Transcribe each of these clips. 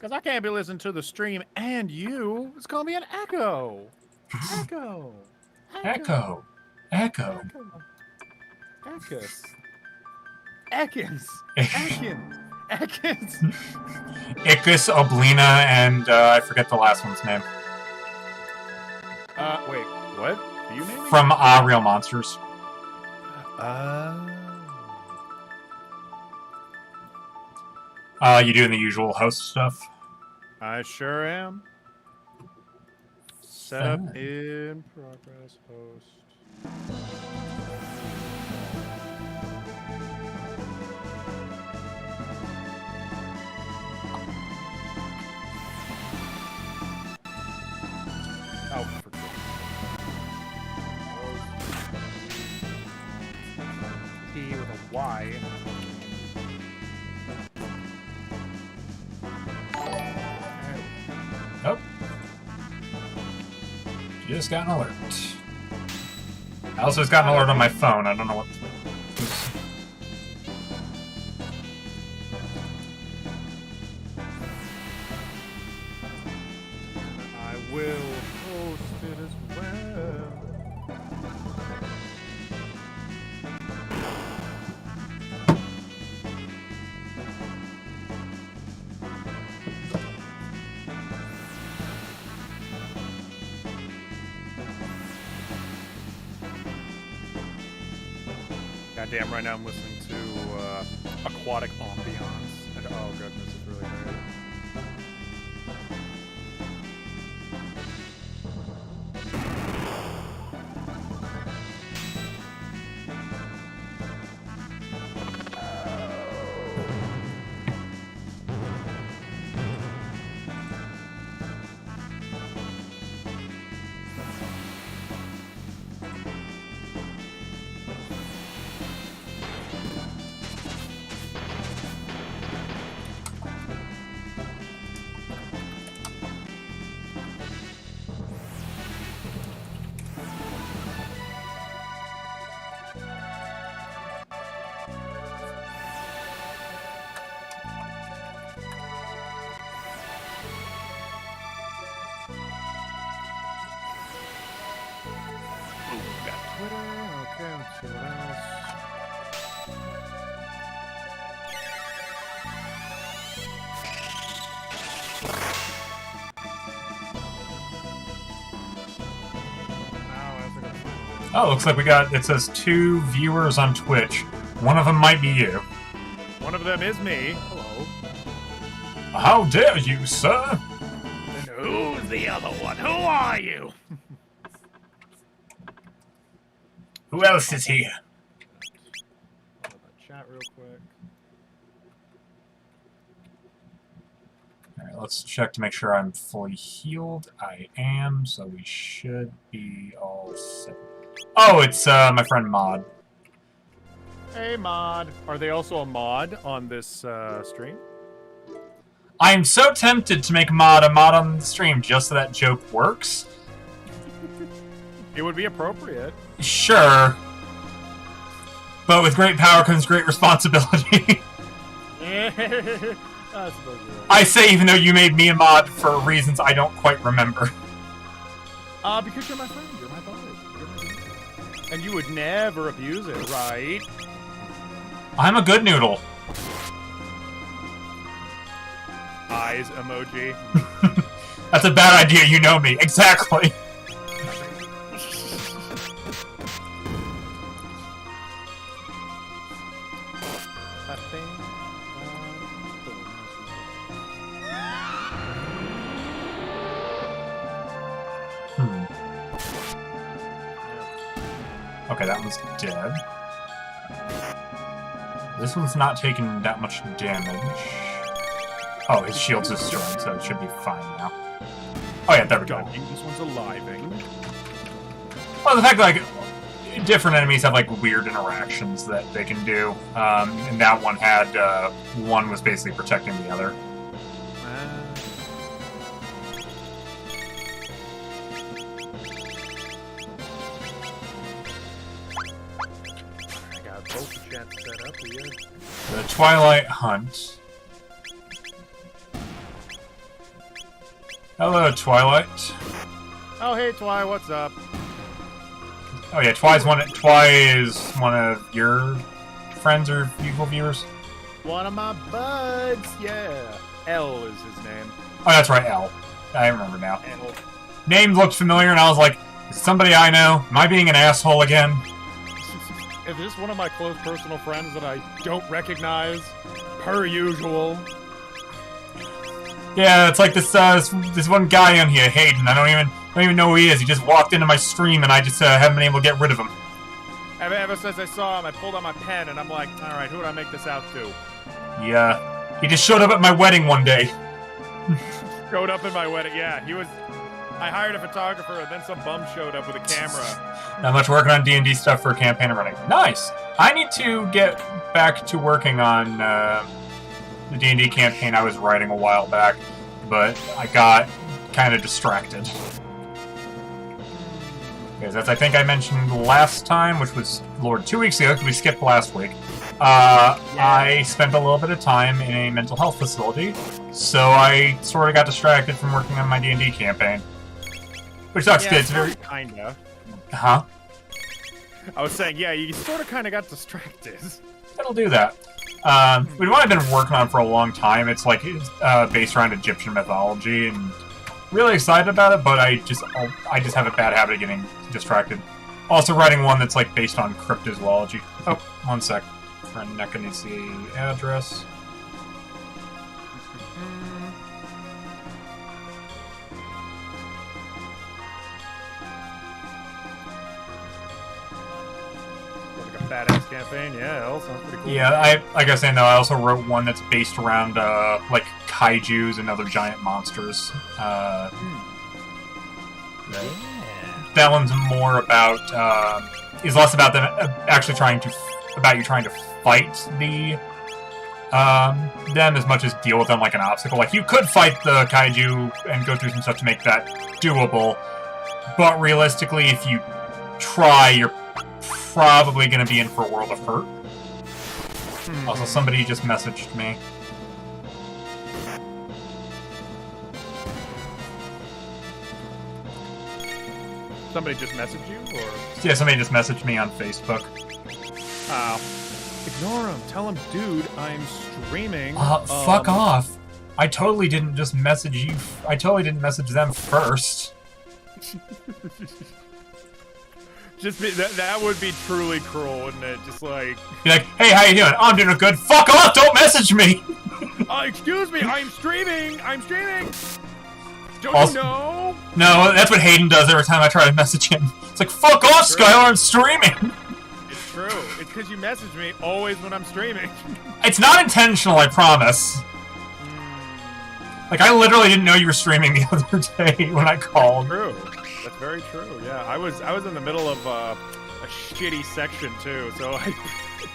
Because I can't be listening to the stream and you. It's going to be an echo. Echo. Echo. Echo. Ekis. Ekins. Ekins. Ekins. Icus, Oblina, and I forget the last one's name. Wait, what? Do you name it? From Real Monsters. You doing the usual host stuff? I sure am. Setup in progress, host. Oh, for goodness. T with a Y. Nope. Just got an alert. I also just got an alert on my phone. I don't know what. I will post it as well. Goddamn, right now I'm listening to aquatic ambiance, and oh goodness, it's really great. Oh, looks like we got, it says 2 viewers on Twitch. One of them might be you. One of them is me. Hello. How dare you, sir? And who's the other one? Who are you? Who else is here? Chat real quick. Alright, let's check to make sure I'm fully healed. I am, so we should be all set. Oh, it's my friend Mod. Hey, Mod. Are they also a mod on this stream? I'm so tempted to make Mod a mod on the stream just so that joke works. It would be appropriate. Sure. But with great power comes great responsibility. I say even though you made me a mod for reasons I don't quite remember. Because you're my friend. You're my buddy. And you would never abuse it, right? I'm a good noodle. Eyes emoji. That's a bad idea, you know me. Exactly. Okay, that one's dead. This one's not taking that much damage. Oh, his shield's destroyed, so it should be fine now. Oh yeah, there we go. This one's aliving. Well, the fact that, like, different enemies have, like, weird interactions that they can do. And that one had, one was basically protecting the other. Set up here. The Twilight Hunt. Hello, Twilight. Oh, hey, Twy, what's up? Oh yeah, Twy is one of your friends or usual viewers. One of my buds, yeah. L is his name. Oh, that's right, L. I remember now. L. Name looked familiar, and I was like, is somebody I know? Am I being an asshole again? Is this one of my close personal friends that I don't recognize? Per usual. Yeah, it's like this one guy on here, Hayden. I don't even know who he is. He just walked into my stream, and I just haven't been able to get rid of him. Ever since I saw him, I pulled out my pen, and I'm like, all right, who would I make this out to? Yeah, he just showed up at my wedding one day. Showed up in my wedding, yeah. I hired a photographer, and then some bum showed up with a camera. Not much working on D&D stuff for a campaign I'm running. Nice! I need to get back to working on the D&D campaign I was writing a while back, but I got kind of distracted. Because as I think I mentioned last time, which was, Lord, 2 weeks ago, because we skipped last week, I spent a little bit of time in a mental health facility, so I sort of got distracted from working on my D&D campaign. Which sucks, yeah, it's very... Kinda. Huh? I was saying, yeah, you sort of kind of got distracted. It'll do that. But what I've been working on for a long time, it's like based around Egyptian mythology, and really excited about it, but I just have a bad habit of getting distracted. Also writing one that's like based on cryptozoology. Oh, one sec. Friend Neka needs the address. Badass campaign, yeah, all sounds pretty cool. Yeah, like I was saying though, I also wrote one that's based around like kaijus and other giant monsters. That one's more about is less about them actually trying to fight the them as much as deal with them like an obstacle. Like you could fight the kaiju and go through some stuff to make that doable, but realistically, if you try, you're probably going to be in for a world of hurt. Also, somebody just messaged me. Somebody just messaged you, or? Yeah, somebody just messaged me on Facebook. Ignore him. Tell him, dude, I'm streaming. Fuck off. I totally didn't just message you. I totally didn't message them first. That would be truly cruel, wouldn't it? Just like... Be like, hey, how you doing? Oh, I'm doing good. Fuck off! Don't message me! Excuse me, I'm streaming! I'm streaming! Don't also, you know? No, that's what Hayden does every time I try to message him. It's like, fuck off, Skylar, I'm streaming! It's true. It's because you message me always when I'm streaming. It's not intentional, I promise. Like, I literally didn't know you were streaming the other day when I called. True. That's very true. Yeah, I was in the middle of a shitty section too, so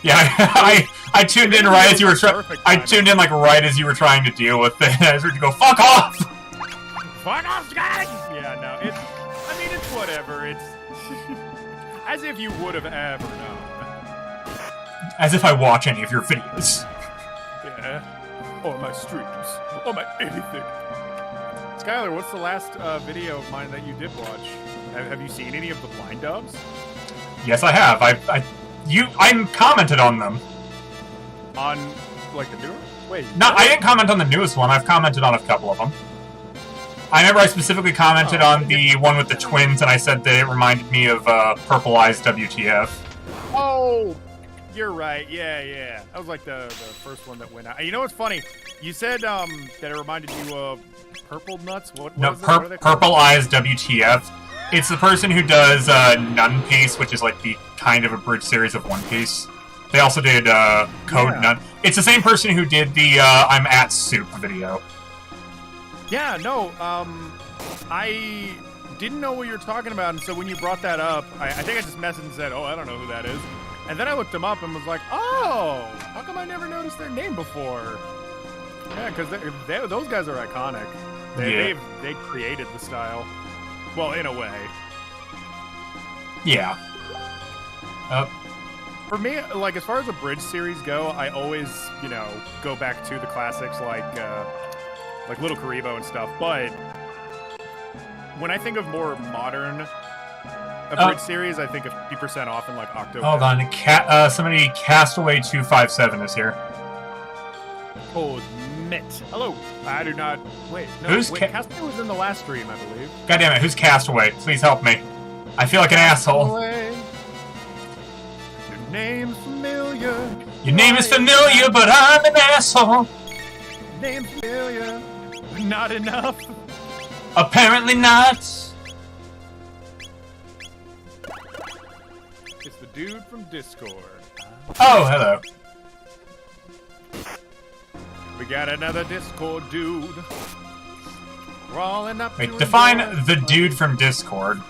I tuned in right as you were tuned in like right as you were trying to deal with it. I heard you go, "Fuck off!" Fuck off, guys! Yeah, no, it's whatever. It's as if you would have ever known. As if I watch any of your videos. Yeah. Or my streams. Or my anything. Skylar, what's the last video of mine that you did watch? Have you seen any of the blind dubs? Yes, I have. I commented on them. On, like, the newer? Wait. No, I didn't comment on the newest one. I've commented on a couple of them. I remember I specifically commented on the one with the twins, and I said that it reminded me of Purple Eyes WTF. Oh! You're right. Yeah. That was like the first one that went out. You know what's funny? You said that it reminded you of Purple Nuts. What is it? Purple Eyes WTF. It's the person who does Nun Piece, which is like the kind of a bridge series of One Piece. They also did Code Nun. It's the same person who did the I'm at Soup video. Yeah. No. I didn't know what you were talking about, and so when you brought that up, I think I just messaged and said, "Oh, I don't know who that is." And then I looked them up and was like, "Oh, how come I never noticed their name before?" Yeah, because those guys are iconic. They created the style. Well, in a way. Yeah. For me, like, as far as the bridge series go, I always, go back to the classics like Little Karibo and stuff. But when I think of more modern abridged series, I think of 50% off in like October. Hold on, somebody Castaway 257 is here. Oh, Mitt. Hello. I do not. Wait. No. Who's Castaway was in the last stream, I believe. God damn it! Who's Castaway? Please help me. I feel like an asshole. Your name's familiar. Your name is familiar, but I'm an asshole. Name's familiar, but not enough. Apparently not. It's the dude from Discord. Oh, hello. We got another Discord dude. Crawling up. Wait, define the dude from Discord.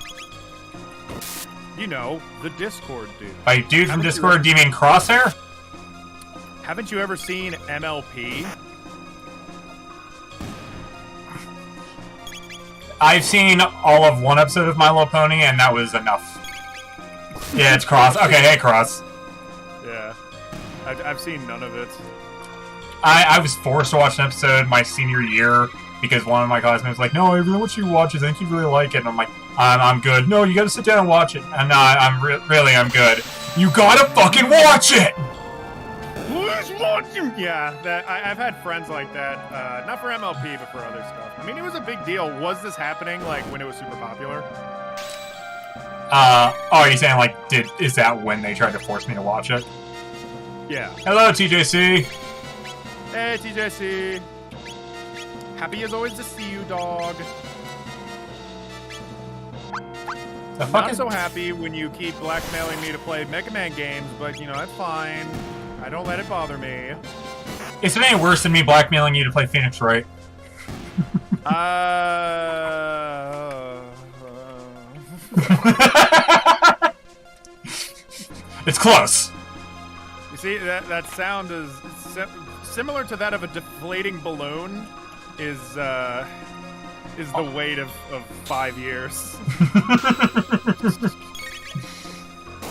You know, the Discord dude. By dude from Discord, do you mean Crosshair? Haven't you ever seen MLP? I've seen all of one episode of My Little Pony, and that was enough. Yeah, it's Cross. Okay, hey, Cross. Yeah. I've seen none of it. I was forced to watch an episode my senior year because one of my classmates was like, no, I really want you to watch it. I think you really like it. And I'm like, I'm good. No, you gotta sit down and watch it. And I'm good. You gotta fucking watch it! Please watch him! Yeah, I've had friends like that. Not for MLP, but for other stuff. I mean, it was a big deal. Was this happening, like, when it was super popular? Oh, you're saying, like, is that when they tried to force me to watch it? Yeah. Hello, TJC! Hey, TJC! Happy as always to see you, dog. The fuck Not is... so happy when you keep blackmailing me to play Mega Man games, but, you know, that's fine. I don't let it bother me. Is it any worse than me blackmailing you to play Phoenix Wright? It's close. You see, that sound is similar to that of a deflating balloon. Is the weight of 5 years.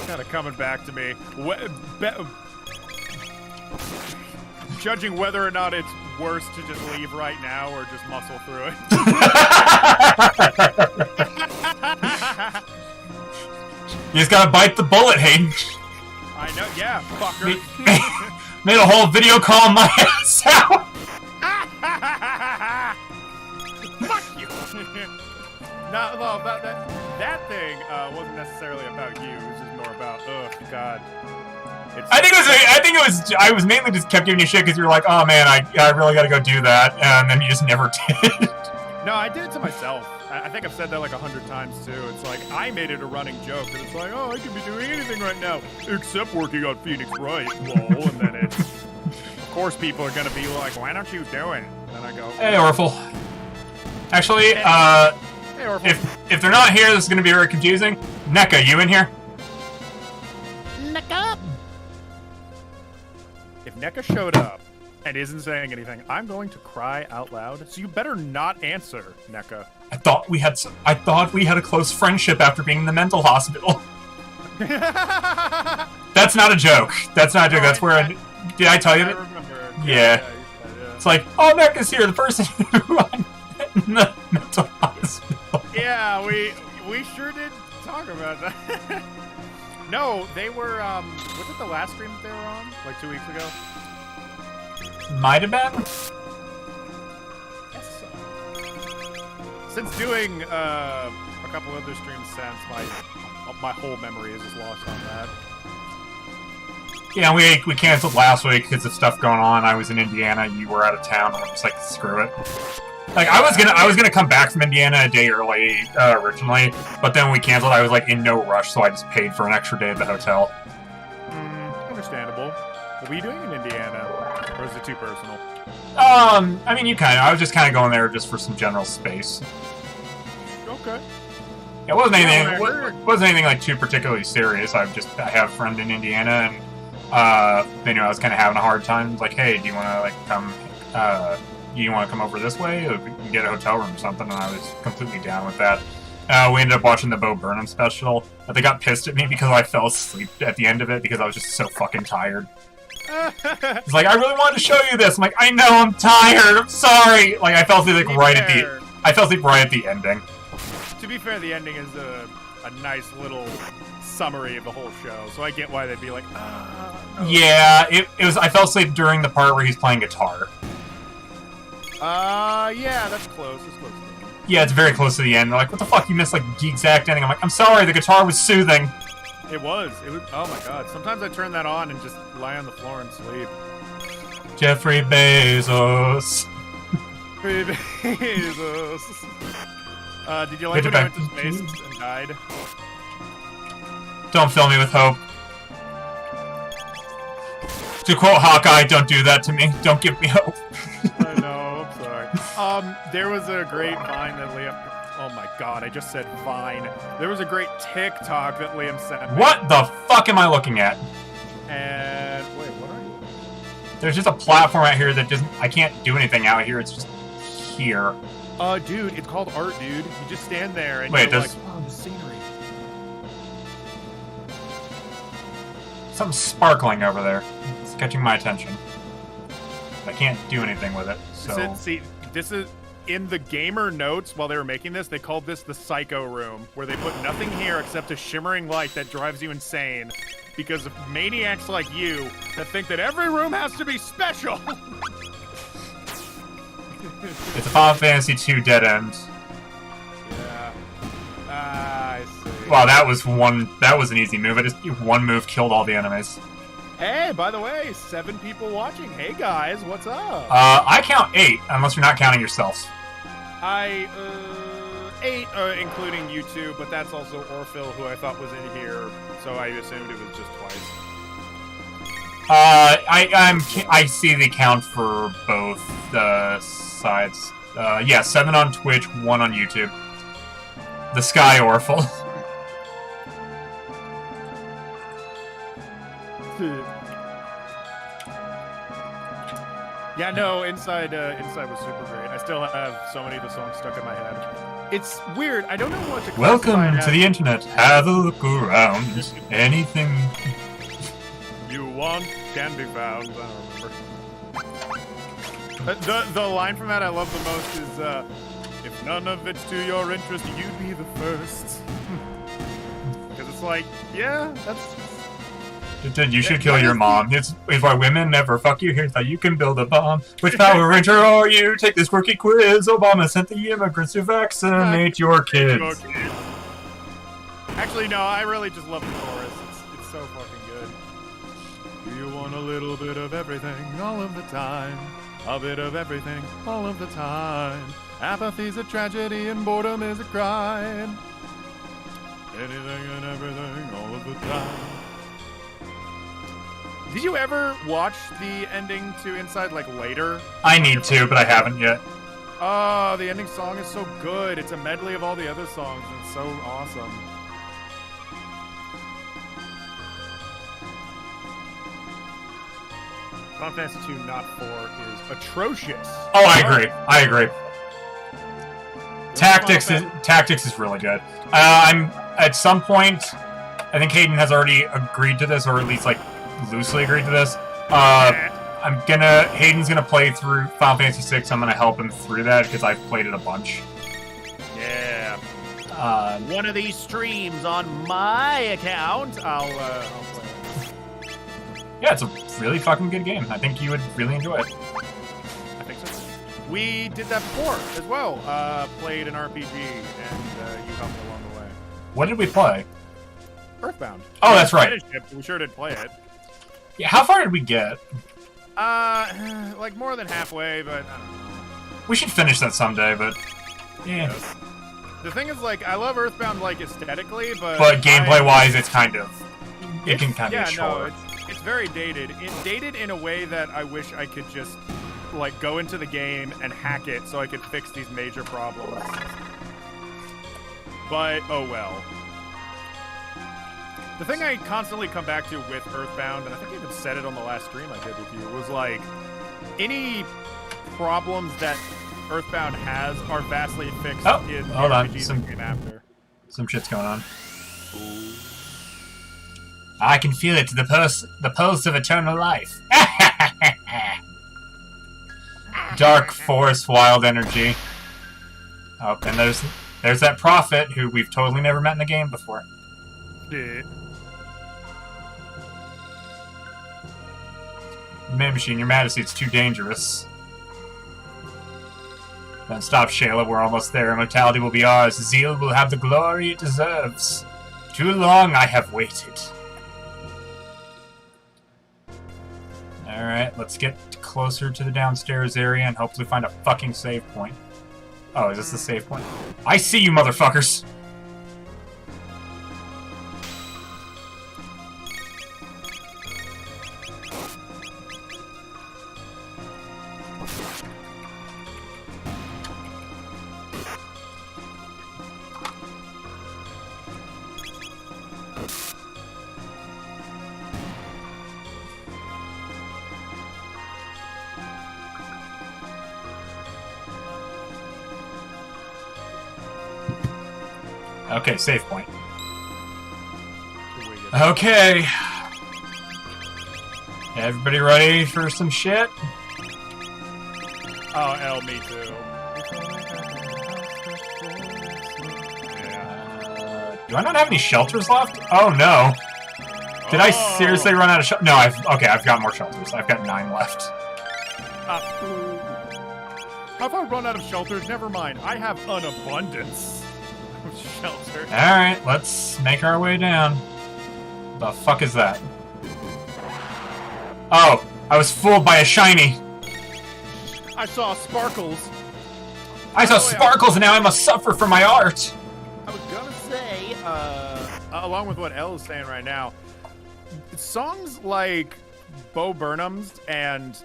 Kind of coming back to me. Judging whether or not it's worse to just leave right now or just muscle through it. You just gotta bite the bullet, Hayden. I know, yeah, fucker. Made a whole video calling my ass out. Fuck you. No, well, that thing wasn't necessarily about you. It was just more about, oh God. I was mainly just kept giving you shit because you were like, oh man, I really gotta go do that, and then you just never did. No, I did it to myself. I think I've said that like 100 times too. It's like, I made it a running joke, and it's like, oh, I could be doing anything right now, except working on Phoenix Wright, lol, and then it's, of course people are gonna be like, why don't you do it? And I go, hey, Orphle. Actually, hey, Orphle. if they're not here, this is gonna be very confusing. NECA, you in here? NECA! If NECA showed up and isn't saying anything, I'm going to cry out loud. So you better not answer, NECA. I thought we had a close friendship after being in the mental hospital. That's not a joke. That's not a joke. That's where did I tell you that? I remember. Yeah. It's like, oh, NECA's here, the person who I met in the mental hospital. Yeah, we sure did talk about that. No, they were, was it the last stream that they were on? Like 2 weeks ago? Might have been. Yes. Since doing, a couple other streams since, my whole memory is just lost on that. Yeah, we canceled last week because of stuff going on. I was in Indiana, you were out of town, and I'm just like, screw it. Like, I was gonna come back from Indiana a day early, originally, but then we canceled. I was, like, in no rush, so I just paid for an extra day at the hotel. Understandable. What were you doing in Indiana? Or is it too personal? I mean, I was just kind of going there just for some general space. Okay. It wasn't anything like too particularly serious. I have a friend in Indiana, and they knew I was kind of having a hard time. Like, hey, do you want to, like, come, you want to come over this way? We can get a hotel room or something, and I was completely down with that. We ended up watching the Bo Burnham special, but they got pissed at me because I fell asleep at the end of it because I was just so fucking tired. It's like, I really wanted to show you this. I'm like, I know, I'm tired. I'm sorry. Like, I fell asleep right at the ending. to be fair, the ending is a nice little summary of the whole show, so I get why they'd be like, no. Yeah, it was. I fell asleep during the part where he's playing guitar. Yeah, that's close. It's close. Yeah, it's very close to the end. They're like, what the fuck? You missed like the exact ending. I'm like, I'm sorry, the guitar was soothing. It was. Oh my god. Sometimes I turn that on and just lie on the floor and sleep. Jeffrey Bezos. Bezos. Did you like when I went to space and died? Don't fill me with hope. To quote Hawkeye, don't do that to me. Don't give me hope. I know, I'm sorry. There was a great Vine that Liam... Oh my god, I just said Vine. There was a great TikTok that Liam sent me. What the fuck am I looking at? And... Wait, what are you? There's just a platform out here that doesn't... I can't do anything out here. It's just here. Dude, it's called art, dude. You just stand there and wait, you're there's... like, oh, the scenery. Something's sparkling over there. It's catching my attention. I can't do anything with it, so... This is... In the gamer notes, while they were making this, they called this the Psycho Room, where they put nothing here except a shimmering light that drives you insane because of maniacs like you that think that every room has to be special. It's a Final Fantasy II dead end. Yeah. I see. Wow, that was an easy move. One move killed all the enemies. Hey, by the way, 7 people watching. Hey guys, what's up? I count 8, unless you're not counting yourself. 8, including YouTube, but that's also Orphil, who I thought was in here, so I assumed it was just twice. I see the count for both sides. Yeah, 7 on Twitch, 1 on YouTube. The Sky Orphil. Yeah, no, Inside was super great. I still have so many of the songs stuck in my head. It's weird. I don't know what to classify. Welcome to the internet. Have a look around. Anything you want can be found. I don't remember. The line from that I love the most is, if none of it's to your interest, you'd be the first. Because it's like, yeah, that's... You should kill your mom. It's why women never fuck you. Here's how you can build a bomb. Which Power Ranger are you? Take this quirky quiz. Obama sent the immigrants to vaccinate your kids. Actually, no, I really just love the chorus. It's so fucking good. Do you want a little bit of everything all of the time? A bit of everything all of the time. Apathy's a tragedy and boredom is a crime. Anything and everything all of the time. Did you ever watch the ending to Inside, like, later? I need to, but I haven't yet. Oh, the ending song is so good. It's a medley of all the other songs, and it's so awesome. Final Fantasy II Not 4 is atrocious. Oh, I agree. Tactics is really good. I'm at some point, I think Hayden has already agreed to this, or at least, like, loosely agreed to this. Hayden's gonna play through Final Fantasy VI. I'm gonna help him through that because I've played it a bunch. Yeah. One of these streams on my account, I'll play it. Yeah, it's a really fucking good game. I think you would really enjoy it. I think so. We did that before as well. Played an RPG, and you helped along the way. What did we play? Earthbound. Oh, that's right. We sure did play it. Yeah, how far did we get? Like more than halfway, but I don't know. We should finish that someday, but yeah. Yes. The thing is, like, I love Earthbound, like, aesthetically, but gameplay-wise, it's kind of... It can kind of be short. No, it's very dated. It's dated in a way that I wish I could just, like, go into the game and hack it so I could fix these major problems. But, oh well. The thing I constantly come back to with Earthbound, and I think I even said it on the last stream I did with you, was like, any problems that Earthbound has are vastly fixed in the RPG game after. Some shit's going on. Ooh. I can feel it, the pulse of eternal life. Dark force, wild energy. Oh, and there's There's that prophet who we've totally never met in the game before. Yeah. Man Machine, Your Majesty, it's too dangerous. Don't stop, Shayla. We're almost there. Immortality will be ours. Zeal will have the glory it deserves. Too long I have waited. Alright, let's get closer to the downstairs area and hopefully find a fucking save point. Oh, is this the save point? I see you, motherfuckers! Okay, save point. Okay. Everybody ready for some shit? Oh, L, me too. Do I not have any shelters left? Oh no. Did I seriously run out of shelters? No, I've got more shelters. I've got 9 left. Have I run out of shelters? Never mind. I have an abundance of shelter. Alright, let's make our way down. The fuck is that? Oh, I was fooled by a shiny. I saw sparkles. I saw sparkles and now I must suffer for my art. I was gonna say, along with what Elle is saying right now, songs like Bo Burnham's and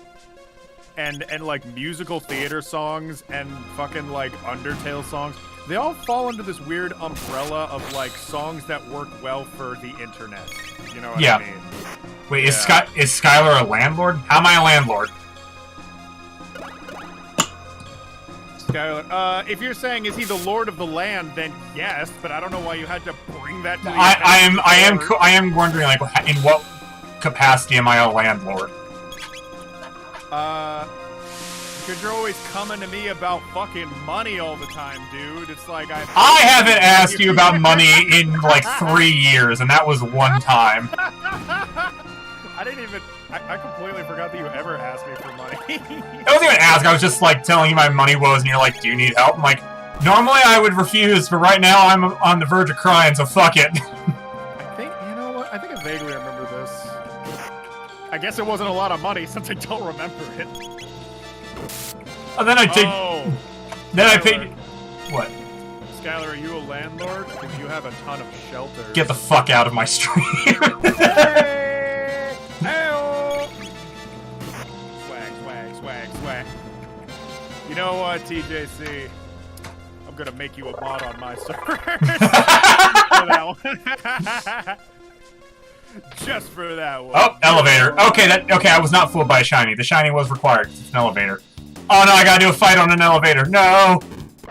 like musical theater songs and fucking like Undertale songs, they all fall under this weird umbrella of like songs that work well for the internet. You know what I mean? Wait, is Skylar a landlord? How am I a landlord? Skylar, if you're saying is he the lord of the land, then yes, but I don't know why you had to bring that to the I am wondering like in what capacity am I a landlord? Because you're always coming to me about fucking money all the time, dude. It's like I haven't asked you about money in like 3 years, and that was one time. I completely forgot that you ever asked me for money. I wasn't even asking, I was just like telling you my money woes, and you're like, do you need help? I'm like, normally I would refuse, but right now I'm on the verge of crying, so fuck it. I think, you know what? I think I vaguely remember this. I guess it wasn't a lot of money since I don't remember it. And then I take. Then I paid. What? Skylar, are you a landlord? Because you have a ton of shelters. Get the fuck out of my stream. Hey! Hey-oh! Swag, swag, swag, swag. You know what, TJC? I'm gonna make you a mod on my server. For that one. Just for that one. Oh, elevator. Okay, I was not fooled by a shiny. The shiny was required. It's an elevator. Oh no, I gotta do a fight on an elevator. No!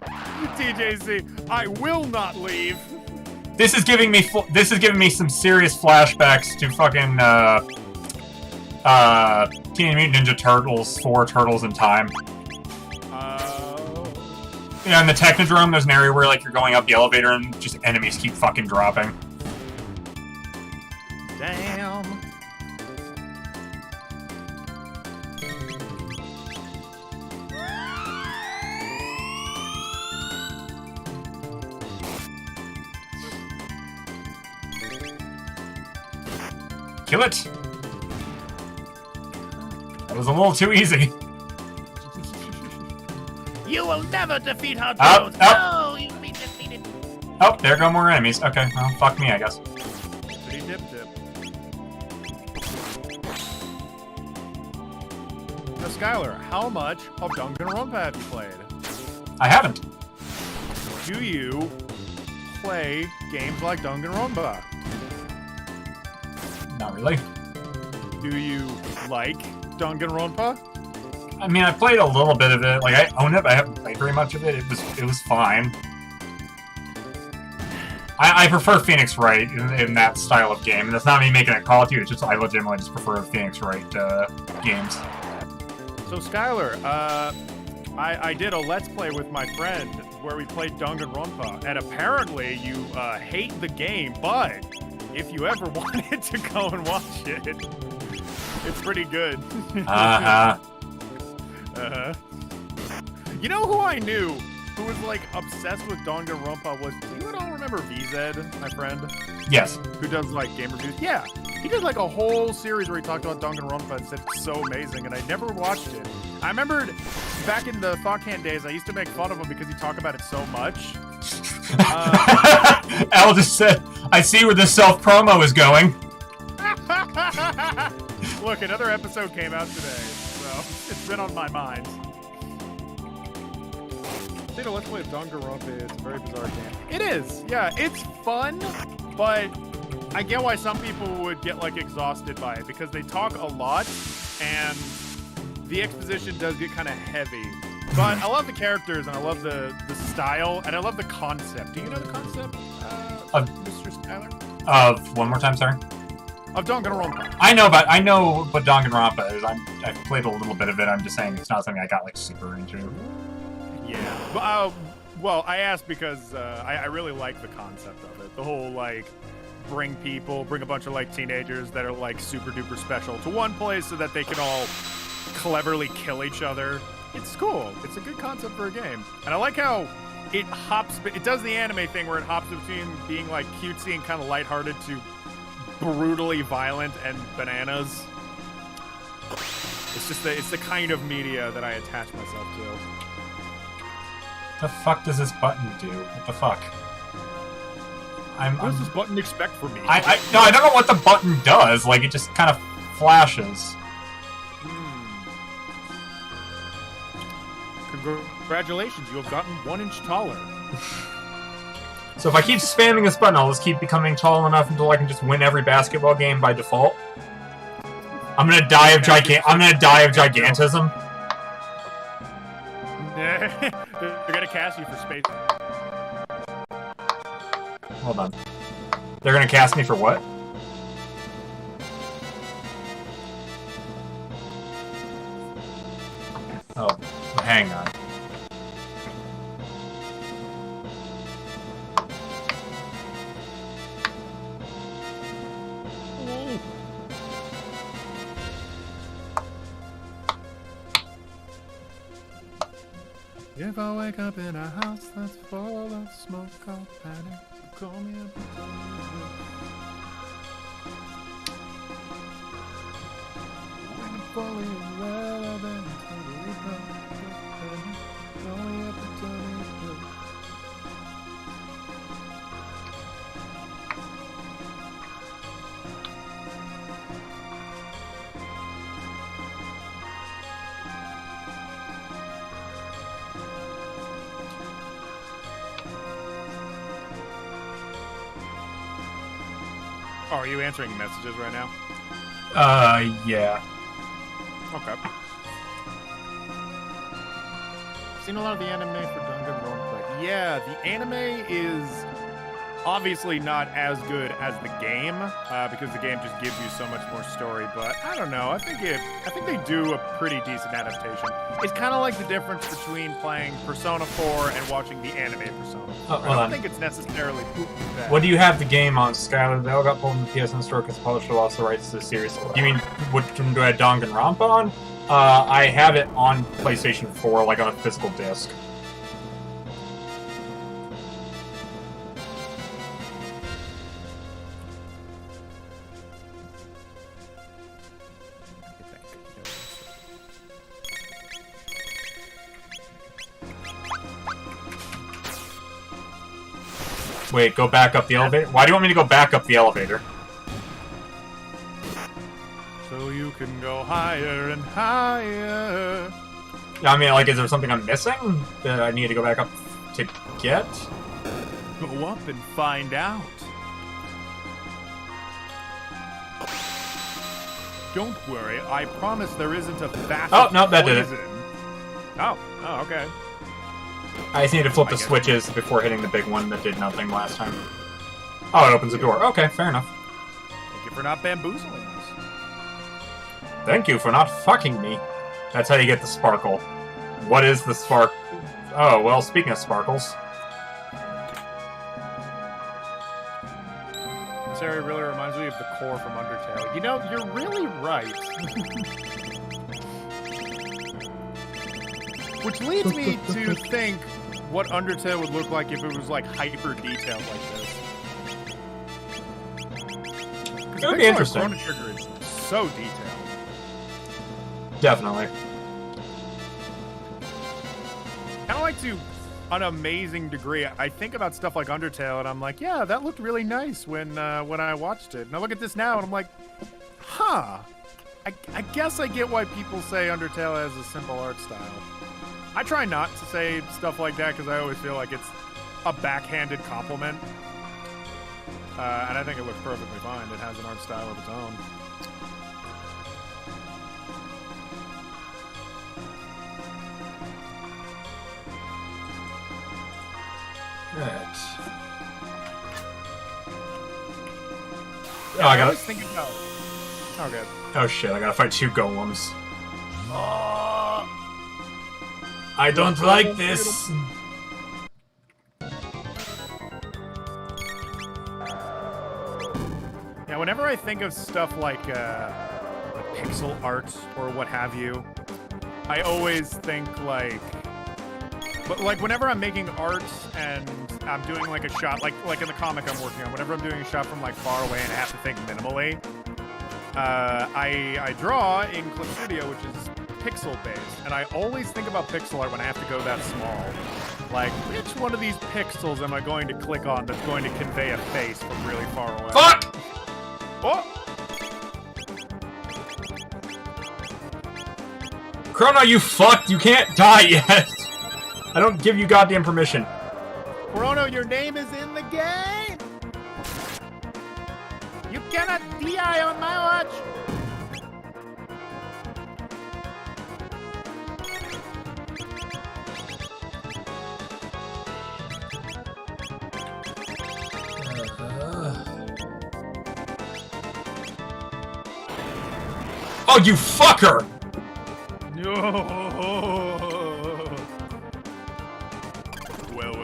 TJC, I will not leave. This is giving me some serious flashbacks to fucking Teenage Mutant Ninja Turtles 4 Turtles in Time. Yeah, in the Technodrome, there's an area where like you're going up the elevator and just enemies keep fucking dropping. Damn. Kill it! That was a little too easy. You will never defeat her Up, drones! up. No, you'll be defeated! Oh, there go more enemies. Okay, well, fuck me, I guess. Pretty dip-dip. Now, Skylar, how much of Danganronpa have you played? I haven't. Do you play games like Danganronpa? Not really. Do you like Danganronpa? I mean, I played a little bit of it. Like, I own it, but I haven't played very much of it. It was fine. I prefer Phoenix Wright in that style of game. And that's not me making it call to you. It's just I legitimately just prefer Phoenix Wright games. So, Skylar, I did a Let's Play with my friend where we played Danganronpa, and apparently you hate the game, but if you ever wanted to go and watch it, it's pretty good. Uh-huh. Uh-huh. You know who I knew who was, like, obsessed with Danganronpa was... Do you at all remember VZ, my friend? Yes. Who does, like, game reviews? Yeah. He did, like, a whole series where he talked about Danganronpa and said it's so amazing, and I never watched it. I remembered back in the ThoughtCan days, I used to make fun of him because he talked about it so much. Al just said, I see where this self-promo is going. Look, another episode came out today, so it's been on my mind. Let's Play of Danganronpa. It's a very bizarre game. It is, yeah. It's fun, but I get why some people would get like exhausted by it because they talk a lot, and the exposition does get kind of heavy. But I love the characters, and I love the style, and I love the concept. Do you know the concept, Mr. Skyler? Of one more time, sorry. Of Danganronpa. I know what Danganronpa is. I've played a little bit of it. I'm just saying it's not something I got like super into. Yeah. Well, I asked because I really like the concept of it. The whole, like, bring a bunch of, like, teenagers that are, like, super duper special to one place so that they can all cleverly kill each other. It's cool. It's a good concept for a game. And I like how it does the anime thing where it hops between being, like, cutesy and kind of lighthearted to brutally violent and bananas. It's the kind of media that I attach myself to. What the fuck does this button do? What the fuck? What does this button expect from me? No, I don't know what the button does. Like, it just kind of flashes. Congratulations, you have gotten 1 inch taller. So if I keep spamming this button, I'll just keep becoming tall enough until I can just win every basketball game by default. I'm gonna die of gigantism. They're gonna cast you for space. Hold on. They're gonna cast me for what? Oh, hang on. If I wake up in a house that's full of smoke, I'll panic. Call me up and tell me when I'm fully irrelevant, totally broken. Call me up and tell me Oh, are you answering messages right now? Yeah. Okay. Seen a lot of the anime for Danganronpa. Yeah, the anime is obviously not as good as the game, because the game just gives you so much more story, but I don't know, I think they do a pretty decent adaptation. It's kind of like the difference between playing Persona 4 and watching the anime Persona 4. I don't think it's necessarily bad. What do you have the game on, Skylar? They all got pulled in the PSN store because the publisher lost the rights to the series. You mean, what do I have Danganronpa on? I have it on PlayStation 4, like on a physical disc. Wait, go back up the elevator? Why do you want me to go back up the elevator? So you can go higher and higher. I mean, like, is there something I'm missing that I need to go back up to get? Go up and find out. Don't worry, I promise there isn't a vast Oh, no, that did it. Oh, okay. I just need to flip the switches before hitting the big one that did nothing last time. Oh, it opens the door. Okay, fair enough. Thank you for not bamboozling us. Thank you for not fucking me. That's how you get the sparkle. What is the spark? Oh, well, speaking of sparkles. This area really reminds me of the core from Undertale. You know, you're really right. Which leads me to think what Undertale would look like if it was like hyper detailed like this. It would be interesting. Chrono Trigger is so detailed. Definitely. Kind of like to an amazing degree. I think about stuff like Undertale, and I'm like, yeah, that looked really nice when I watched it. And I look at this now, and I'm like, huh. I guess I get why people say Undertale has a simple art style. I try not to say stuff like that because I always feel like it's a backhanded compliment. And I think it looks perfectly fine. It has an art style of its own. Right. Oh, I gotta. was thinking about. Oh, good. Oh shit! I gotta fight 2 golems. Oh. I don't like this. Yeah, whenever I think of stuff like pixel art or what have you, I always think like. But like whenever I'm making art and I'm doing like a shot, like in the comic I'm working on, whenever I'm doing a shot from like far away and I have to think minimally, I draw in Clip Studio, which is pixel based, and I always think about pixel art when I have to go that small. Like, which one of these pixels am I going to click on that's going to convey a face from really far away? Fuck! Oh! Chrono, you fucked! You can't die yet! I don't give you goddamn permission. Chrono, your name is in the game! You cannot die on my watch! Oh, you fucker! No. Well.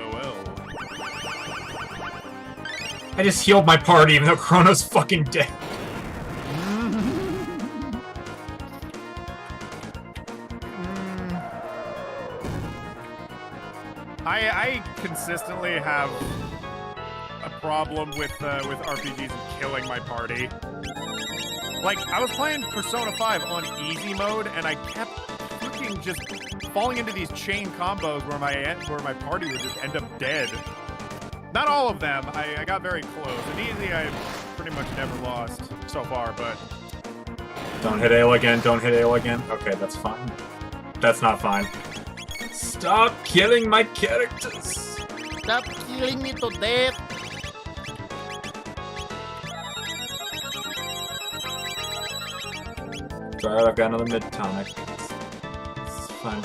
I just healed my party even though Chrono's fucking dead. I consistently have a problem with RPGs and killing my party. Like, I was playing Persona 5 on easy mode, and I kept freaking just falling into these chain combos where my party would just end up dead. Not all of them. I got very close. And easy, I pretty much never lost so far, but... Don't hit Ale again, don't hit Ale again. Okay, that's fine. That's not fine. Stop killing my characters! Stop killing me to death. It's alright, I've got another mid-tonic. It's fine.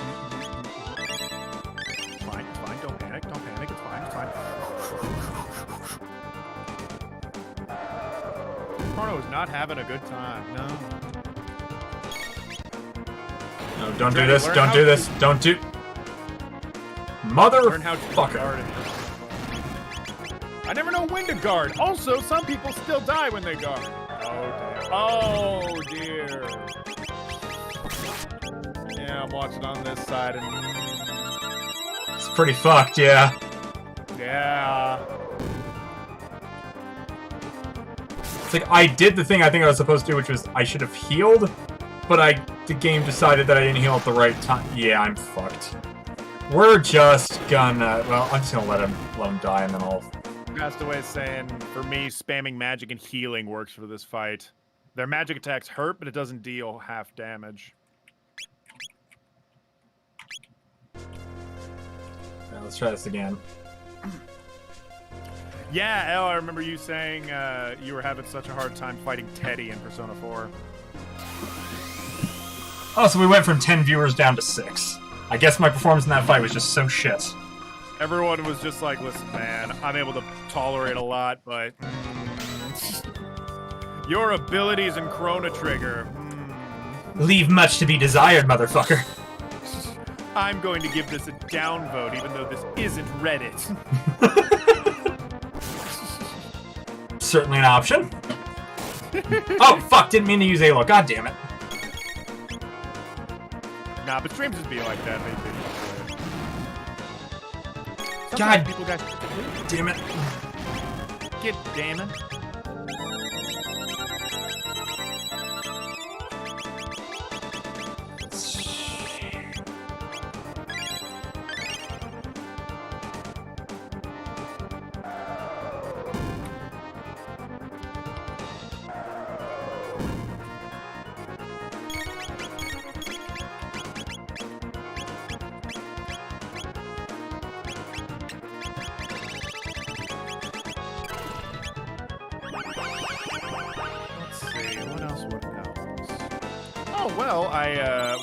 It's fine, don't panic, it's fine. Chrono is not having a good time, no. No, don't do this, don't do this, don't do... Motherfucker. I never know when to guard. Also, some people still die when they guard. Oh dear. Yeah, I'm watching on this side and... It's pretty fucked, yeah. Yeah. It's like, I did the thing I think I was supposed to do, which was I should have healed, but the game decided that I didn't heal at the right time. Yeah, I'm fucked. We're just gonna... Well, I'm just gonna let him die, and then I'll... Castaway saying, for me, spamming magic and healing works for this fight. Their magic attacks hurt, but it doesn't deal half damage. Yeah, let's try this again. Yeah, Elle, I remember you saying you were having such a hard time fighting Teddy in Persona 4. Oh, so we went from 10 viewers down to 6. I guess my performance in that fight was just so shit. Everyone was just like, listen, man, I'm able to tolerate a lot, but... your abilities in Chrono Trigger... Leave much to be desired, motherfucker. I'm going to give this a downvote, even though this isn't Reddit. Certainly an option. Oh, fuck, didn't mean to use Halo. God damn it. Nah, but streams just be like that. Sometimes God people got... damn it. Get damn it.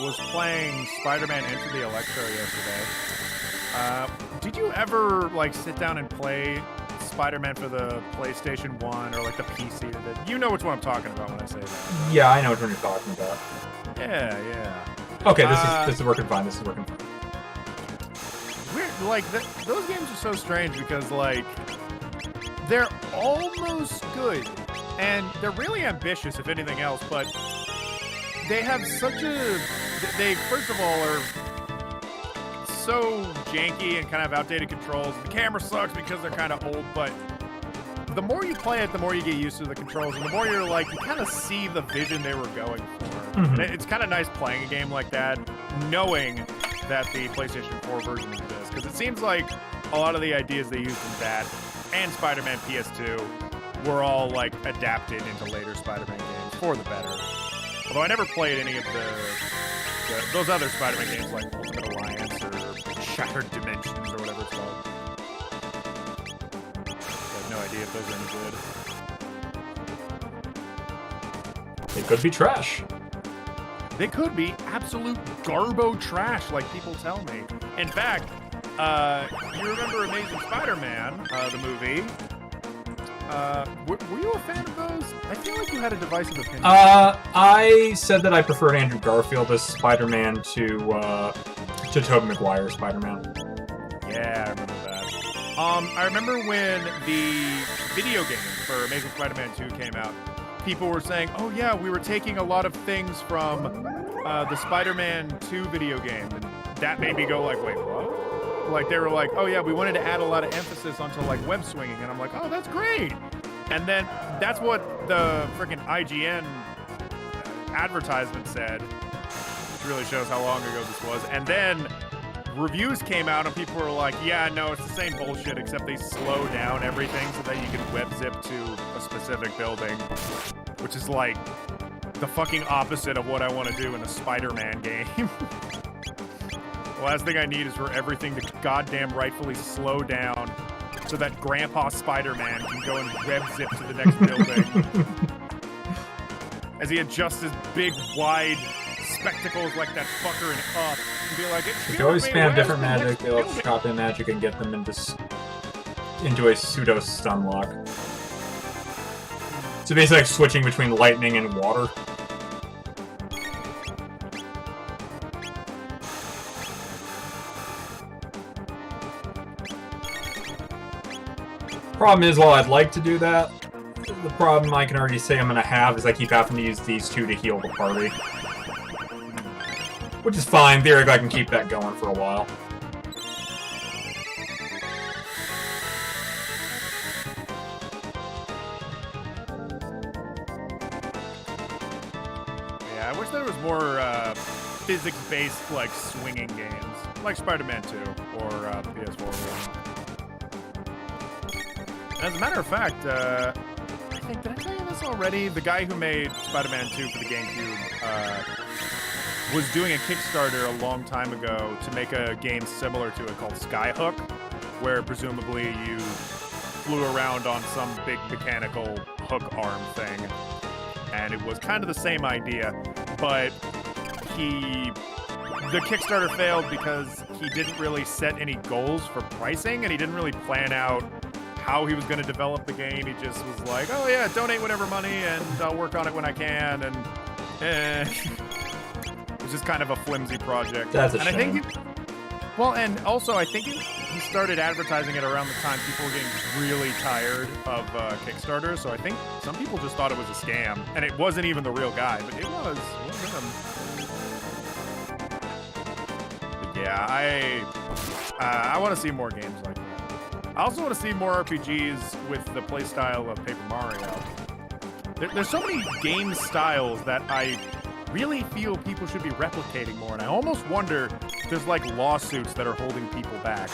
Was playing Spider-Man Into the Electro yesterday. Did you ever like sit down and play Spider-Man for the PlayStation 1 or like the PC? You know which one I'm talking about when I say that. Yeah, I know which one you're talking about. Yeah. Okay, this is working fine. This is working fine. Weird, like those games are so strange because like they're almost good and they're really ambitious if anything else, but they have such a... They, first of all, are so janky and kind of outdated controls. The camera sucks because they're kind of old, but the more you play it, the more you get used to the controls, and the more you're like, you kind of see the vision they were going for. Mm-hmm. It's kind of nice playing a game like that, knowing that the PlayStation 4 version exists, because it seems like a lot of the ideas they used in that and Spider-Man PS2 were all like adapted into later Spider-Man games for the better. Although I never played any of those other Spider-Man games like Ultimate Alliance or Shattered Dimensions or whatever it's called. I have no idea if those are any good. They could be trash. They could be absolute garbo trash, like people tell me. In fact, you remember Amazing Spider-Man, the movie? Were you a fan of those? I feel like you had a divisive opinion. I said that I preferred Andrew Garfield as Spider-Man to Tobey Maguire's Spider-Man. Yeah, I remember that. I remember when the video game for Amazing Spider-Man 2 came out, people were saying, oh yeah, we were taking a lot of things from the Spider-Man 2 video game. And that made me go like, wait, what? Like, they were like, oh yeah, we wanted to add a lot of emphasis onto like web swinging. And I'm like, oh, that's great. And then that's what the freaking IGN advertisement said, which really shows how long ago this was. And then reviews came out and people were like, yeah, no, it's the same bullshit, except they slow down everything so that you can web zip to a specific building, which is like the fucking opposite of what I want to do in a Spider-Man game. The last thing I need is for everything to goddamn rightfully slow down so that Grandpa Spider-Man can go and web zip to the next building. As he adjusts his big, wide spectacles like that fucker and up. And be like, you can always spam different magic, they'll copy the magic and get them into a pseudo stun lock. So basically like switching between lightning and water. Problem is, while I'd like to do that, the problem I can already say I'm gonna have is I keep having to use these two to heal the party. Which is fine, theoretically I can keep that going for a while. Yeah, I wish there was more physics-based, like, swinging games. Like Spider-Man 2 or PS4 version. As a matter of fact, I think, did I tell you this already? The guy who made Spider-Man 2 for the GameCube was doing a Kickstarter a long time ago to make a game similar to it called Skyhook, where presumably you flew around on some big mechanical hook arm thing. And it was kind of the same idea, but the Kickstarter failed because he didn't really set any goals for pricing, and he didn't really plan out how he was going to develop the game. He just was like, oh yeah, donate whatever money and I'll work on it when I can, and it was just kind of a flimsy project. That's a shame. Well, and also I think he started advertising it around the time people were getting really tired of Kickstarter. So I think some people just thought it was a scam, and it wasn't even the real guy, but it was him. But yeah, I want to see more games like that. I also want to see more RPGs with the playstyle of Paper Mario. There's so many game styles that I really feel people should be replicating more, and I almost wonder if there's like lawsuits that are holding people back.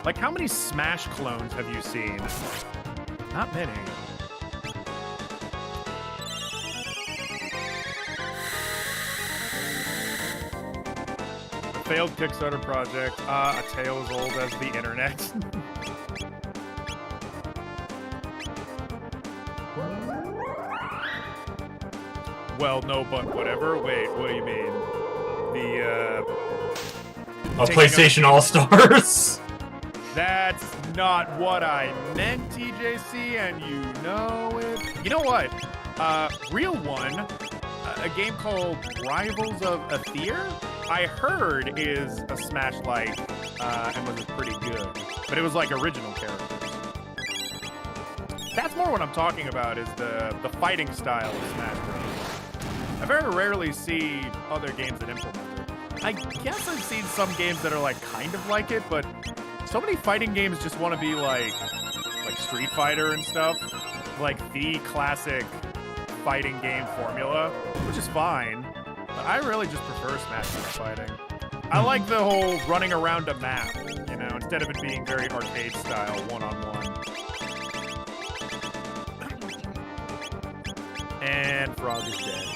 Like, how many Smash clones have you seen? Not many. A failed Kickstarter project, a tale as old as the internet. Well, no, but whatever. Wait, what do you mean? The, PlayStation All-Stars. That's not what I meant, TJC, and you know it. You know what? Real One, a game called Rivals of Aether, I heard is a Smash-like, and was pretty good. But it was like original characters. That's more what I'm talking about, is the fighting style of Smash Bros. I very rarely see other games that implement it. I guess I've seen some games that are like kind of like it, but so many fighting games just want to be like Street Fighter and stuff, like the classic fighting game formula, which is fine. But I really just prefer Smash Bros. Fighting. I like the whole running around a map, you know, instead of it being very arcade style, one-on-one. And Frog is dead.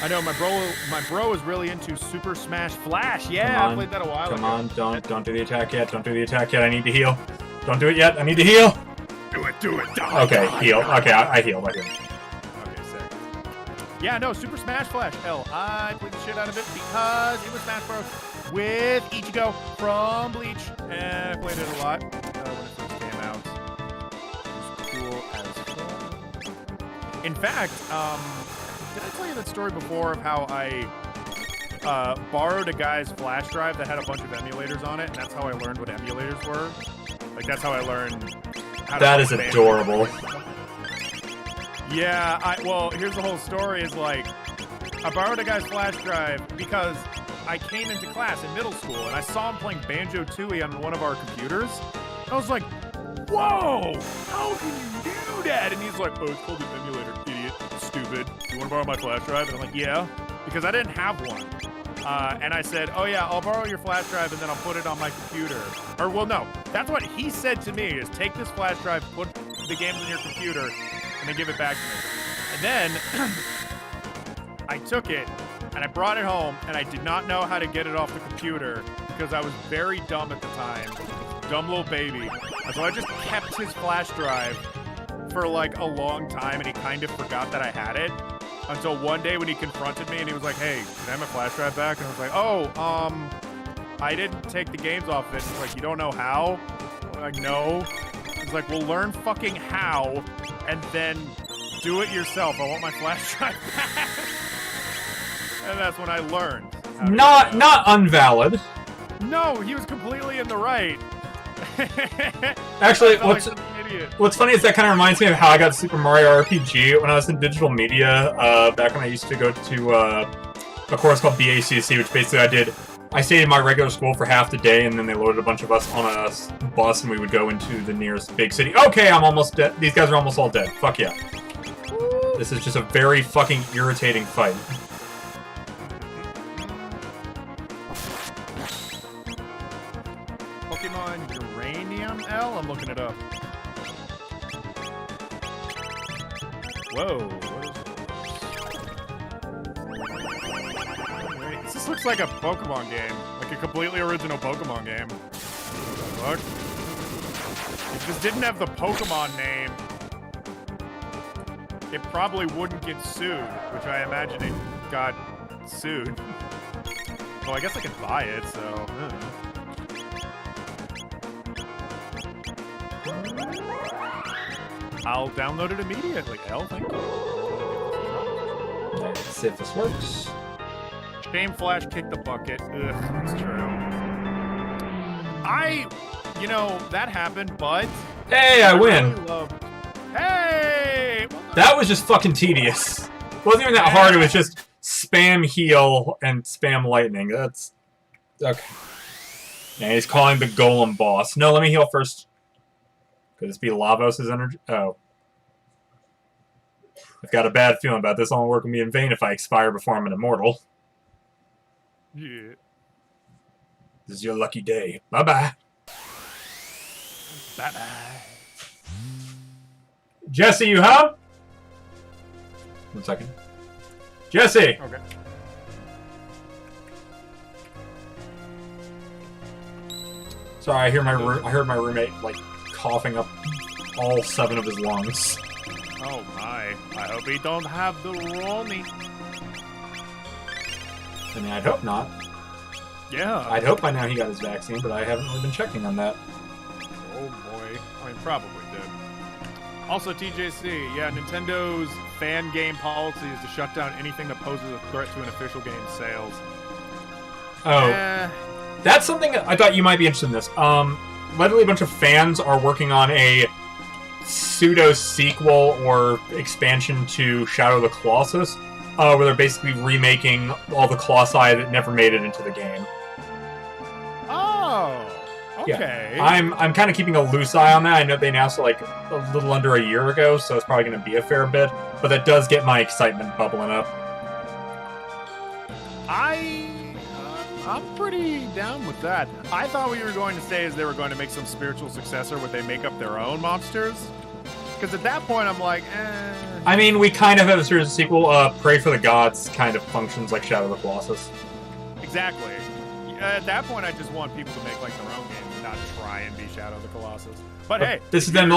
I know my bro is really into Super Smash Flash. Yeah, I played that a while ago. Come on, don't do the attack yet. Don't do the attack yet. I need to heal. Don't do it yet. I need to heal. Do it. Okay, heal. Okay, I healed. Okay, sick. Yeah, no, Super Smash Flash. Hell, I played the shit out of it because it was Smash Bros. With Ichigo from Bleach, and I played it a lot when it first came out. It was cool as fuck. In fact, did I tell you that story before of how I borrowed a guy's flash drive that had a bunch of emulators on it, and that's how I learned what emulators were? Like, that's how I learned how to... That is adorable. Yeah, well, here's the whole story, is like, I borrowed a guy's flash drive because I came into class in middle school, and I saw him playing Banjo-Tooie on one of our computers. I was like, whoa, how can you do that? And he's like, oh, it's called an emulator, idiot, stupid. You want to borrow my flash drive? And I'm like, yeah, because I didn't have one. And I said, oh yeah, I'll borrow your flash drive and then I'll put it on my computer. Or, well, no, that's what he said to me, is take this flash drive, put the games on your computer, and then give it back to me. And then I took it and I brought it home, and I did not know how to get it off the computer because I was very dumb at the time. Dumb little baby. And so I just kept his flash drive for like a long time, and he kind of forgot that I had it. Until one day when he confronted me and he was like, hey, can I have my flash drive back? And I was like, oh, I didn't take the games off of it. He's like, you don't know how? I'm like, no. He's like, well, learn fucking how, and then do it yourself. I want my flash drive back. And that's when I learned. Not invalid. No, he was completely in the right. Actually, what's funny is that kind of reminds me of how I got Super Mario RPG when I was in digital media, back when I used to go to a course called BACC, which basically I stayed in my regular school for half the day, and then they loaded a bunch of us on a bus, and we would go into the nearest big city. Okay, I'm almost dead. These guys are almost all dead. Fuck yeah. This is just a very fucking irritating fight. Pokemon Uranium L? I'm looking it up. Whoa, what is this? This looks like a Pokemon game. Like a completely original Pokemon game. What the fuck? If this didn't have the Pokemon name, it probably wouldn't get sued, which I imagine it got sued. Well, I guess I can buy it, so... I'll download it immediately. L, thank you. Let's see if this works. Shame Flash kicked the bucket. Ugh, it's true. You know, that happened, but... Hey, I win! Really hey! That was just fucking tedious. It wasn't even that hard, it was just spam heal and spam lightning. That's... Okay. Yeah, he's calling the golem boss. No, let me heal first. Could this be Lavos' energy? Oh. I've got a bad feeling about this. All work will be in vain if I expire before I'm an immortal. Yeah. This is your lucky day. Bye-bye. Bye-bye. Jesse, you home? 1 second. Jesse! Okay. Sorry, I heard my roommate, like, coughing up all 7 of his lungs. Oh my. I hope he don't have the Ronnie. I mean, I'd hope not. Yeah. I'd hope by now he got his vaccine, but I haven't really been checking on that. Oh boy. I mean, probably did. Also, TJC, yeah, Nintendo's fan game policy is to shut down anything that poses a threat to an official game's sales. Oh. That's something I thought you might be interested in this. Literally a bunch of fans are working on a pseudo-sequel or expansion to Shadow of the Colossus, where they're basically remaking all the Colossi that never made it into the game. Oh, okay. Yeah. I'm kind of keeping a loose eye on that. I know they announced it like a little under a year ago, so it's probably going to be a fair bit, but that does get my excitement bubbling up. I'm pretty down with that. I thought what you were going to say is they were going to make some spiritual successor where they make up their own monsters. Because at that point, I'm like, eh. I mean, we kind of have a sort of sequel. Pray for the Gods kind of functions like Shadow of the Colossus. Exactly. At that point, I just want people to make like their own game, not try and be Shadow of the Colossus. But hey, this is them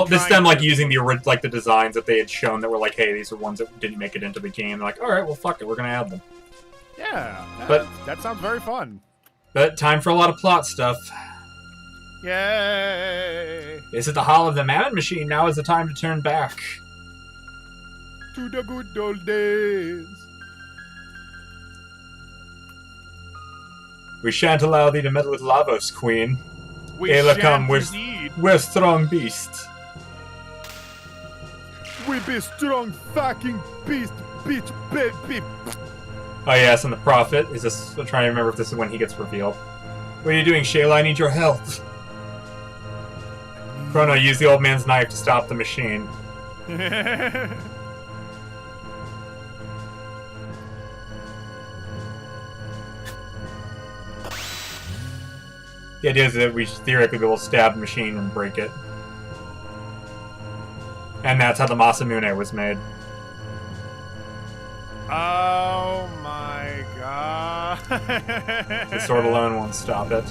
like using the designs that they had shown that were like, hey, these are ones that didn't make it into the game. They're like, all right, well, fuck it, we're gonna add them. Yeah, but that sounds very fun. But time for a lot of plot stuff. Yay! This is the Hall of the Mammon Machine. Now is the time to turn back. To the good old days. We shan't allow thee to meddle with Lavos, Queen. We shan't come, indeed. We're strong beasts. We be strong fucking beast, bitch, baby. Oh yes, and the Prophet is this. I'm trying to remember if this is when he gets revealed. What are you doing, Shayla? I need your help. Chrono, use the old man's knife to stop the machine. The idea is that we should theoretically be able to stab the machine and break it. And that's how the Masamune was made. Oh my god. The sword alone won't stop it.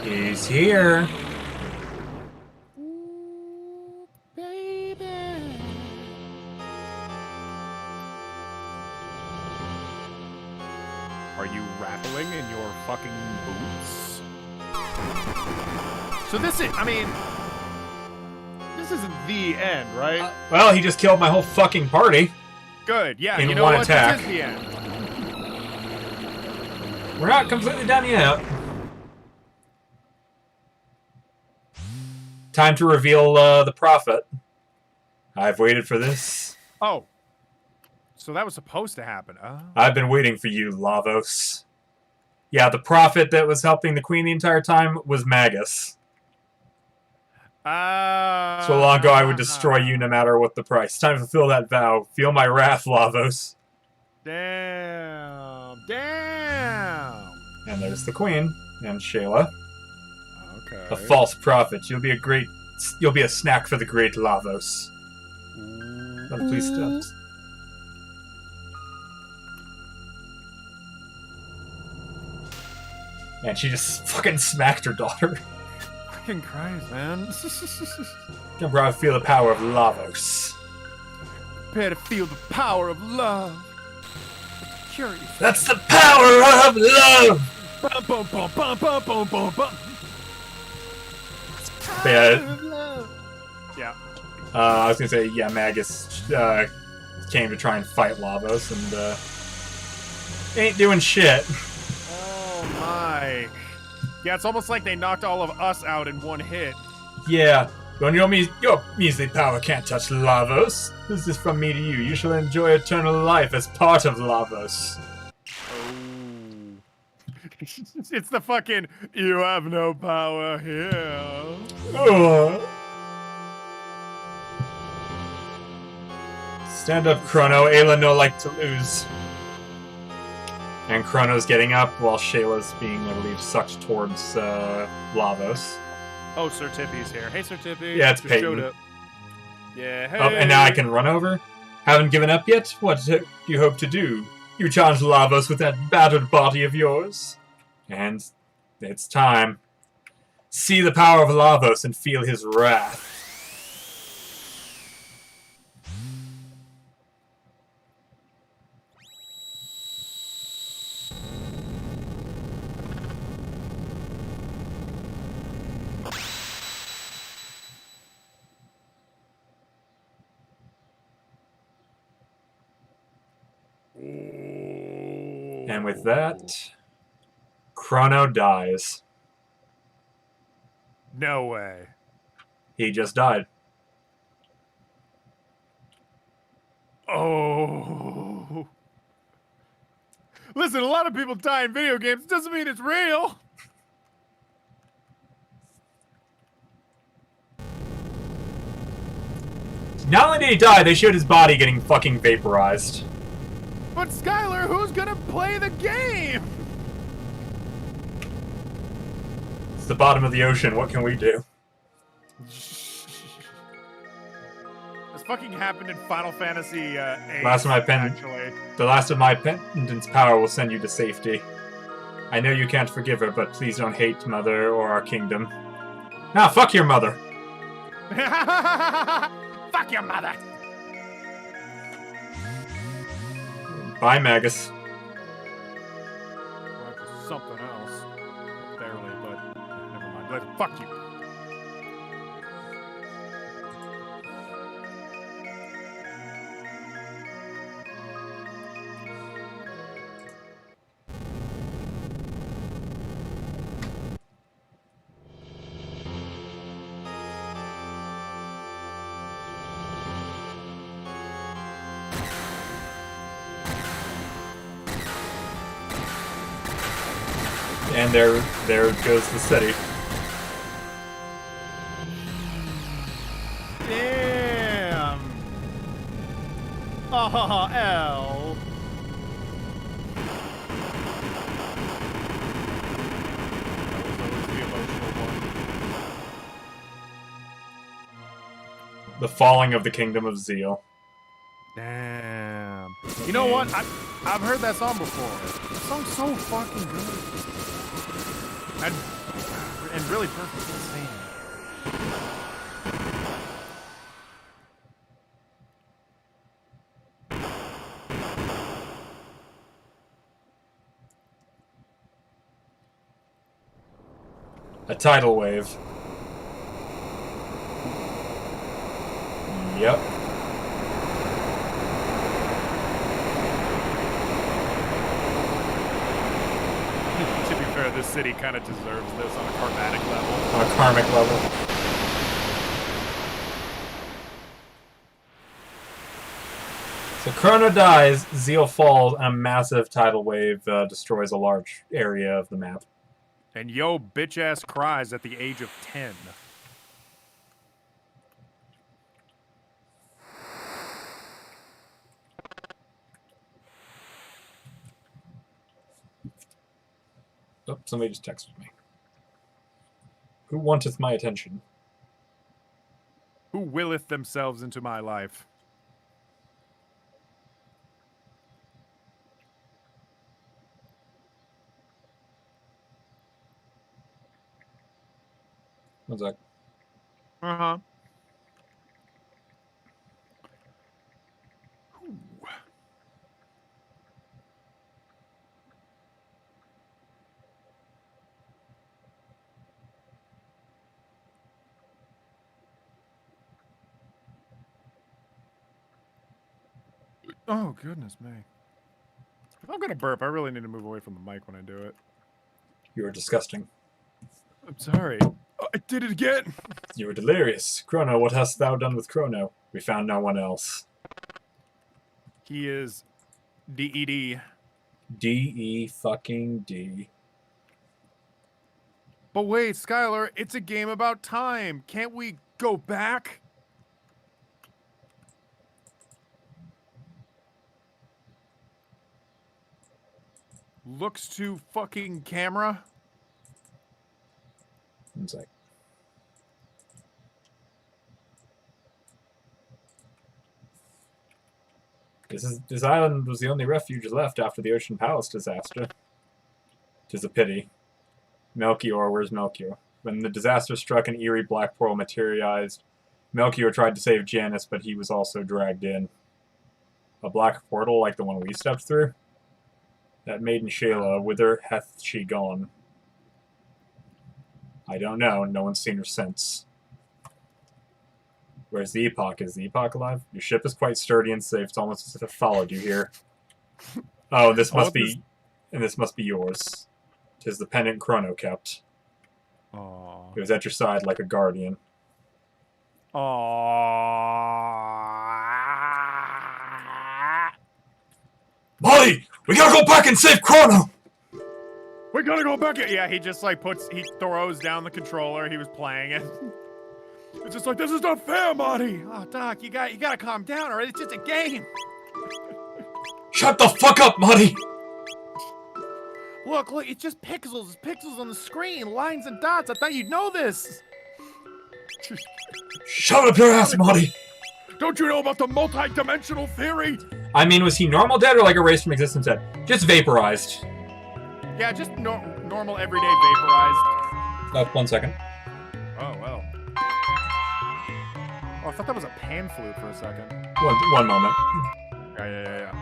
He's here. Ooh, baby. Are you rattling in your fucking boots? So this is, I mean, this isn't the end, right? Well, he just killed my whole fucking party. Good, yeah, in you know one what? attack. This is the end. We're not completely done yet. Time to reveal the Prophet. I've waited for this. Oh. So that was supposed to happen. Oh. I've been waiting for you, Lavos. Yeah, the Prophet that was helping the Queen the entire time was Magus. So long ago I would destroy you no matter what the price. Time to fulfill that vow. Feel my wrath, Lavos. Damn. Damn. And there's the Queen and Shayla. Okay. A false prophet. You'll be a snack for the great Lavos. Oh, please stop. And she just fucking smacked her daughter. Fucking Christ, man. I'm proud to feel the power of Lavos. Prepare to feel the power of love. Curious. That's the power of love! Bum, bum, bum, bum, bum, bum, bum, bum. Yeah. Yeah. I was gonna say, yeah, Magus came to try and fight Lavos, and ain't doing shit. Oh my. Yeah, it's almost like they knocked all of us out in one hit. Yeah, when your measly power can't touch Lavos. This is from me to you. You shall enjoy eternal life as part of Lavos. Oh. It's the fucking, you have no power here. Stand up, Chrono. Ayla no like to lose. And Chrono's getting up while Shayla's being, I believe, sucked towards Lavos. Oh, Sir Tippy's here. Hey, Sir Tippy. Yeah, it's Just Peyton. showed up. Yeah, hey. Oh, and now I can run over? Haven't given up yet? What do you hope to do? You challenge Lavos with that battered body of yours? And it's time. See the power of Lavos and feel his wrath. And with that, Chrono dies. No way. He just died. Oh. Listen, a lot of people die in video games. Doesn't mean it's real. Not only did he die, they showed his body getting fucking vaporized. But Skylar, who's gonna play the game? It's the bottom of the ocean. What can we do? This fucking happened in Final Fantasy VIII. The last of my pendant's power will send you to safety. I know you can't forgive her, but please don't hate Mother or our kingdom. Nah, fuck your mother. Fuck your mother. Bye, Magus. Well, that's something else. Barely, but never mind. Fuck you. And there goes the city. Damn. Oh, L. That was always the emotional one. The falling of the kingdom of Zeal. Damn. You know what? I've heard that song before. The song's so fucking good. And really perfectly sing. A tidal wave. Yep. To be fair, this city kind of deserves this on a karmatic level. On a karmic level. So Chrono dies, Zeal falls, and a massive tidal wave destroys a large area of the map. And yo bitch ass cries at the age of 10. Oh, somebody just texted me. Who wanteth my attention? Who willeth themselves into my life? What's that? Uh-huh. Oh, goodness me. If I'm gonna burp, I really need to move away from the mic when I do it. You are disgusting. I'm sorry. Oh, I did it again! You were delirious. Chrono, what hast thou done with Chrono? We found no one else. He is DED. D-E fucking D. But wait, Skylar, it's a game about time. Can't we go back? Looks to fucking camera. One sec. This island was the only refuge left after the Ocean Palace disaster. 'Tis a pity. Melchior, where's Melchior? When the disaster struck, an eerie black portal materialized. Melchior tried to save Janice, but he was also dragged in. A black portal like the one we stepped through? That maiden Shayla, whither hath she gone? I don't know. No one's seen her since. Where's the Epoch? Is the Epoch alive? Your ship is quite sturdy and safe. It's almost as if it followed you here. Oh, this must be... And this must be yours. 'Tis the pendant Chrono kept. Aww. It was at your side like a guardian. Aww. Molly! We gotta go back and save Chrono! We gotta go back. Yeah, he just like he throws down the controller. He was playing it. It's just like, this is not fair, Marty. Oh, Doc, you gotta calm down, alright? It's just a game. Shut the fuck up, Molly! Look, it's just pixels. It's pixels on the screen, lines and dots. I thought you'd know this. Shut up your ass, Molly! Don't you know about the multi-dimensional theory? I mean, was he normal dead or like erased from existence dead? Just vaporized. Yeah, just normal, everyday vaporized. 1 second. Oh, well. Oh, I thought that was a pan flute for a second. One moment. Yeah.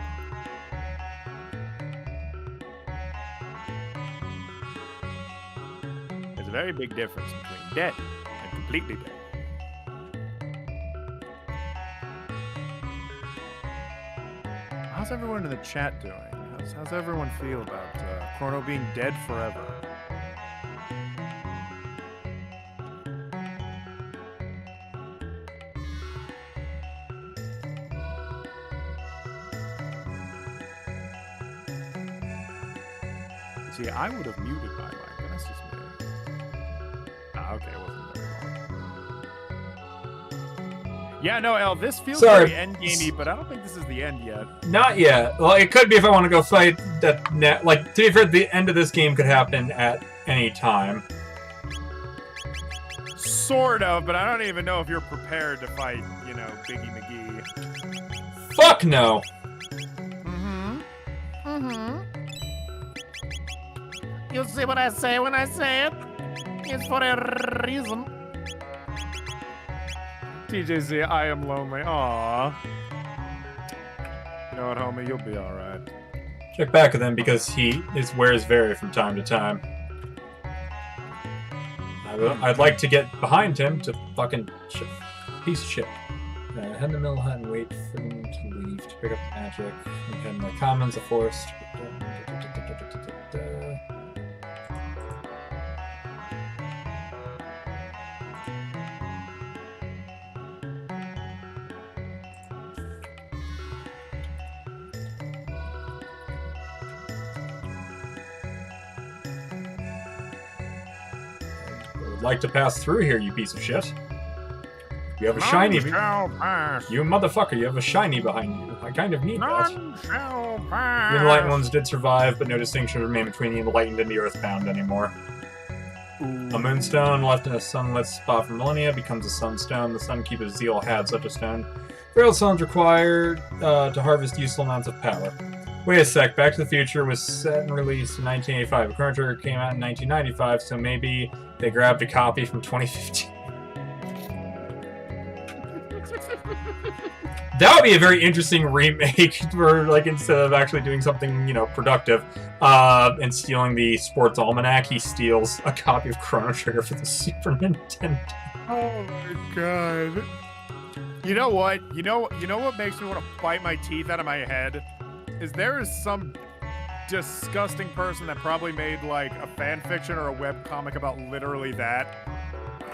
There's a very big difference between dead and completely dead. How's everyone in the chat doing? How's everyone feel about Chrono being dead forever? See, I would have muted my mic, but that's just me. Ah, okay, it wasn't very long. Yeah, no, El, this feels very endgamey, but I don't think this is the end yet. Not yet. Well, it could be if I want to go fight that net. Like, to be fair, the end of this game could happen at any time. Sort of, but I don't even know if you're prepared to fight, you know, Biggie McGee. Fuck no! You see what I say when I say it? It's for a reason. TJZ, I am lonely. Aww. You know what, homie? You'll be alright. Check back with him because he wears Very from time to time. I'd like to get behind him to fucking piece of shit. Head to the middle hut and wait for him to leave to pick up the magic. And head in the commons, the forest. Like to pass through here, you piece of shit. You have a shiny. You motherfucker, you have a shiny behind you. I kind of need that. The enlightened ones did survive, but no distinction remained between the enlightened and the earthbound anymore. A moonstone left in a sunlit spot for millennia becomes a sunstone. The Sunkeeper's zeal had such a stone. Failed stones required to harvest useful amounts of power. Wait a sec, Back to the Future was set and released in 1985. A Chrono Trigger came out in 1995, so maybe they grabbed a copy from 2015. That would be a very interesting remake for, like, instead of actually doing something, you know, productive, and stealing the Sports Almanac, he steals a copy of Chrono Trigger for the Super Nintendo. Oh my god. You know what? You know what makes me want to bite my teeth out of my head? Is there is some disgusting person that probably made like a fan fiction or a web comic about literally that.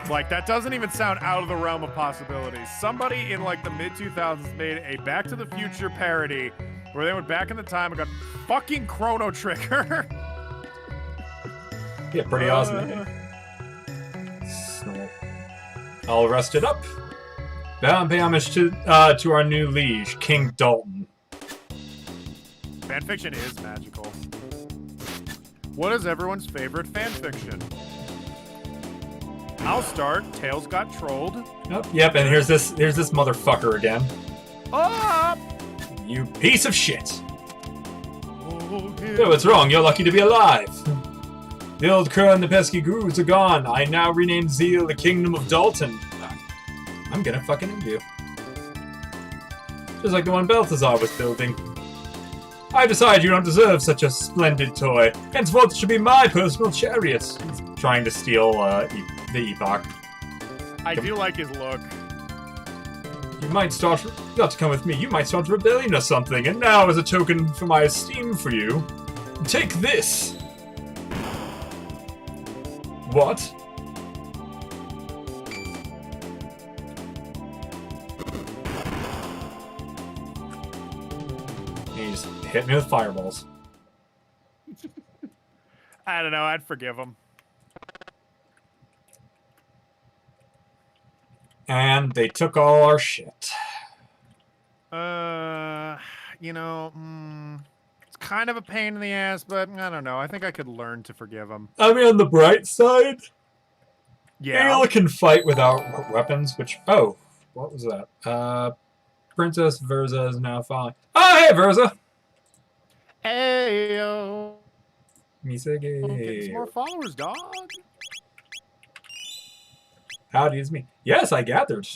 Like, that doesn't even sound out of the realm of possibilities. Somebody in like the mid-2000s made a Back to the Future parody where they went back in the time and got fucking Chrono Trigger. Yeah, pretty awesome. So, I'll rest it up. Bow and pay homage to our new liege, King Dalton. Fanfiction is magical. What is everyone's favorite fanfiction? I'll start. Tails got trolled. Oh, yep, and here's this motherfucker again. Oh! You piece of shit. Oh, So what's wrong? You're lucky to be alive. The old crow and the pesky grooves are gone. I now rename Zeal the Kingdom of Dalton. I'm gonna fucking end you. Just like the one Balthazar was building. I decide you don't deserve such a splendid toy. Henceforth it should be my personal chariot. He's trying to steal the epoch. I do like his look. You might start... You have to come with me. You might start a rebellion or something. And now, as a token for my esteem for you, take this. What? He just hit me with fireballs. I don't know. I'd forgive him. And they took all our shit. You know, it's kind of a pain in the ass, but I don't know. I think I could learn to forgive him. I mean, on the bright side, Yeah. Ayla can fight without weapons, which... Oh, what was that? Princess Verza is now following. Oh, hey, Verza! Ayo. Get some more Misege. followers, dog. Howdy, it's me. Yes, I gathered.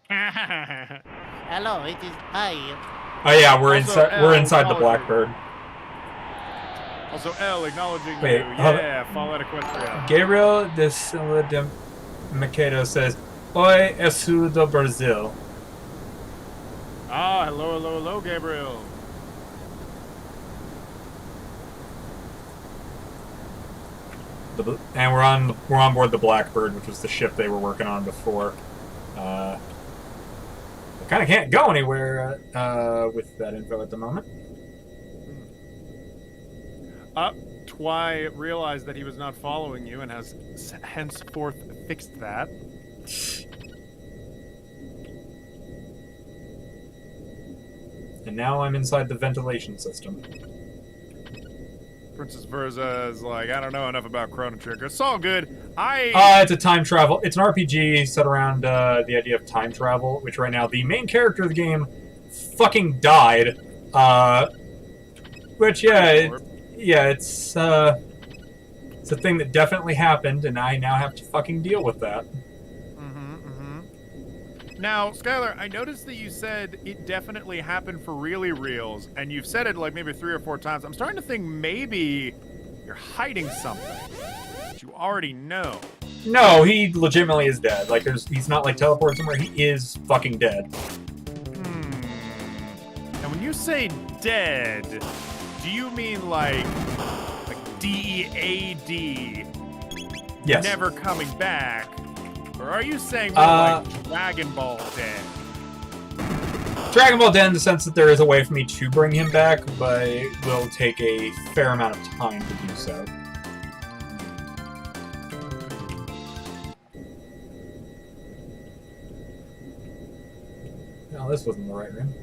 Hello, it is I. Oh yeah, we're Also, inside. We're inside the acknowledging. Blackbird. Also, L acknowledging Wait, you. hold Yeah, follow Equestria. Gabriel de Silva de Macedo says, "Oi, esu do Brazil." Ah, hello, hello, hello, Gabriel. And we're on board the Blackbird, which was the ship they were working on before. They kind of can't go anywhere with that info at the moment. Twy realized that he was not following you and has henceforth fixed that. And now I'm inside the ventilation system. Princess Verza is like, I don't know enough about Chrono Trigger. It's all good. It's a time travel. It's an RPG set around the idea of time travel, which right now the main character of the game fucking died. Which it's a thing that definitely happened, and I now have to fucking deal with that. Now, Skylar, I noticed that you said it definitely happened for really reals, and you've said it like maybe 3 or 4 times. I'm starting to think maybe you're hiding something that you already know. No, he legitimately is dead. Like, he's not like teleported somewhere. He is fucking dead. And when you say dead, do you mean like D-E-A-D? Yes. Never coming back? Or are you saying more like Dragon Ball dead? Dragon Ball dead in the sense that there is a way for me to bring him back, but it will take a fair amount of time to do so. No, this wasn't the right room.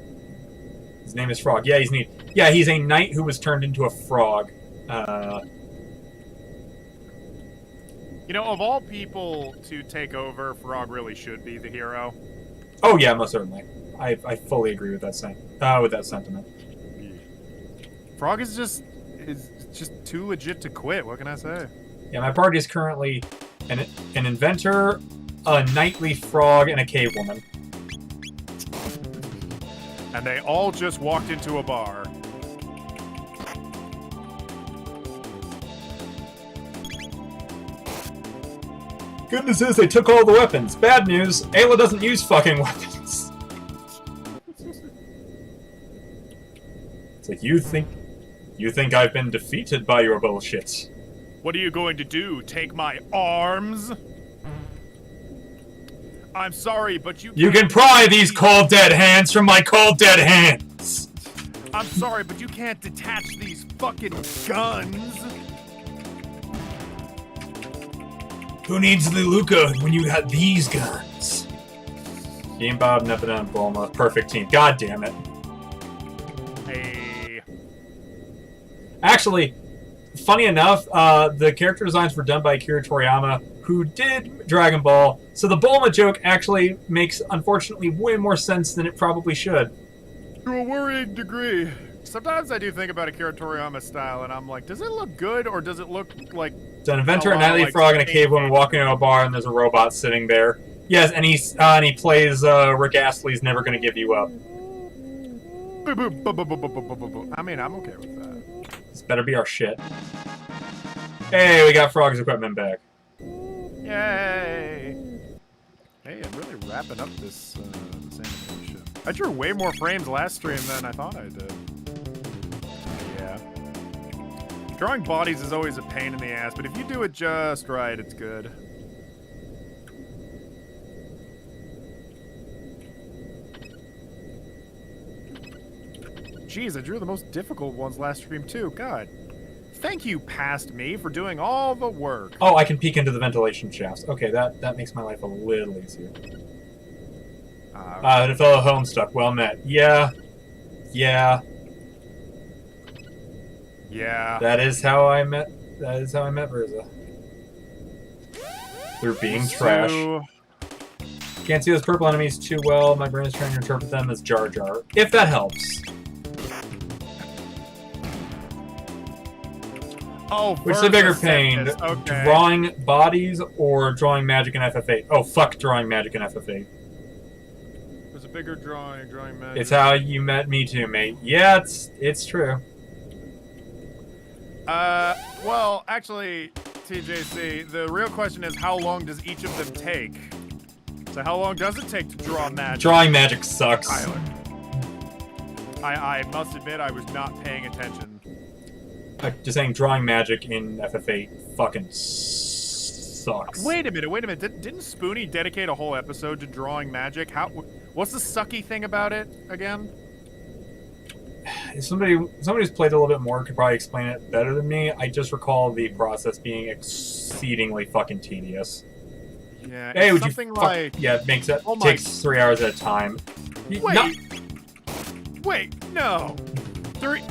His name is Frog. Yeah, he's neat. Yeah, he's a knight who was turned into a frog. You know, of all people to take over, Frog really should be the hero. Oh yeah, most certainly. I fully agree with that sentiment. Frog is just too legit to quit. What can I say? Yeah, my party is currently an inventor, a knightly frog, and a cave woman. And they all just walked into a bar. Good news is they took all the weapons. Bad news, Ayla doesn't use fucking weapons. It's like, you think I've been defeated by your bullshit. What are you going to do? Take my arms? I'm sorry, but You can pry these cold dead hands from my cold dead hands! I'm sorry, but you can't detach these fucking guns! Who needs the Luca when you got these guns? Game Bob, Nepeta, and Bulma. Perfect team. God damn it. Hey. Actually, funny enough, the character designs were done by Akira Toriyama, who did Dragon Ball, so the Bulma joke actually makes, unfortunately, way more sense than it probably should. To a worrying degree. Sometimes I do think about Akira Toriyama's style, and I'm like, does it look good, or does it look like... It's an inventor, a nightly frog, and a cave woman walking into a bar, and there's a robot sitting there. Yes, and he plays Rick Astley's Never Gonna Give You Up. I mean, I'm okay with that. This better be our shit. Hey, we got Frog's equipment back. Yay! Hey, I'm really wrapping up this animation. I drew way more frames last stream than I thought I did. Yeah. Drawing bodies is always a pain in the ass, but if you do it just right, it's good. Jeez, I drew the most difficult ones last stream too. God. Thank you, past me, for doing all the work. Oh, I can peek into the ventilation shafts. Okay, that makes my life a little easier. The fellow Homestuck, well met. Yeah. Yeah. Yeah. That is how I met Verza. Through being trash. Can't see those purple enemies too well. My brain is trying to interpret them as Jar Jar. If that helps. Oh, which is a bigger pain, okay. Drawing bodies or drawing magic in FF8? Oh, fuck drawing magic in FF8. There's a bigger drawing magic. It's how you met me too, mate. Yeah, it's true. Well, actually, TJC, the real question is how long does each of them take? So how long does it take to draw magic? Drawing magic sucks. Tyler. I must admit I was not paying attention. Just saying, drawing magic in FF8 fucking sucks. Wait a minute. Didn't Spoonie dedicate a whole episode to drawing magic? What's the sucky thing about it again? Somebody who's played a little bit more could probably explain it better than me. I just recall the process being exceedingly fucking tedious. Yeah. Hey, would something you like? Yeah, it makes it takes 3 hours at a time. Wait, no. 3.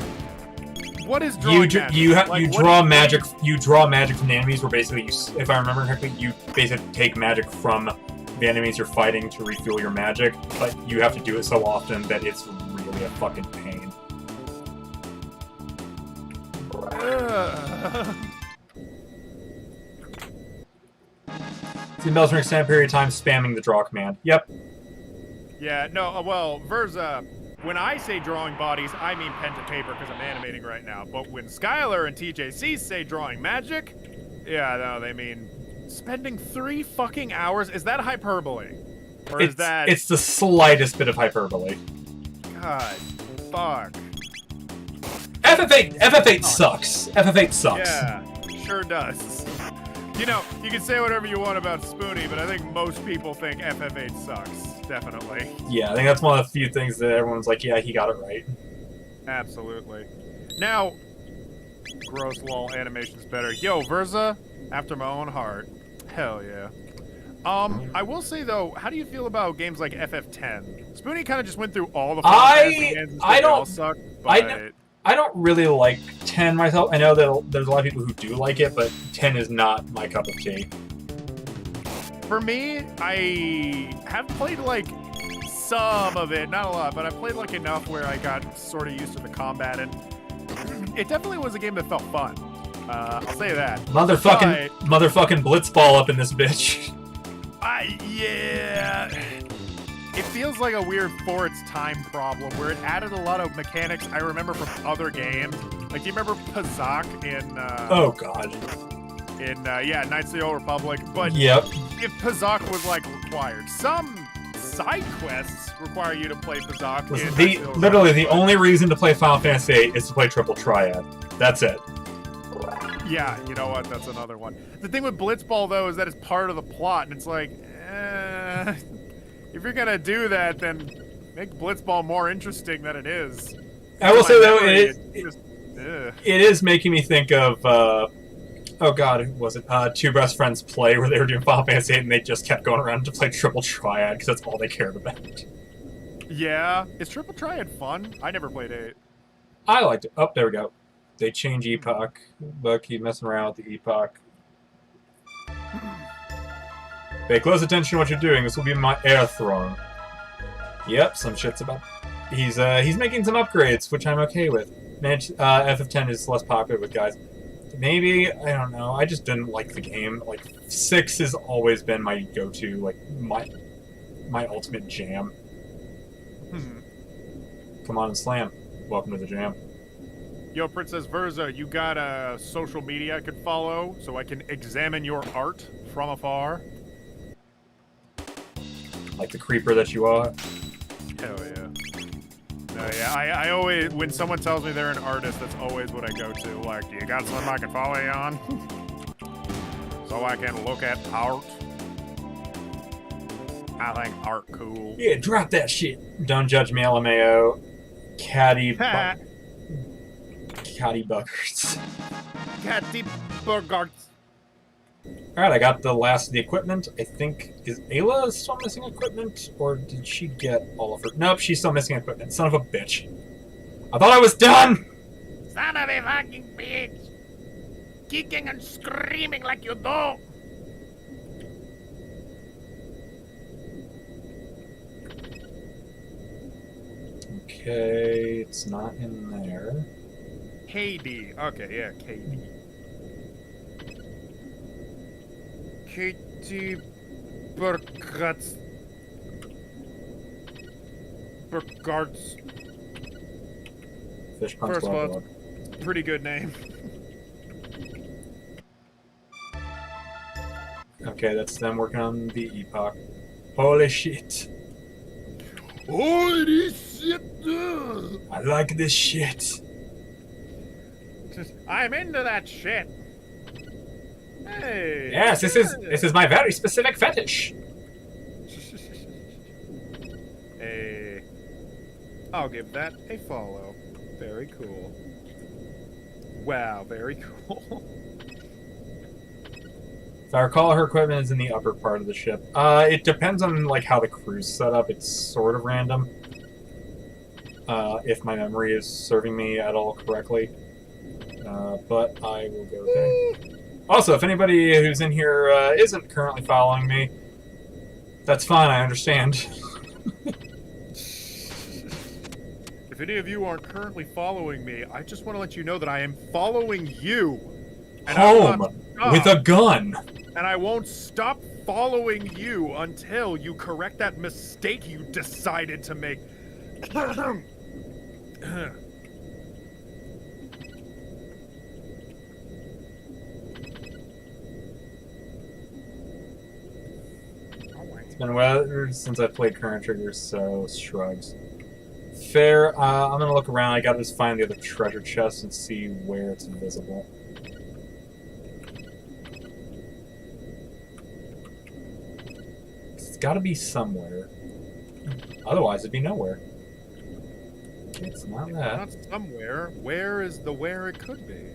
What is drawing magic? You draw magic. You draw magic from the enemies. Where basically, if I remember correctly, you basically take magic from the enemies you're fighting to refuel your magic. But you have to do it so often that it's really a fucking pain. See Mel's for an extended period of time spamming the draw command. Yep. Yeah. No. Well, Verza. When I say drawing bodies, I mean pen to paper because I'm animating right now. But when Skylar and TJC say drawing magic, yeah, no, they mean spending 3 fucking hours. Is that hyperbole? Or is that... It's the slightest bit of hyperbole. God, fuck. FF8 sucks. FF8 sucks. Yeah, sure does. You know, you can say whatever you want about Spoonie, but I think most people think FF8 sucks. Definitely. Yeah, I think that's one of the few things that everyone's like, yeah, he got it right. Absolutely. Now, gross lol animation's better. Yo, Verza, after my own heart. Hell yeah. I will say though, how do you feel about games like FF10? Spoonie kind of just went through all the I don't suck, but... I don't really like 10 myself. I know that there's a lot of people who do like it, but 10 is not my cup of tea. For me, I have played like some of it, not a lot, but I played like enough where I got sort of used to the combat, and it definitely was a game that felt fun. I'll say that. Motherfucking blitzball up in this bitch. Yeah. It feels like a weird for its time problem where it added a lot of mechanics I remember from other games. Like, do you remember Pazak in oh god. In yeah, Knights of the Old Republic, but yep. if Pazak was like required. Some side quests require you to play Pazak. Literally, the only reason to play Final Fantasy VIII is to play Triple Triad. That's it. Yeah, you know what? That's another one. The thing with Blitzball, though, is that it's part of the plot, and it's like, if you're gonna do that, then make Blitzball more interesting than it is. I will say, though, it ugh. is making me think of, oh god, who was it? Two Best Friends Play, where they were doing Final Fantasy VIII, and they just kept going around to play Triple Triad, because that's all they cared about. Yeah. Is Triple Triad fun? I never played 8. I liked it. Oh, there we go. They change epoch. But keep messing around with the epoch. Pay close attention to what you're doing. This will be my air throne. Yep, some shit's about. He's making some upgrades, which I'm okay with. FF10 is less popular with guys. Maybe, I don't know. I just didn't like the game. Like 6 has always been my go-to, like my ultimate jam. Come on and slam. Welcome to the jam. Yo, Princess Verza, you got a social media I could follow so I can examine your art from afar? Like the creeper that you are. Hell yeah. No, yeah, I always, when someone tells me they're an artist, that's always what I go to. Like, do you got something I can follow you on? So I can look at art? I think art cool. Yeah, drop that shit. Don't judge me, LMAO. Catty buggers. Catty buggers. Alright, I got the last of the equipment. I think, is Ayla still missing equipment? Or did she get all of her? Nope, she's still missing equipment. Son of a bitch. I thought I was done! Son of a fucking bitch! Kicking and screaming like you do! Okay, it's not in there. KD. Okay, yeah, KD. Katie Burgarts. Fish Punch First of all, Blog. pretty good name. Okay, that's them working on the epoch. Holy shit. Holy shit! I like this shit. I'm into that shit. Hey. Yes, this is my very specific fetish. Hey. I'll give that a follow. Very cool. Wow, very cool. If I recall, her equipment is in the upper part of the ship. It depends on like how the crew's set up. It's sort of random. If my memory is serving me at all correctly. But I will go there. Also, if anybody who's in here isn't currently following me, that's fine, I understand. If any of you aren't currently following me, I just want to let you know that I am following you. And Home with a gun. And I won't stop following you until you correct that mistake you decided to make. It's been a while since I played Chrono Trigger, so shrugs. Fair. I'm gonna look around. I gotta just find the other treasure chest and see where it's invisible. It's gotta be somewhere. Otherwise, it'd be nowhere. It's not that. Not somewhere. Where is the where it could be?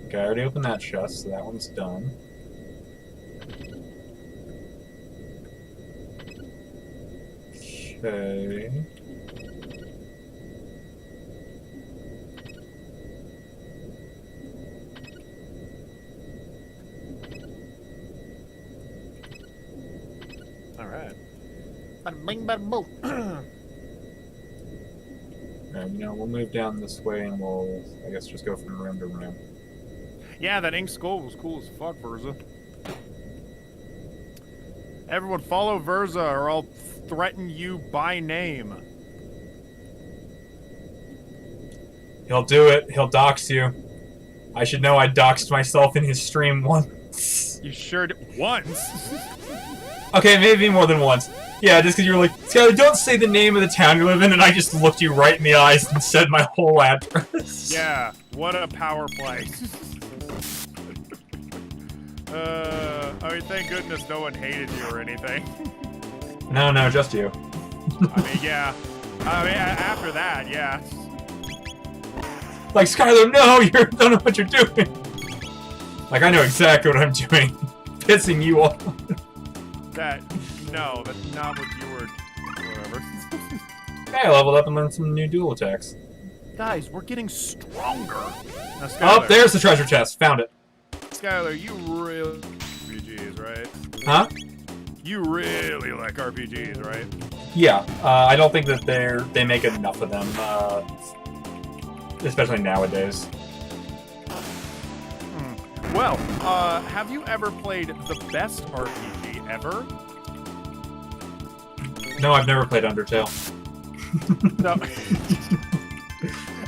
Okay, I already opened that chest, so that one's done. Okay. Alright. Bing, bada, boom. You know, we'll move down this way and we'll, I guess, just go from room to room. Yeah, that ink skull was cool as fuck, Verza. Everyone follow Verza or I'll threaten you by name. He'll do it. He'll dox you. I should know I doxed myself in his stream once. You sure did. Once? Okay, maybe more than once. Yeah, just because you were like, Skylar, don't say the name of the town you live in, and I just looked you right in the eyes and said my whole address. Yeah, what a power play. I mean, thank goodness no one hated you or anything. No, just you. I mean, yeah. I mean, after that, yeah. Like, Skylar, no, you don't know what you're doing. Like, I know exactly what I'm doing. Pissing you off. No, that's not what you were. Whatever. Hey, I leveled up and learned some new dual attacks. Guys, we're getting stronger. Now, Oh, there's the treasure chest. Found it. Skylar, you really RPGs, right? Huh? You really like RPGs, right? Yeah. I don't think that they make enough of them, especially nowadays. Well, have you ever played the best RPG ever? No, I've never played Undertale. No.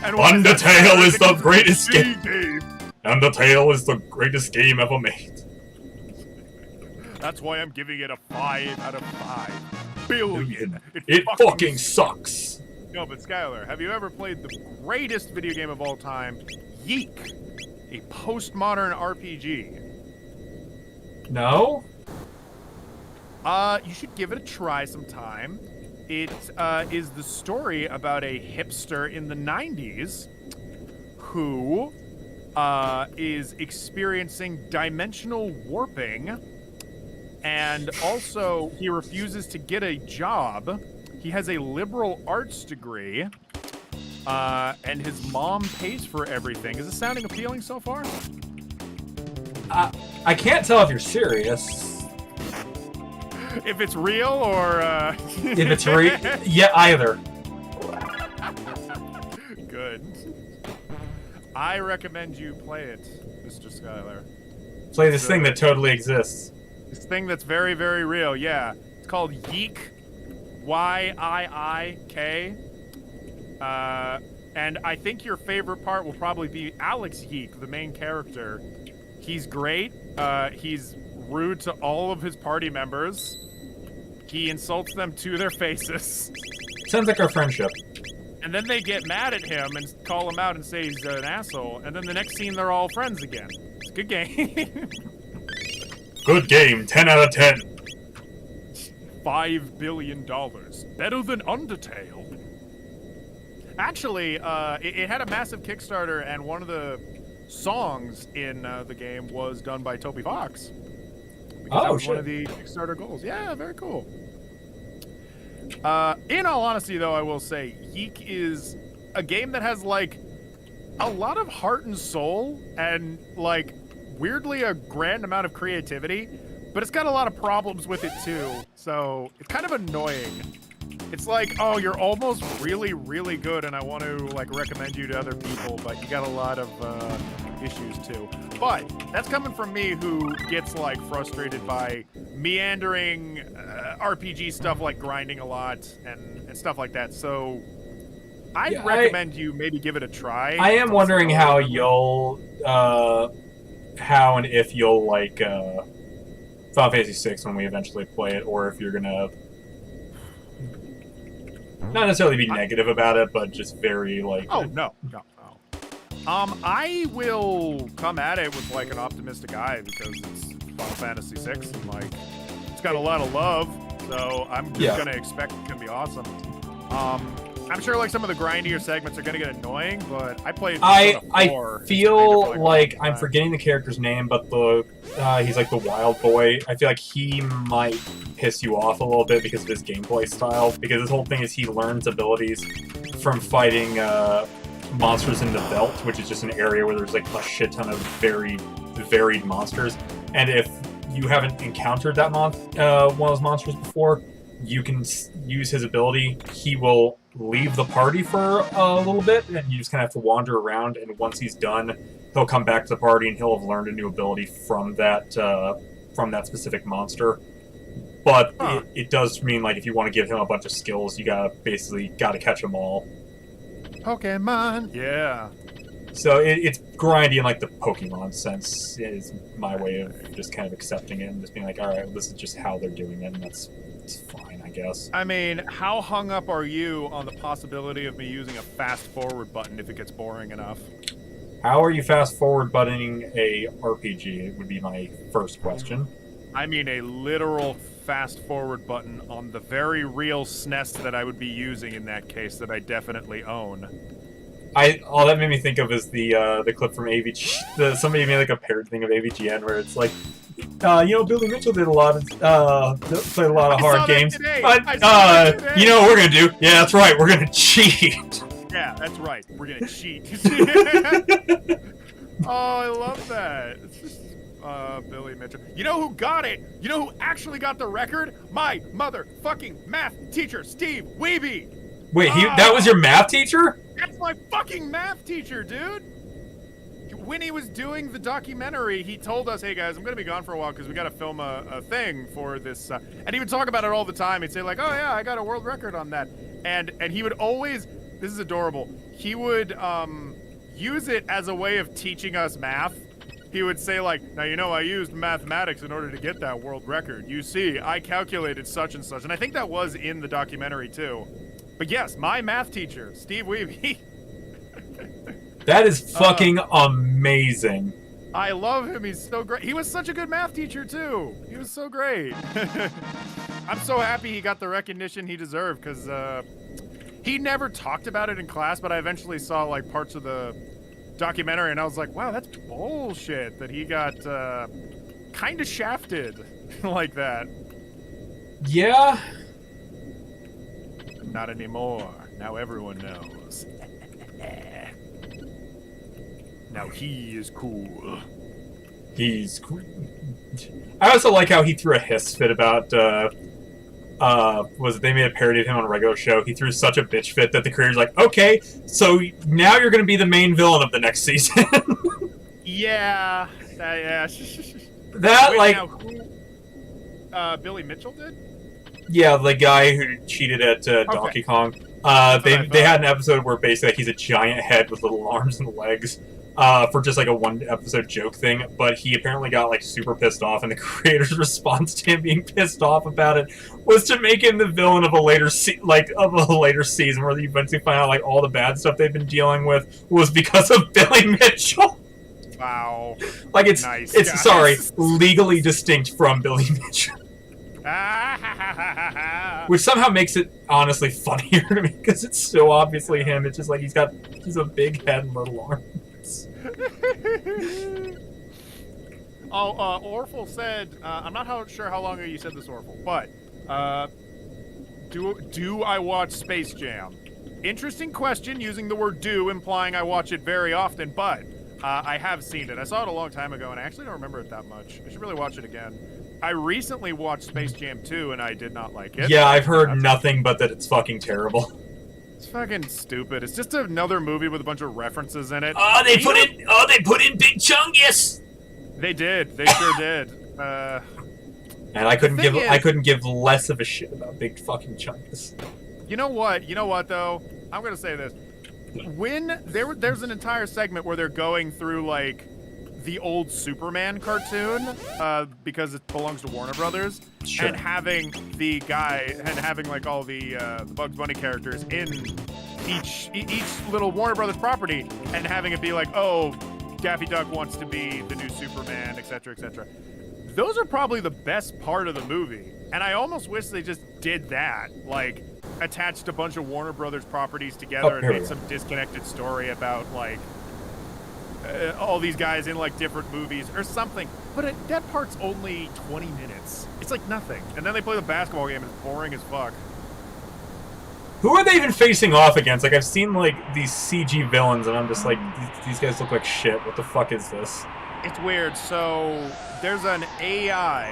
And Undertale is the greatest game. Undertale is the greatest game ever made. That's why I'm giving it a 5 out of 5 billion. It fucking sucks. No, but Skylar, have you ever played the greatest video game of all time, Yeek, a postmodern RPG? No? You should give it a try sometime. It is the story about a hipster in the 90s who is experiencing dimensional warping, and also he refuses to get a job. He has a liberal arts degree, and his mom pays for everything. Is this sounding appealing so far? I can't tell if you're serious. If it's real or If it's real, yeah, either. Good. I recommend you play it, Mr. Skylar. Play this thing that totally exists. This thing that's very, very real, yeah. It's called Yeek. Y-I-I-K. And I think your favorite part will probably be Alex Yeek, the main character. He's great. He's rude to all of his party members. He insults them to their faces. Sounds like our friendship. And then they get mad at him and call him out and say he's an asshole. And then the next scene, they're all friends again. It's a good game. Good game, 10 out of 10. $5 billion. Better than Undertale. Actually, it had a massive Kickstarter, and one of the songs in the game was done by Toby Fox. Because that was one of the Kickstarter goals. Yeah, very cool. In all honesty, though, I will say, Yeek is a game that has, like, a lot of heart and soul, and, like, weirdly a grand amount of creativity, but it's got a lot of problems with it, too, so it's kind of annoying. It's like, oh, you're almost really, really good, and I want to, like, recommend you to other people, but you got a lot of, issues, too. But that's coming from me, who gets, like, frustrated by meandering RPG stuff, like grinding a lot and stuff like that, so I'd recommend you maybe give it a try. I am wondering how you'll, how and if you'll like, Final Fantasy VI when we eventually play it, or if you're gonna not necessarily be negative about it, but just very, like... Oh, no. I will come at it with, like, an optimistic eye, because it's Final Fantasy VI, and, like, it's got a lot of love, so I'm just gonna expect it's gonna be awesome. I'm sure, like, some of the grindier segments are gonna get annoying, but I played I feel like I'm forgetting the character's name, but the he's like the wild boy. I feel like he might piss you off a little bit because of his gameplay style, because his whole thing is he learns abilities from fighting monsters in the Veldt, which is just an area where there's like a shit ton of varied monsters, and if you haven't encountered that one of those monsters before, you can use his ability. He will leave the party for a little bit, and you just kind of have to wander around, and once he's done, he'll come back to the party and he'll have learned a new ability from that specific monster. But it does mean, like, if you want to give him a bunch of skills, you basically gotta catch them all. Pokemon. Yeah. So it's grindy in like the Pokemon sense. Is my way of just kind of accepting it and just being like, all right, this is just how they're doing it, and it's fine, I guess. I mean, how hung up are you on the possibility of me using a fast forward button if it gets boring enough? How are you fast forward buttoning a RPG? Would be my first question. I mean, a literal fast forward button on the very real SNES that I would be using in that case that I definitely own. All that made me think of is the clip from AVG. Somebody made like a parody thing of AVGN where it's like, Billy Mitchell did a lot of played a lot of hard games. But you know what we're gonna do? Yeah, that's right. We're gonna cheat. Yeah, that's right. We're gonna cheat. Oh, I love that. It's just Billy Mitchell. You know who got it? You know who actually got the record? My motherfucking math teacher, Steve Weeby. Wait, that was your math teacher? That's my fucking math teacher, dude! When he was doing the documentary, he told us, hey guys, I'm gonna be gone for a while because we gotta film a thing for this, and he would talk about it all the time. He'd say like, oh yeah, I got a world record on that. And he would always, this is adorable, he would use it as a way of teaching us math. He would say like, now you know I used mathematics in order to get that world record. You see, I calculated such and such. And I think that was in the documentary too. But yes, my math teacher, Steve Weeby. That is fucking amazing. I love him. He's so great. He was such a good math teacher, too. He was so great. I'm so happy he got the recognition he deserved, because he never talked about it in class, but I eventually saw, like, parts of the documentary, and I was like, wow, that's bullshit that he got kind of shafted like that. Yeah. Not anymore. Now everyone knows. Now he is cool. He's cool. I also like how he threw a hiss fit about, they made a parody of him on a regular show. He threw such a bitch fit that the creator's like, okay, so now you're going to be the main villain of the next season. Yeah. That, wait, like... now, who, Billy Mitchell did? Yeah, the guy who cheated at Donkey Kong. They had an episode where basically like, he's a giant head with little arms and legs for just like a one-episode joke thing, but he apparently got like super pissed off, and the creator's response to him being pissed off about it was to make him the villain of a later season where you eventually find out like all the bad stuff they've been dealing with was because of Billy Mitchell. Wow. Like it's nice, it's guys. sorry, legally distinct from Billy Mitchell. Which somehow makes it honestly funnier to me because it's so obviously him. It's just like he's a big head and little arms. Orful said, I'm not sure how long ago you said this, Orful, but do I watch Space Jam? Interesting question, using the word do, implying I watch it very often, but I have seen it. I saw it a long time ago, and I actually don't remember it that much. I should really watch it again. I recently watched Space Jam 2, and I did not like it. Yeah, I've heard nothing but that it's fucking terrible. It's fucking stupid. It's just another movie with a bunch of references in it. They put in Big Chungus. They did. They sure did. And I couldn't give less of a shit about Big fucking Chungus. You know what? You know what though? I'm gonna say this. When there's an entire segment where they're going through like the old Superman cartoon, because it belongs to Warner Brothers, sure. and having the guy and having like all the Bugs Bunny characters in each little Warner Brothers property, and having it be like, oh, Daffy Duck wants to be the new Superman, etc., etc. Those are probably the best part of the movie, and I almost wish they just did that, like attached a bunch of Warner Brothers properties together and made some disconnected story about like all these guys in like different movies or something. But that part's only 20 minutes. It's like nothing. And then they play the basketball game and it's boring as fuck. Who are they even facing off against? Like, I've seen like these CG villains and I'm just like, these guys look like shit. What the fuck is this? It's weird. So there's an AI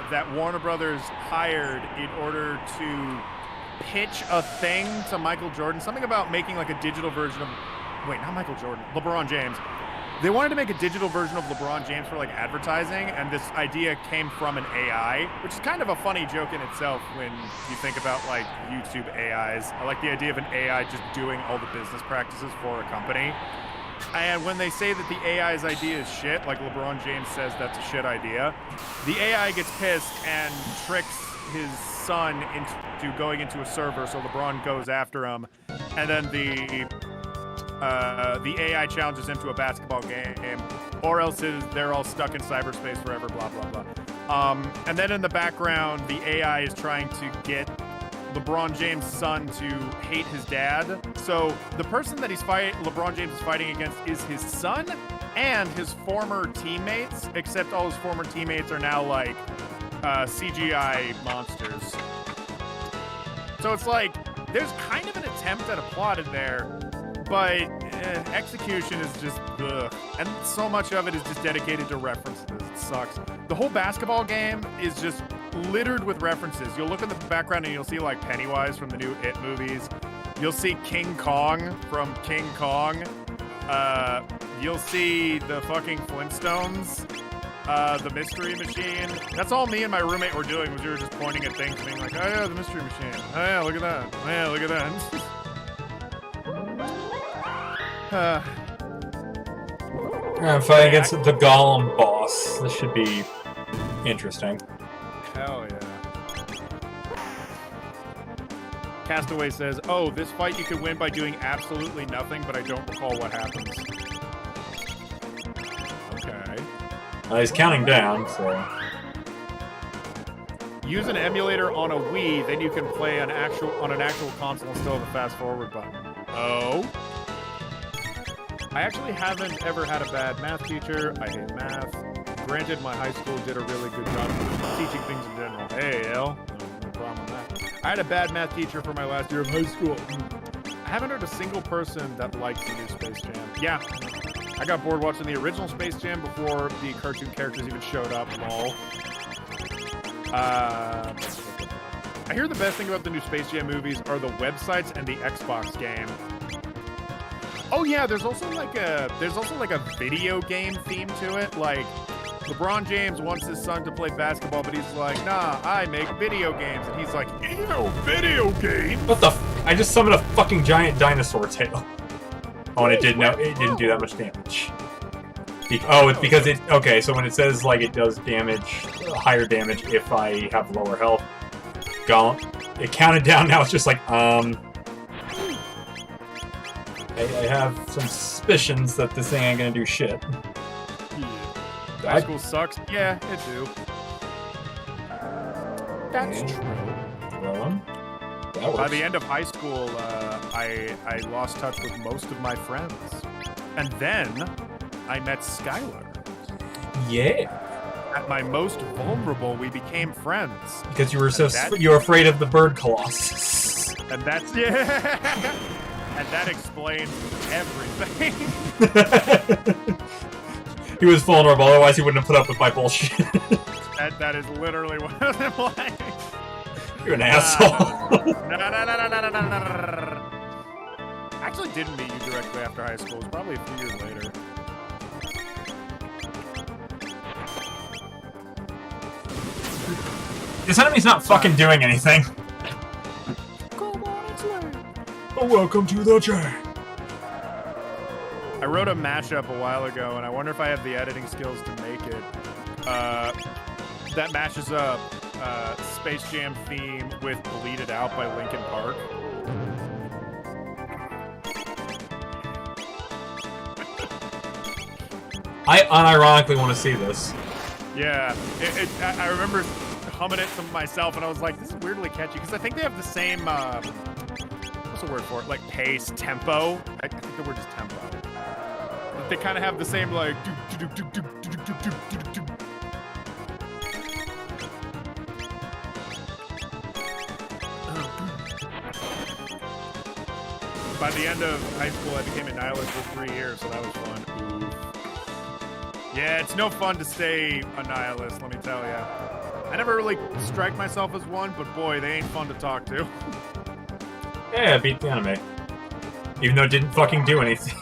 that Warner Brothers hired in order to pitch a thing to Michael Jordan. Something about making like a digital version of, wait, not Michael Jordan, LeBron James. They wanted to make a digital version of LeBron James for like advertising, and this idea came from an AI, which is kind of a funny joke in itself when you think about like YouTube AIs. I like the idea of an AI just doing all the business practices for a company. And when they say that the AI's idea is shit, like LeBron James says that's a shit idea, the AI gets pissed and tricks his son into going into a server, so LeBron goes after him, and then the AI challenges him to a basketball game, or else they're all stuck in cyberspace forever, blah, blah, blah. And then in the background, the AI is trying to get LeBron James' son to hate his dad. So the person that LeBron James is fighting against is his son and his former teammates, except all his former teammates are now like CGI monsters. So it's like, there's kind of an attempt at a plot in there, but execution is just ugh. And so much of it is just dedicated to references. It sucks. The whole basketball game is just littered with references. You'll look in the background and you'll see like Pennywise from the new It movies. You'll see King Kong from King Kong. You'll see the fucking Flintstones. The Mystery Machine. That's all me and my roommate were doing, was we were just pointing at things being like, oh yeah, the Mystery Machine. Oh yeah, look at that. Oh yeah, look at that. Fight against the Golem boss. This should be interesting. Hell yeah. Castaway says, oh, this fight you could win by doing absolutely nothing, but I don't recall what happens. Okay. He's counting down, so... Use an emulator on a Wii, then you can play on an actual console and still have a fast forward button. Oh? I actually haven't ever had a bad math teacher. I hate math. Granted, my high school did a really good job of teaching things in general. Hey, L. No problem with that. I had a bad math teacher for my last year of high school. I haven't heard a single person that likes the new Space Jam. Yeah. I got bored watching the original Space Jam before the cartoon characters even showed up. Lol. I hear the best thing about the new Space Jam movies are the websites and the Xbox game. Oh yeah, there's also like a video game theme to it. Like LeBron James wants his son to play basketball, but he's like, nah, I make video games, and he's like, ew, video games. What the? I just summoned a fucking giant dinosaur tail. Oh, and it didn't do that much damage. It's because it... Okay, so when it says, like, it does damage, higher damage if I have lower health, it counted down, now it's just like, I have some suspicions that this thing ain't gonna do shit. High school sucks? Yeah, it do. That's true. Well, that works. By the end of high school, I lost touch with most of my friends. And then I met Skylar. Yeah. At my most vulnerable, we became friends. Because you were you were afraid of the bird colossus. And that's yeah. And that explains everything. He was vulnerable, otherwise he wouldn't have put up with my bullshit. that is literally what I'm like. You're an asshole. No. I actually didn't meet you directly after high school. It was probably a few years later. This enemy's not fucking doing anything. Come on, it's late. Oh, welcome to the chat. I wrote a mashup a while ago, and I wonder if I have the editing skills to make it. That matches up Space Jam theme with Bleed It Out by Linkin Park. I unironically want to see this. Yeah, I remember humming it to myself, and I was like, this is weirdly catchy, because I think they have the same, what's the word for it? Like, pace, tempo? I think the word is tempo. They kind of have the same, like, By the end of high school, I became a nihilist for 3 years, so that was fun. Ooh. Yeah, it's no fun to stay a nihilist, let me tell ya. I never really strike myself as one, but boy, they ain't fun to talk to. Yeah, beat the anime. Even though it didn't fucking do anything.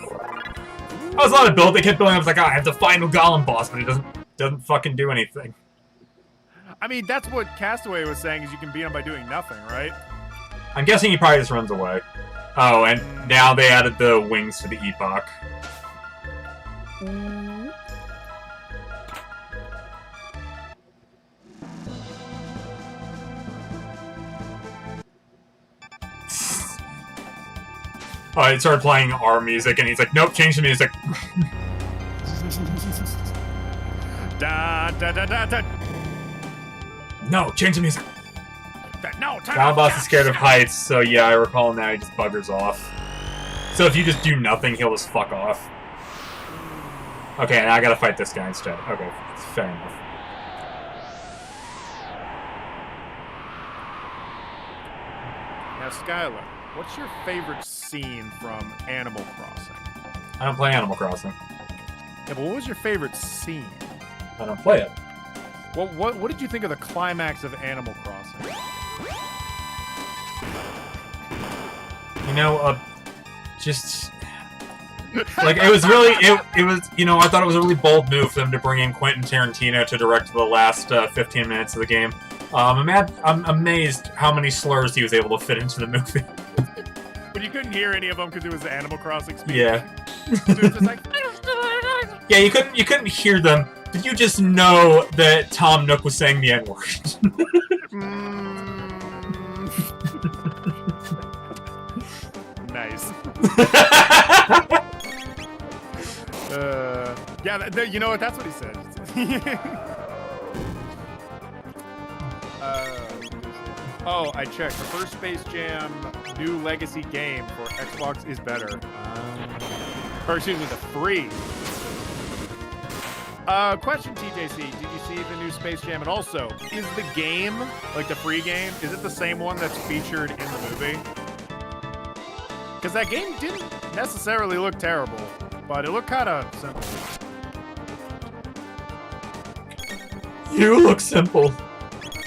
I was on a build, they kept building, I was like, oh, I have the final golem boss, but it doesn't fucking do anything. I mean, that's what Castaway was saying, is you can beat him by doing nothing, right? I'm guessing he probably just runs away. Oh, and now they added the wings to the Epoch. He started playing our music, and he's like, nope, change the music. Da, da, da, da, da. No, change the music. No, turn Golem off boss that is scared of shit. heights, so yeah, I recall now he just buggers off. So if you just do nothing, he'll just fuck off. Okay, now I gotta fight this guy instead. Okay, fair enough. Now, Skylar, what's your favorite scene from Animal Crossing? I don't play Animal Crossing. Yeah, but what was your favorite scene? I don't play it. What did you think of the climax of Animal Crossing? You know, just like it was really it was, you know, I thought it was a really bold move for them to bring in Quentin Tarantino to direct the last 15 minutes of the game. I'm amazed how many slurs he was able to fit into the movie. But you couldn't hear any of them because it was the Animal Crossing speech. Yeah. So it was just like, Yeah, you couldn't hear them, but you just know that Tom Nook was saying the N-word. Nice. Yeah, you know what? That's what he said. Oh, I checked. The first Space Jam new legacy game for Xbox is better. Or excuse me, the free. Question, TJC. Did you see the new Space Jam? And also, is the game, like the free game, is it the same one that's featured in the movie? Because that game didn't necessarily look terrible, but it looked kind of simple. You look simple.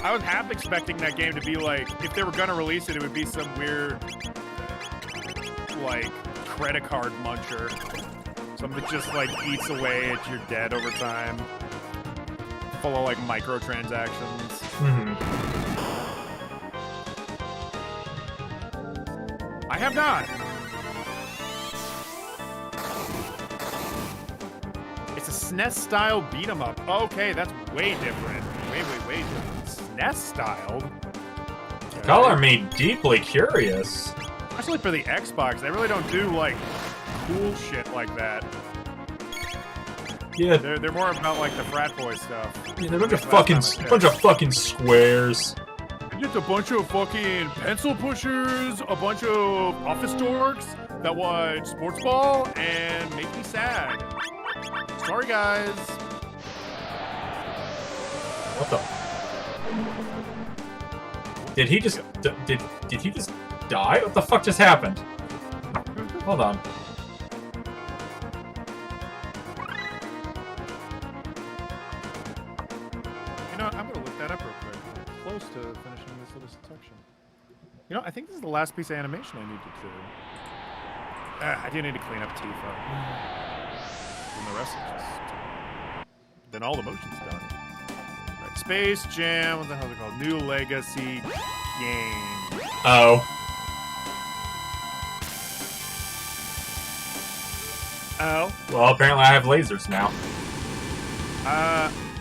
I was half expecting that game to be like, if they were gonna release it, it would be some weird, like, credit card muncher. Something that just, like, eats away at your debt over time. Full of, like, microtransactions. Mm-hmm. I have not. It's a SNES-style beat-em-up. Okay, that's way different. Way different. SNES-styled? Okay. Color me deeply curious. Especially for the Xbox, they really don't do, like, cool shit like that. Yeah, They're more about, like, the frat boy stuff. yeah, they're a bunch of fucking squares. Just a bunch of fucking pencil pushers, a bunch of office dorks that watch sports ball and make me sad. Sorry, guys. What the? Did he just did he just die? What the fuck just happened? Hold on. You know, I'm gonna look that up real quick. I'm close to finishing this little section. You know, I think this is the last piece of animation I need to do. I do need to clean up Tifa. And the rest is just... Then all the motion's done. Right, Space Jam, what the hell is it called? New Legacy Game. Oh. Oh? Well, apparently I have lasers now.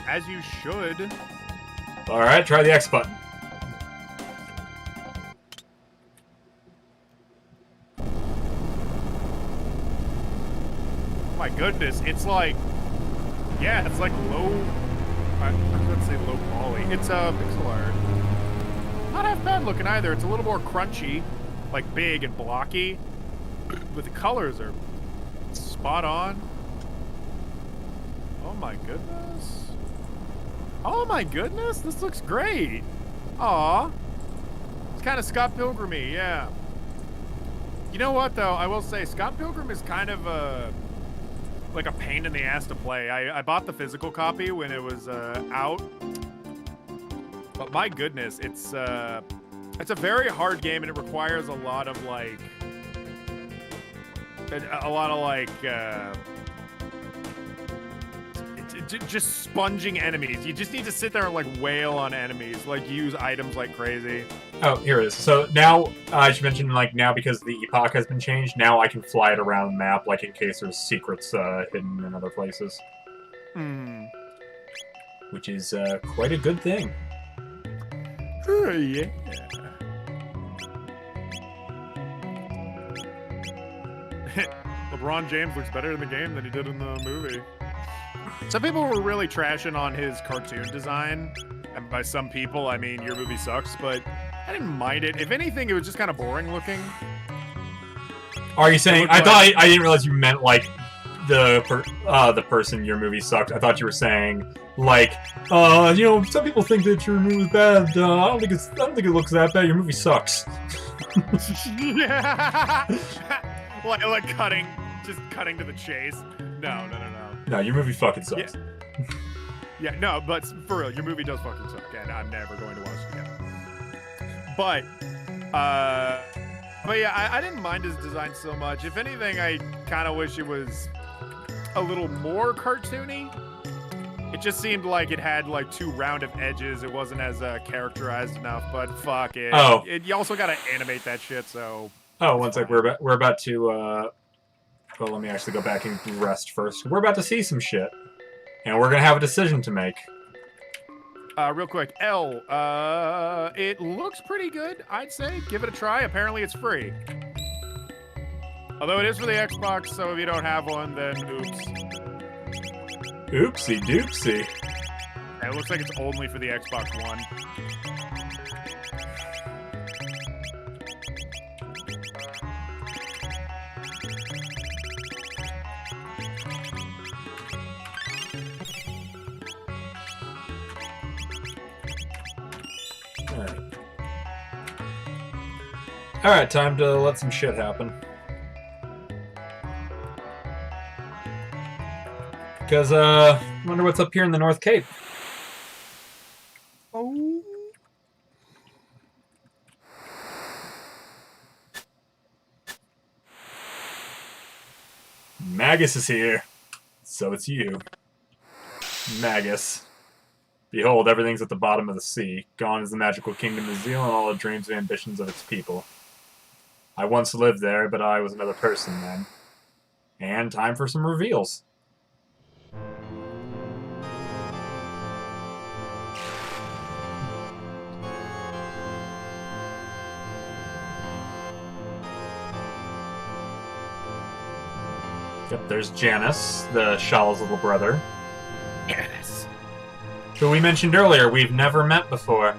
As you should. Alright, try the X button. My goodness, it's like... Yeah, it's like low... I was going to say low poly. It's pixel art. Not half bad looking either. It's a little more crunchy, like big and blocky. But the colors are spot on. Oh my goodness. Oh my goodness, this looks great. Aw. It's kind of Scott Pilgrim-y, yeah. You know what, though? I will say, Scott Pilgrim is kind of like a pain in the ass to play. I bought the physical copy when it was out. But my goodness, it's a very hard game, and it requires a lot of, like... just sponging enemies. You just need to sit there and like wail on enemies, like use items like crazy. Oh, here it is. So now, I should mention, like, now because the epoch has been changed, now I can fly it around the map, like, in case there's secrets hidden in other places. Hmm. Which is quite a good thing. Oh, yeah. LeBron James looks better in the game than he did in the movie. Some people were really trashing on his cartoon design. And by some people, I mean your movie sucks, but I didn't mind it. If anything, it was just kind of boring looking. Are you saying... I didn't realize you meant, like, the person your movie sucked. I thought you were saying, like, you know, some people think that your movie is bad. I don't think it looks that bad. Your movie sucks. like just cutting to the chase. No. No, your movie fucking sucks. Yeah, no, but for real, your movie does fucking suck, and I'm never going to watch it again. But yeah, I didn't mind his design so much. If anything, I kind of wish it was a little more cartoony. It just seemed like it had like too round of edges. It wasn't as characterized enough. But fuck it. Oh, you also gotta animate that shit. So. Oh, one sec. We're about to. Well, let me actually go back and rest first. We're about to see some shit, and we're gonna have a decision to make. Real quick, L. It looks pretty good. I'd say give it a try. Apparently, it's free. Although it is for the Xbox, so if you don't have one, then oops. Oopsie doopsie. It looks like it's only for the Xbox One. Alright, time to let some shit happen. Because, wonder what's up here in the North Cape. Oh. Magus is here. So it's you. Magus. Behold, everything's at the bottom of the sea. Gone is the magical kingdom of Zeal and all the dreams and ambitions of its people. I once lived there, but I was another person then. And time for some reveals. Yep, there's Janus, the Shala's little brother. Yes. Who we mentioned earlier, we've never met before.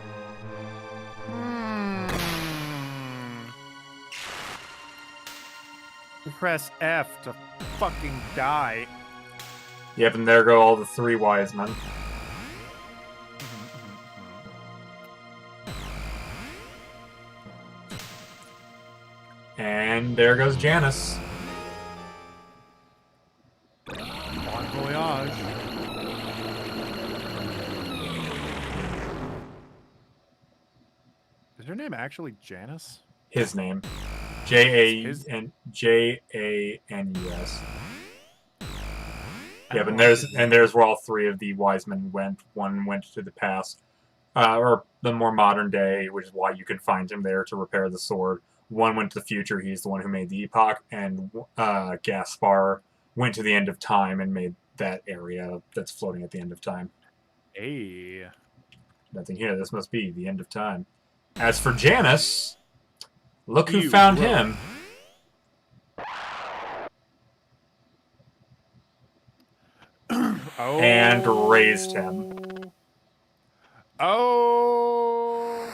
Press F to fucking die. Yep, and there go all the three wise men. And there goes Janus. Bon voyage. Is her name actually Janus? His name. J-A-N-U-S. Yeah, but there's where all three of the wise men went. One went to the past, or the more modern day, which is why you can find him there to repair the sword. One went to the future, he's the one who made the epoch, and Gaspar went to the end of time and made that area that's floating at the end of time. Hey. Nothing here, this must be the end of time. As for Janus, look who found him. Oh. And raised him. Oh.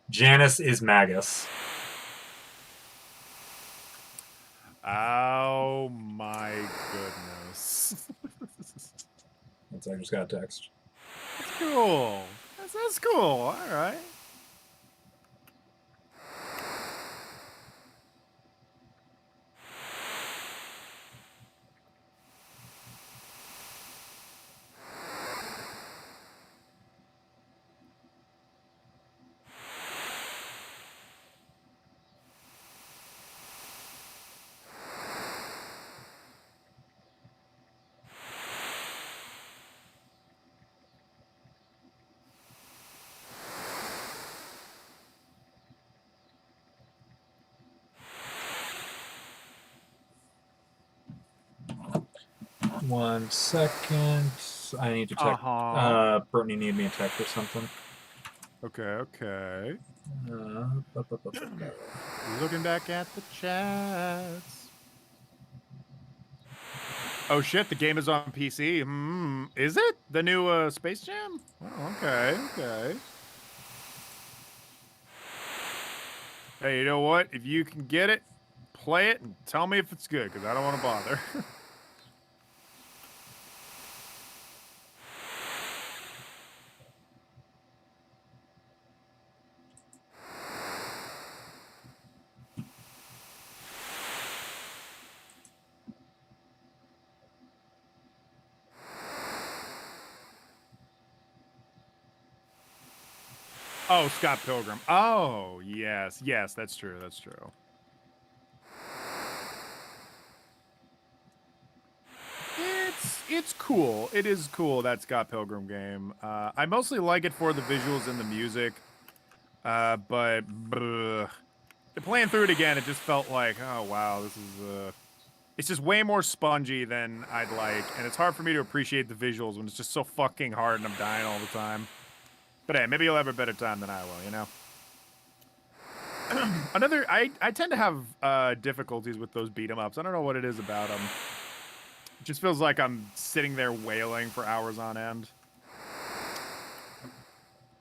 Janus is Magus. Oh my goodness. I just got a text. That's cool. That's cool. All right. 1 second. I need to check. Brittany needed me to check for something. Okay, okay. Uh, Looking back at the chats. Oh shit, the game is on PC. Is it? The new Space Jam? Oh, okay, okay. Hey, you know what? If you can get it, play it and tell me if it's good, because I don't want to bother. Oh, Scott Pilgrim. Oh, yes. Yes, that's true. That's true. It's cool. It is cool, that Scott Pilgrim game. I mostly like it for the visuals and the music. But playing through it again, it just felt like, oh, wow, this is... It's just way more spongy than I'd like, and it's hard for me to appreciate the visuals when it's just so fucking hard and I'm dying all the time. But hey, maybe you'll have a better time than I will, you know? I tend to have difficulties with those beat-em-ups. I don't know what it is about them. It just feels like I'm sitting there wailing for hours on end.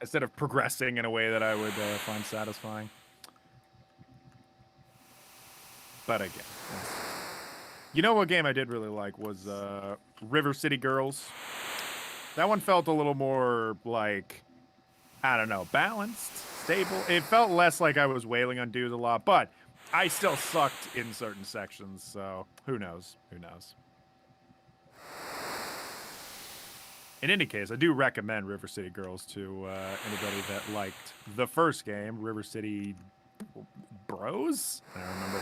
Instead of progressing in a way that I would find satisfying. But again, you know what game I did really like was River City Girls. That one felt a little more like, I don't know, balanced, stable. It felt less like I was wailing on dudes a lot, but I still sucked in certain sections, so who knows? Who knows? In any case, I do recommend River City Girls to anybody that liked the first game, River City Bros? I don't remember.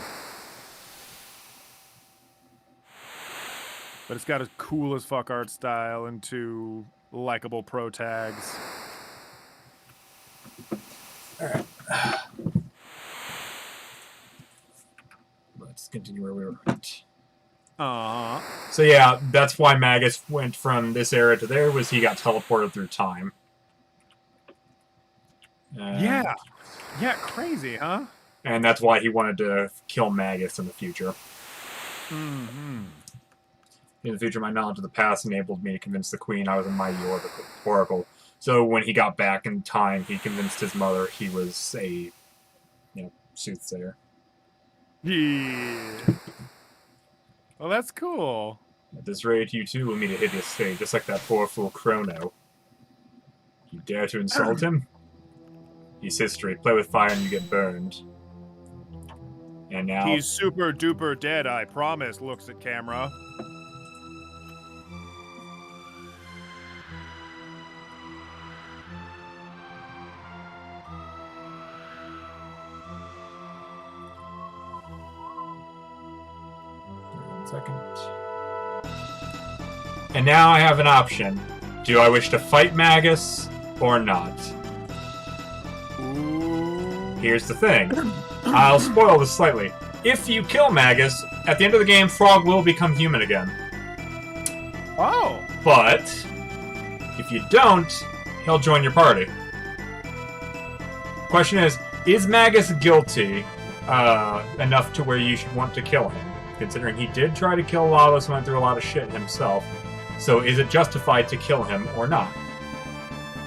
But it's got a cool as fuck art style and 2 likable pro tags. Alright. Let's continue where we were at. So yeah, that's why Magus went from this era to there, was he got teleported through time. Yeah. Yeah, crazy, huh? And that's why he wanted to kill Magus in the future. Mm-hmm. In the future, my knowledge of the past enabled me to convince the Queen I was a mighty oracle. So when he got back in time, he convinced his mother he was a, soothsayer. Yeah. Well, that's cool. At this rate, you too will meet a hideous fate, just like that poor fool Chrono. You dare to insult him? He's history. Play with fire and you get burned. And now... He's super duper dead, I promise, looks at camera. Second. And now I have an option. Do I wish to fight Magus or not? Ooh. Here's the thing. I'll spoil this slightly. If you kill Magus, at the end of the game, Frog will become human again. Oh. But if you don't, he'll join your party. Question is Magus guilty enough to where you should want to kill him? Considering he did try to kill a lot of us and went through a lot of shit himself. So is it justified to kill him or not?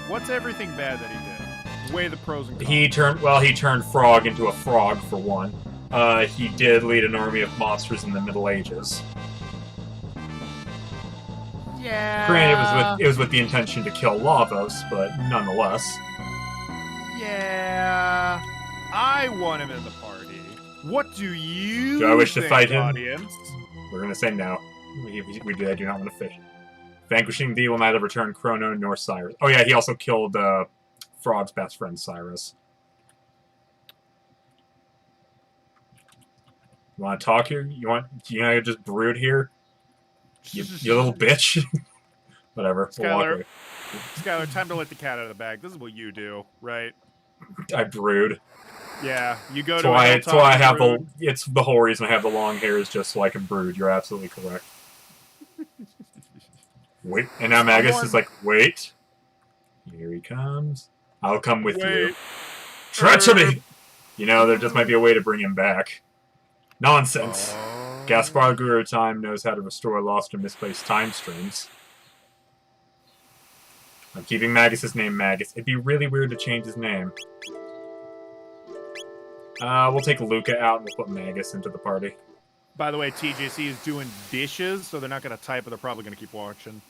What's everything bad that he did? Weigh the pros and cons. He turned Frog into a frog, for one. He did lead an army of monsters in the Middle Ages. Yeah. Granted, it was with the intention to kill Lavos, but nonetheless. Yeah. I want him in the party. What do you Do I wish to think, fight him? audience? We're going to say no. I do not want to fight. Vanquishing thee will neither return Chrono nor Cyrus. Oh yeah, he also killed Frog's best friend, Cyrus. You want to talk here? You just brood here? You little bitch. Whatever. Skylar, time to let the cat out of the bag. This is what you do, right? I brood. Yeah, you go That's to. why I have it's the whole reason I have the long hair is just so I can brood. You're absolutely correct. Wait, and now Magus is like, wait. Here he comes. I'll come with you. Treachery! You know, there just might be a way to bring him back. Nonsense. Gaspar Guru Time knows how to restore lost or misplaced time streams. I'm keeping Magus's name Magus. It'd be really weird to change his name. We'll take Luca out and we'll put Magus into the party. By the way, TJC is doing dishes, so they're not going to type, but they're probably going to keep watching.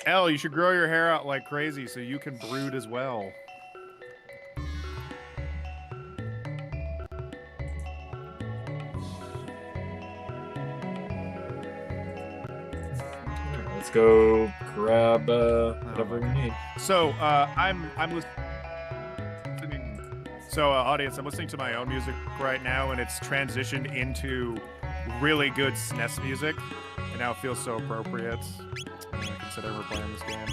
Elle, you should grow your hair out like crazy so you can brood as well. Let's go grab whatever we need. So I'm listening. So audience, I'm listening to my own music right now, and it's transitioned into really good SNES music, and now it feels so appropriate. Considering we're playing this game.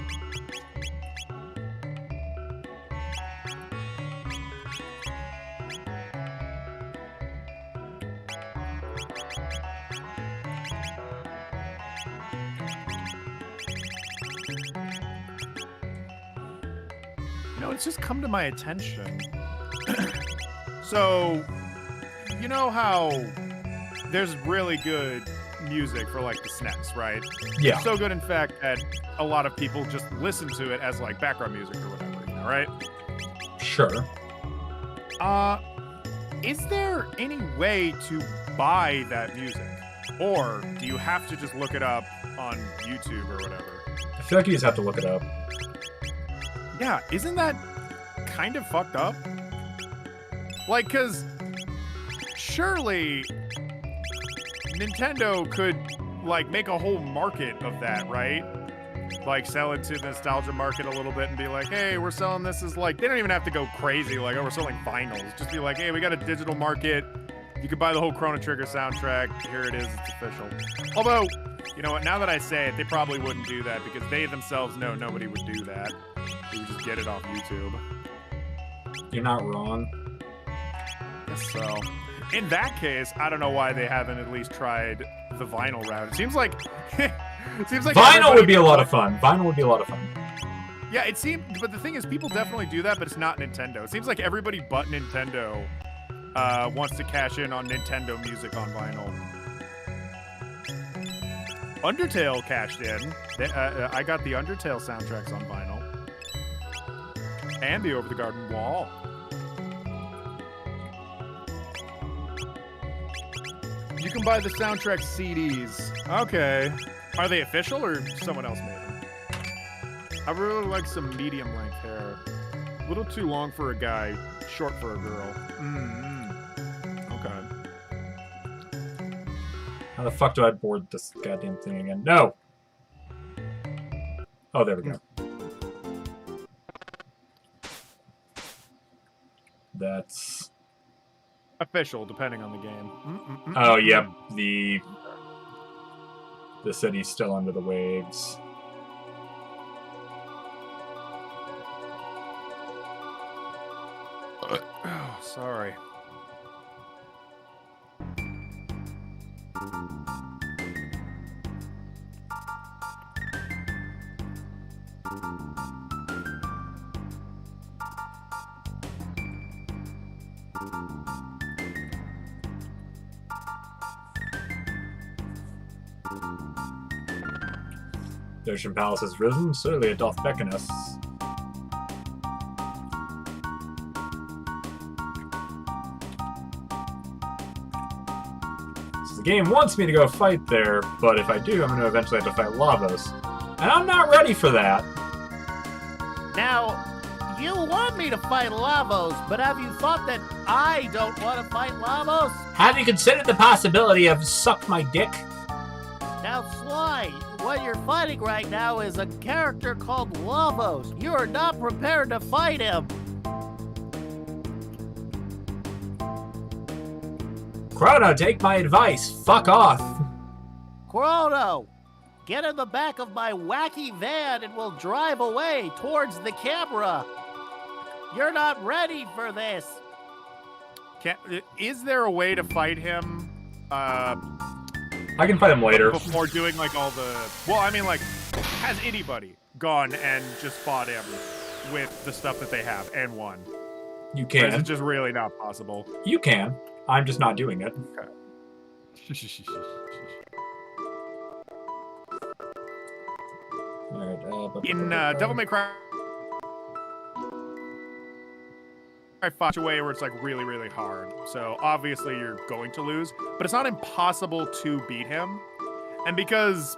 You know, it's just come to my attention. So, you know how there's really good music for like the SNES, right? Yeah. So good, in fact, that a lot of people just listen to it as like background music or whatever, you know, right? Sure. Is there any way to buy that music? Or do you have to just look it up on YouTube or whatever? I feel like you just have to look it up. Yeah, isn't that kind of fucked up? Like, because surely Nintendo could, like, make a whole market of that, right? Like, sell it to the nostalgia market a little bit and be like, hey, we're selling this as, like, they don't even have to go crazy, like, oh, we're selling vinyls. Just be like, hey, we got a digital market. You could buy the whole Chrono Trigger soundtrack. Here it is. It's official. Although, you know what? Now that I say it, they probably wouldn't do that because they themselves know nobody would do that. They would just get it off YouTube. You're not wrong. Guess so. In that case, I don't know why they haven't at least tried the vinyl route. It seems like Vinyl would be a lot of fun. Vinyl would be a lot of fun. Yeah, it seems, but the thing is, people definitely do that, but it's not Nintendo. It seems like everybody but Nintendo wants to cash in on Nintendo music on vinyl. Undertale cashed in. I got the Undertale soundtracks on vinyl. And the Over the Garden Wall. You can buy the soundtrack CDs. Okay. Are they official or someone else made them? I really like some medium length hair. A little too long for a guy, short for a girl. Okay. How the fuck do I board this goddamn thing again? No! Oh, there we go. That's... Official, depending on the game. Oh, yep. The city's still under the waves. Oh, sorry. The Ocean Palace has risen, certainly it doth beckon us. So the game wants me to go fight there, but if I do, I'm going to eventually have to fight Lavos. And I'm not ready for that. Now, you want me to fight Lavos, but have you thought that I don't want to fight Lavos? Have you considered the possibility of suck my dick? Now, Sly, what you're fighting right now is a character called Lavos. You are not prepared to fight him. Chrono, take my advice. Fuck off. Chrono, get in the back of my wacky van and we'll drive away towards the camera. You're not ready for this. Is there a way to fight him? I can fight him later. Before doing like all the. Well, I mean, like, has anybody gone and just fought him with the stuff that they have and won? You can. Or is it just really not possible? You can. I'm just not doing it. Okay. Alright, In Devil May Cry 5 away where it's like really, really hard. So obviously you're going to lose, but it's not impossible to beat him. And because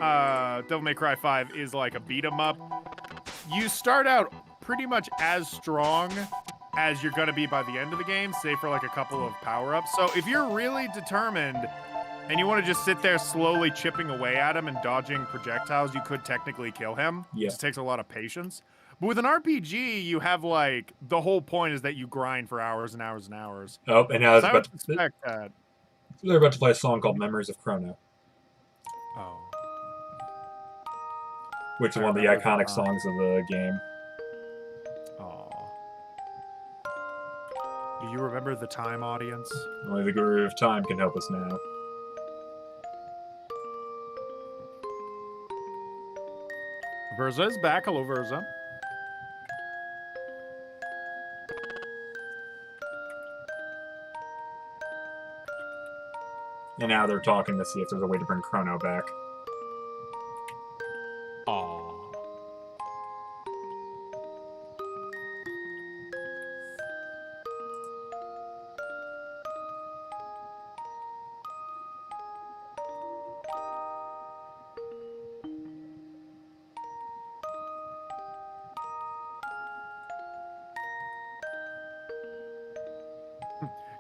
Devil May Cry 5 is like a beat 'em up, you start out pretty much as strong as you're gonna be by the end of the game, save for like a couple of power-ups. So if you're really determined and you want to just sit there slowly chipping away at him and dodging projectiles, you could technically kill him. Yeah. It just takes a lot of patience. But with an RPG, you have like, the whole point is that you grind for hours and hours and hours. Oh, and now So I would suspect that. they're about to play a song called Memories of Chrono, Oh. which is one of the iconic songs of the game. Oh. Do you remember the time, audience? Only the Guru of Time can help us now. Verza is back. Hello, Verza. And now they're talking to see if there's a way to bring Chrono back. Aw.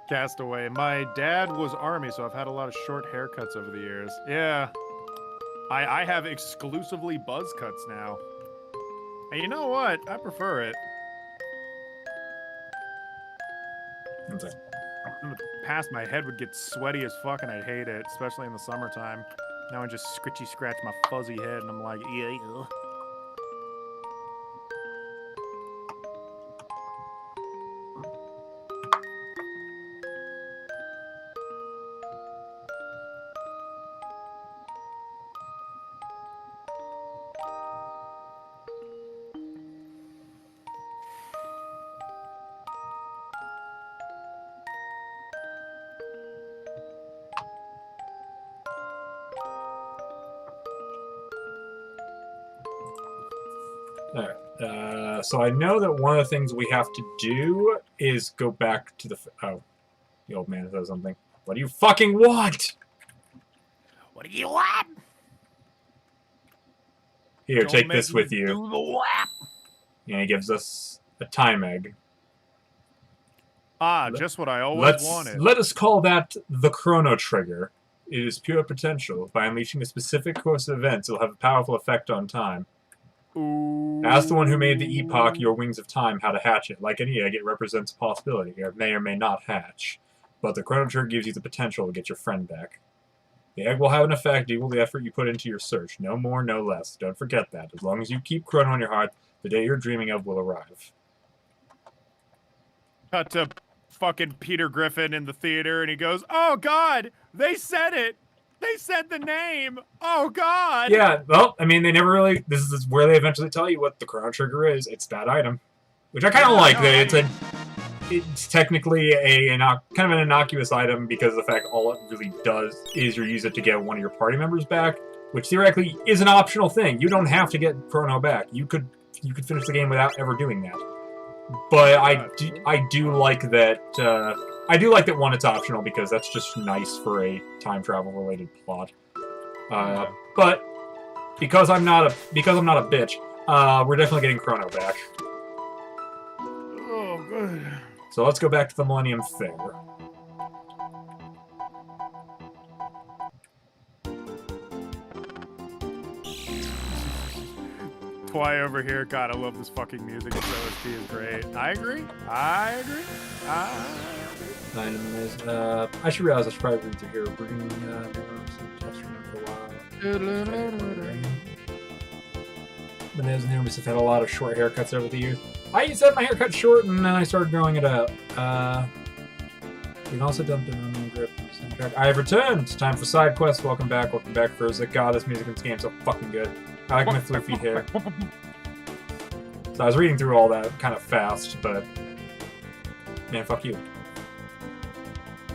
Castaway. My dad was Army, so I've had a lot of short haircuts over the years. Yeah. I have exclusively buzz cuts now. And you know what? I prefer it. One sec. In the past, my head would get sweaty as fuck, and I'd hate it, especially in the summertime. Now I just scritchy scratch my fuzzy head, and I'm like, yeah. Alright, so I know that one of the things we have to do is go back to the... Oh, the old man says something. What do you fucking want? What do you want? Here, Don't take make this me with you. do the whap. And he gives us a time egg. Ah, just what I always wanted. Let us call that the Chrono Trigger. It is pure potential. By unleashing a specific course of events, it will have a powerful effect on time. Ooh. Ask the one who made the epoch, your wings of time, how to hatch it. Like any egg, it represents a possibility. It may or may not hatch. But the Chrono Trigger gives you the potential to get your friend back. The egg will have an effect equal to the effort you put into your search. No more, no less. Don't forget that. As long as you keep Chrono in your heart, the day you're dreaming of will arrive. Cut to fucking Peter Griffin in the theater, and he goes, "Oh God, they said it. They said the name. Oh God." Yeah, well, I mean, they never really... This is where they eventually tell you what the Chrono Trigger is. It's that item. Which I kind of like. That it's technically kind of an innocuous item because of the fact all it really does is you use it to get one of your party members back, which theoretically is an optional thing. You don't have to get Chrono back. You could finish the game without ever doing that. But I do like that. I do like that one. It's optional because that's just nice for a time travel related plot. But because I'm not a bitch, we're definitely getting Chrono back. Oh, good. So let's go back to the Millennium Fair. Twy over here. God, I love this fucking music. This OST is great. I agree. I agree. I should realize I should probably read through here. Bringing for a while. Bananas and Humans have had a lot of short haircuts over the years. I used to have my haircut short, and then I started growing it out. You can also dump down on the grip soundtrack. I have returned! Time for side quests. Welcome back, Furza. God, this music in this game is so fucking good. I like my floofy hair. So I was reading through all that kind of fast, but... Man, fuck you.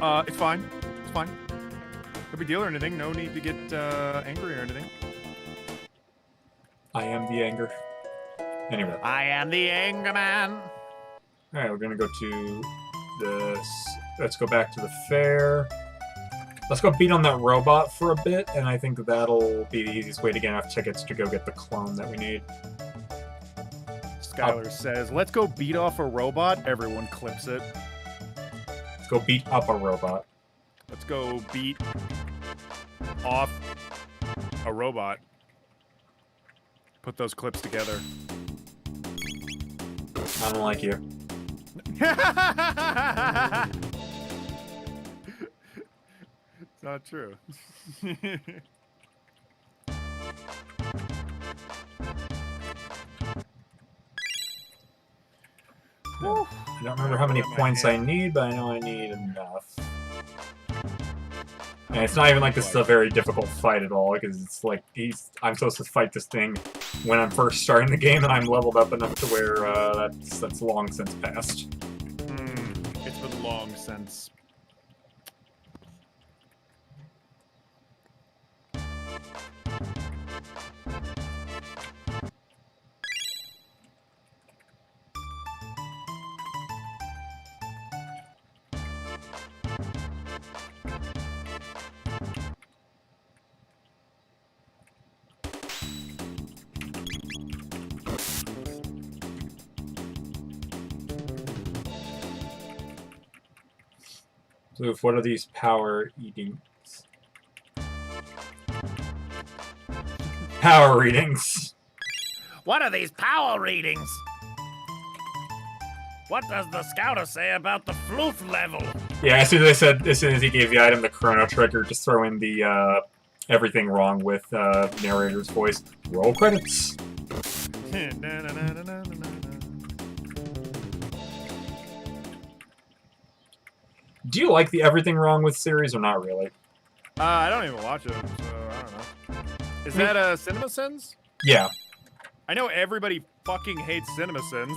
It's fine. It's fine. No big deal or anything. No need to get angry or anything. I am the anger. Anyway. I am the anger man. Alright, we're gonna go to this. Let's go back to the fair. Let's go beat on that robot for a bit, and I think that'll be the easiest way to get enough tickets to go get the clone that we need. Skylar says, let's go beat off a robot. Everyone clips it. Let's go beat up a robot. Let's go beat off a robot. Put those clips together. I don't like you. It's not true. I don't remember how many points I need, but I know I need enough. And it's not even like this is a very difficult fight at all, because it's like I'm supposed to fight this thing when I'm first starting the game, and I'm leveled up enough to where that's long since passed. It's been long since. So, what are these power eatings? Power readings. What are these power readings? What does the scouter say about the floof level? Yeah, as soon as he gave the item the Chrono trigger, just throw in the everything wrong with narrator's voice. Roll credits. Do you like the Everything Wrong With series or not really? I don't even watch it, so I don't know. Is that CinemaSins? Yeah. I know everybody fucking hates CinemaSins.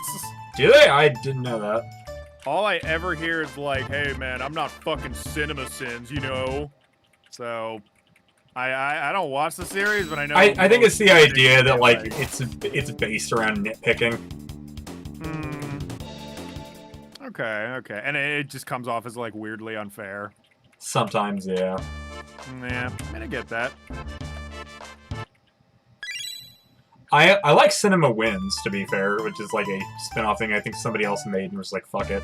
Do they? I didn't know that. All I ever hear is like, hey man, I'm not fucking CinemaSins, you know? So, I don't watch the series, but I know... I think it's the idea that, like, it's based around nitpicking. Okay. And it just comes off as, like, weirdly unfair. Sometimes, yeah. Yeah, I mean, I get that. I like Cinema Wins, to be fair, which is like a spin-off thing I think somebody else made and was like, fuck it.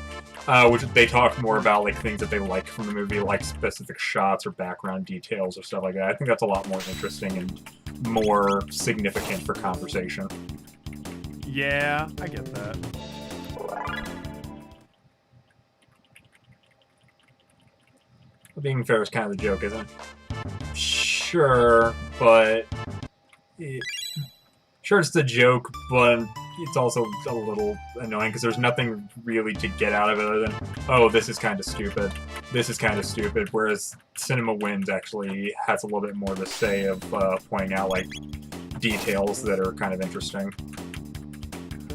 Which they talk more about like things that they like from the movie, like specific shots or background details or stuff like that. I think that's a lot more interesting and more significant for conversation. Yeah, I get that. Being fair is kind of the joke, isn't it? Sure, but... Sure, it's the joke, but it's also a little annoying because there's nothing really to get out of it other than, oh, this is kind of stupid. This is kind of stupid. Whereas Cinema Wins actually has a little bit more to say of pointing out, like, details that are kind of interesting.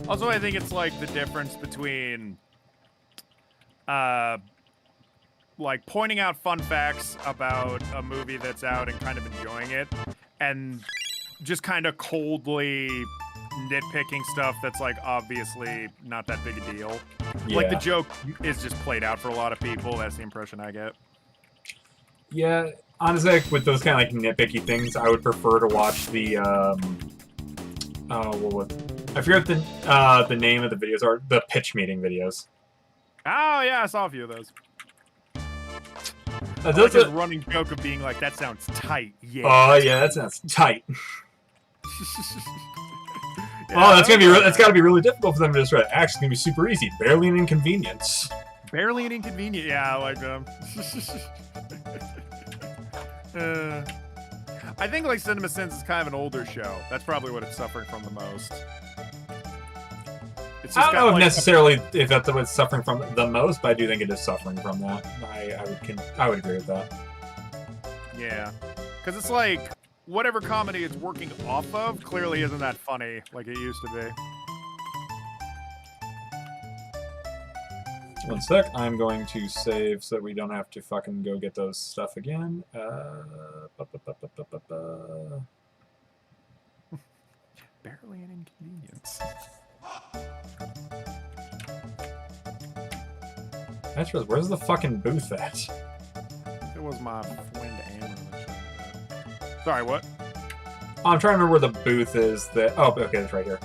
Also, I think it's like the difference between, like, pointing out fun facts about a movie that's out and kind of enjoying it, and just kind of coldly nitpicking stuff that's, like, obviously not that big a deal. Yeah. Like, the joke is just played out for a lot of people. That's the impression I get. Yeah, honestly, like, with those kind of, like, nitpicky things, I would prefer to watch the, I forget the name of the videos are, the pitch meeting videos. Oh, yeah, I saw a few of those. That's like his running joke of being like, that sounds tight, yeah. Oh, yeah, that sounds tight. Yeah, oh, that's gotta be really difficult for them to just write. Actually, it's gonna be super easy. Barely an inconvenience. Barely an inconvenience. Yeah, I like them. I think like CinemaSins is kind of an older show. That's probably what it's suffering from the most. It's I just don't know if like, necessarily if that's what's suffering from the most, but I do think it is suffering from that. I would agree with that. Yeah, because it's like whatever comedy it's working off of clearly isn't that funny like it used to be. 1 sec, I'm going to save so that we don't have to fucking go get those stuff again. Barely an inconvenience. Actually, where's the fucking booth at? It was my friend Amber that showed me that. Sorry, what? Oh, I'm trying to remember where the booth is. That oh, okay, it's right here.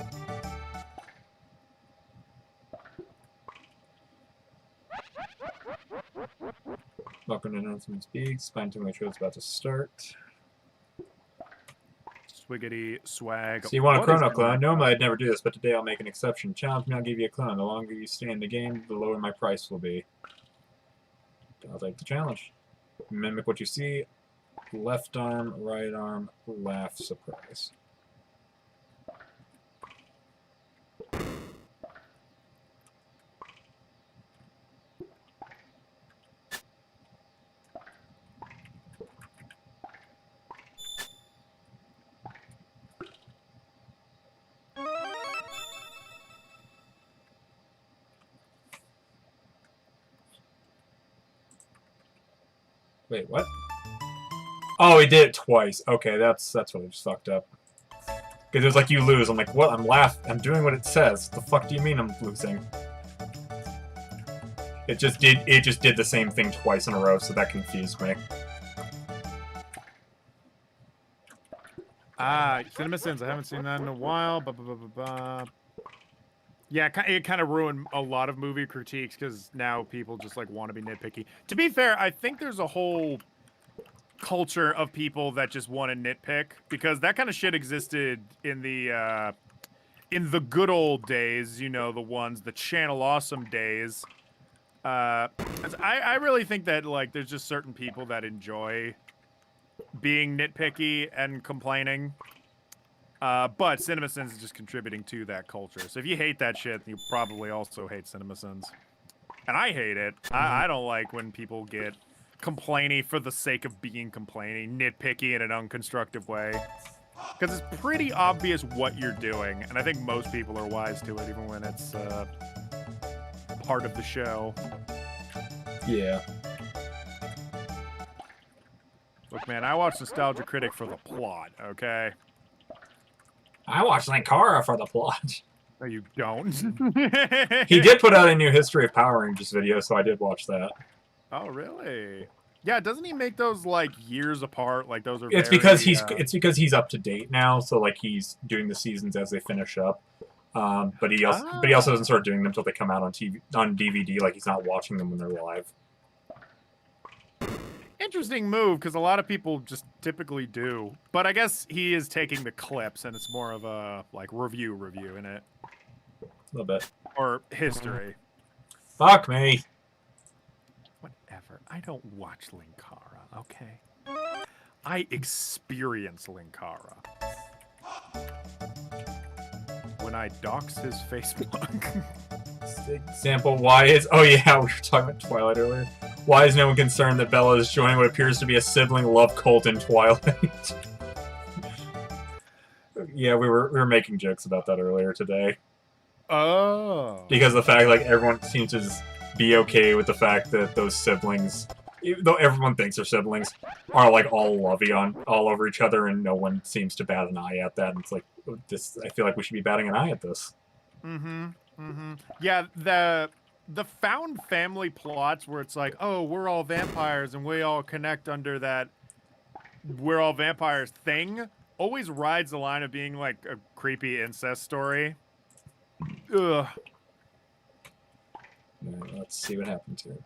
Welcome to Announcement Speaks. Find to my show is about to start. Swiggity swag. So you want a What Chrono is clone? going Normally on? I'd never do this, but today I'll make an exception. Challenge me, I'll give you a clone. The longer you stay in the game, the lower my price will be. I'll take the challenge. Mimic what you see. Left arm, right arm, laugh, surprise. Wait, what? Oh, he did it twice. Okay, that's what I just fucked up. Because it was like you lose. I'm like, what? I'm doing what it says. The fuck do you mean I'm losing? It just did the same thing twice in a row, so that confused me. CinemaSins. I haven't seen that in a while. Yeah, it kind of ruined a lot of movie critiques because now people just like want to be nitpicky. To be fair, I think there's a whole culture of people that just want to nitpick because that kind of shit existed in the good old days. You know, the Channel Awesome days. I really think that like there's just certain people that enjoy being nitpicky and complaining. But CinemaSins is just contributing to that culture. So if you hate that shit, you probably also hate CinemaSins. And I hate it. I don't like when people get complainy for the sake of being complainy, nitpicky in an unconstructive way. Because it's pretty obvious what you're doing, and I think most people are wise to it, even when it's part of the show. Yeah. Look, man, I watch Nostalgia Critic for the plot, okay? I watched Lankara for the plot. No, you don't. He did put out a new History of Power Rangers video, so I did watch that. Oh, really? Yeah, doesn't he make those like years apart? Like those are. It's very, because he's up to date now, so like he's doing the seasons as they finish up. But he also doesn't start doing them until they come out on DVD. Like he's not watching them when they're live. Interesting move, because a lot of people just typically do. But I guess he is taking the clips, and it's more of a like review in it. A little bit. Or history. Fuck me. Whatever. I don't watch Linkara, okay? I experience Linkara. When I dox his Facebook. Example, why is... Oh yeah, we were talking about Twilight earlier. Why is no one concerned that Bella is joining what appears to be a sibling love cult in Twilight? Yeah, we were making jokes about that earlier today. Oh. Because the fact, like, everyone seems to just be okay with the fact that those siblings, even though everyone thinks they're siblings, are, like, all lovey all over each other, and no one seems to bat an eye at that. And it's like, I feel like we should be batting an eye at this. Yeah, the found family plots where it's like, oh, we're all vampires and we all connect under that we're all vampires thing always rides the line of being like a creepy incest story. Ugh. Alright, let's see what happens here.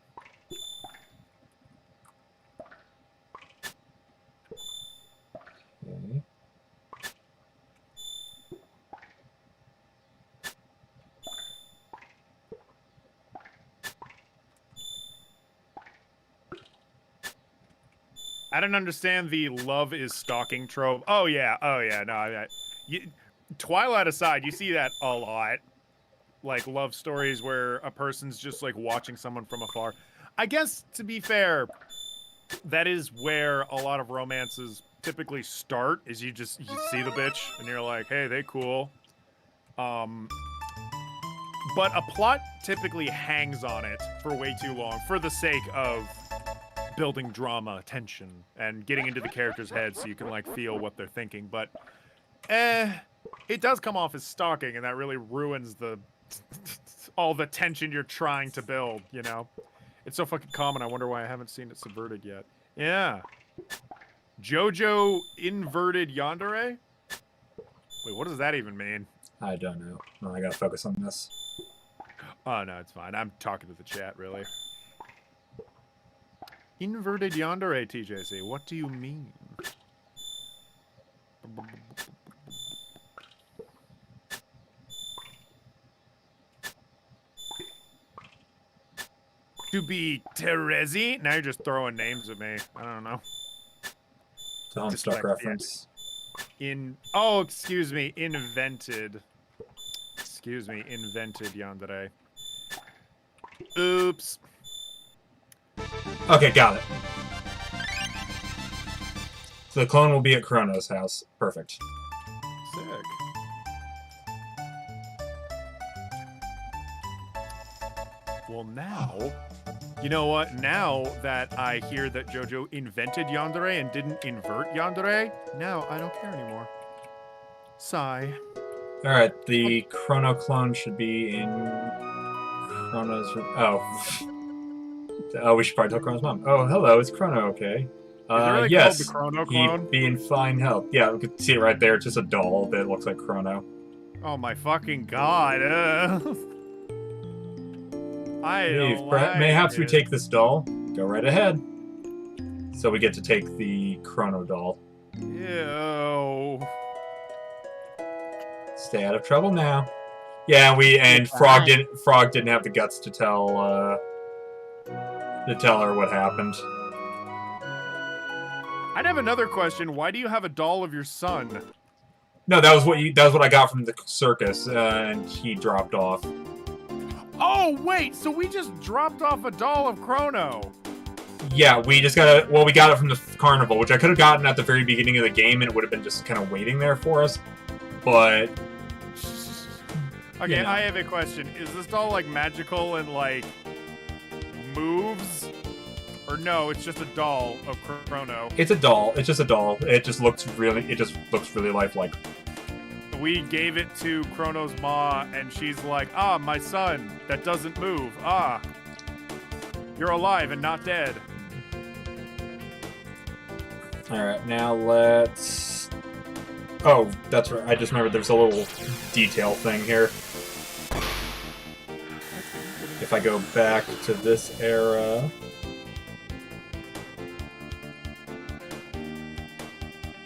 Okay. I don't understand the love is stalking trope. Oh yeah, no. Twilight aside, you see that a lot. like love stories where a person's just like watching someone from afar. I guess to be fair, that is where a lot of romances typically start. Is you see the bitch and you're like, hey, they cool. But a plot typically hangs on it for way too long for the sake of building drama, tension, and getting into the character's head so you can like feel what they're thinking. But it does come off as stalking, and that really ruins all the tension you're trying to build, you know? It's so fucking common, I wonder why I haven't seen it subverted yet. Yeah. Jojo inverted yandere? Wait, what does that even mean? I don't know. No, I gotta focus on this. Oh, no, it's fine. I'm talking to the chat, really. Inverted yandere, TJC. What do you mean? To be Terezi? Now you're just throwing names at me. I don't know. It's a Homestuck reference. Oh, excuse me. Invented. Excuse me. Invented yandere. Oops. Okay, got it. So the clone will be at Chrono's house. Perfect. Sick. Well, now, you know what? Now that I hear that JoJo invented yandere and didn't invert yandere, now I don't care anymore. Sigh. Alright, the Chrono clone should be in Chrono's room. Oh. Oh, we should probably tell Chrono's mom. Oh, hello, is Chrono okay? Is it really yes, called the Chrono clone? he'd be in fine health. Yeah, we could see it right there. It's just a doll that looks like Chrono. Oh my fucking god. I don't Mayhaps we it. take this doll. Go right ahead. So we get to take the Chrono doll. Ew. Stay out of trouble now. Yeah, Frog didn't have the guts to tell her what happened. I'd have another question. Why do you have a doll of your son? No, that was what I got from the circus, and he dropped off. Oh, wait, so we just dropped off a doll of Chrono. Yeah, we got it from the carnival, which I could have gotten at the very beginning of the game, and it would have been just kind of waiting there for us. But okay, you know. I have a question. Is this doll like magical and like moves? Or no, it's just a doll of Chrono. It's a doll. It's just a doll. It just looks really lifelike. We gave it to Chrono's ma, and she's like, ah, my son, that doesn't move. Ah, you're alive and not dead. Alright, now let's... Oh, that's right. I just remembered there's a little detail thing here. If I go back to this era...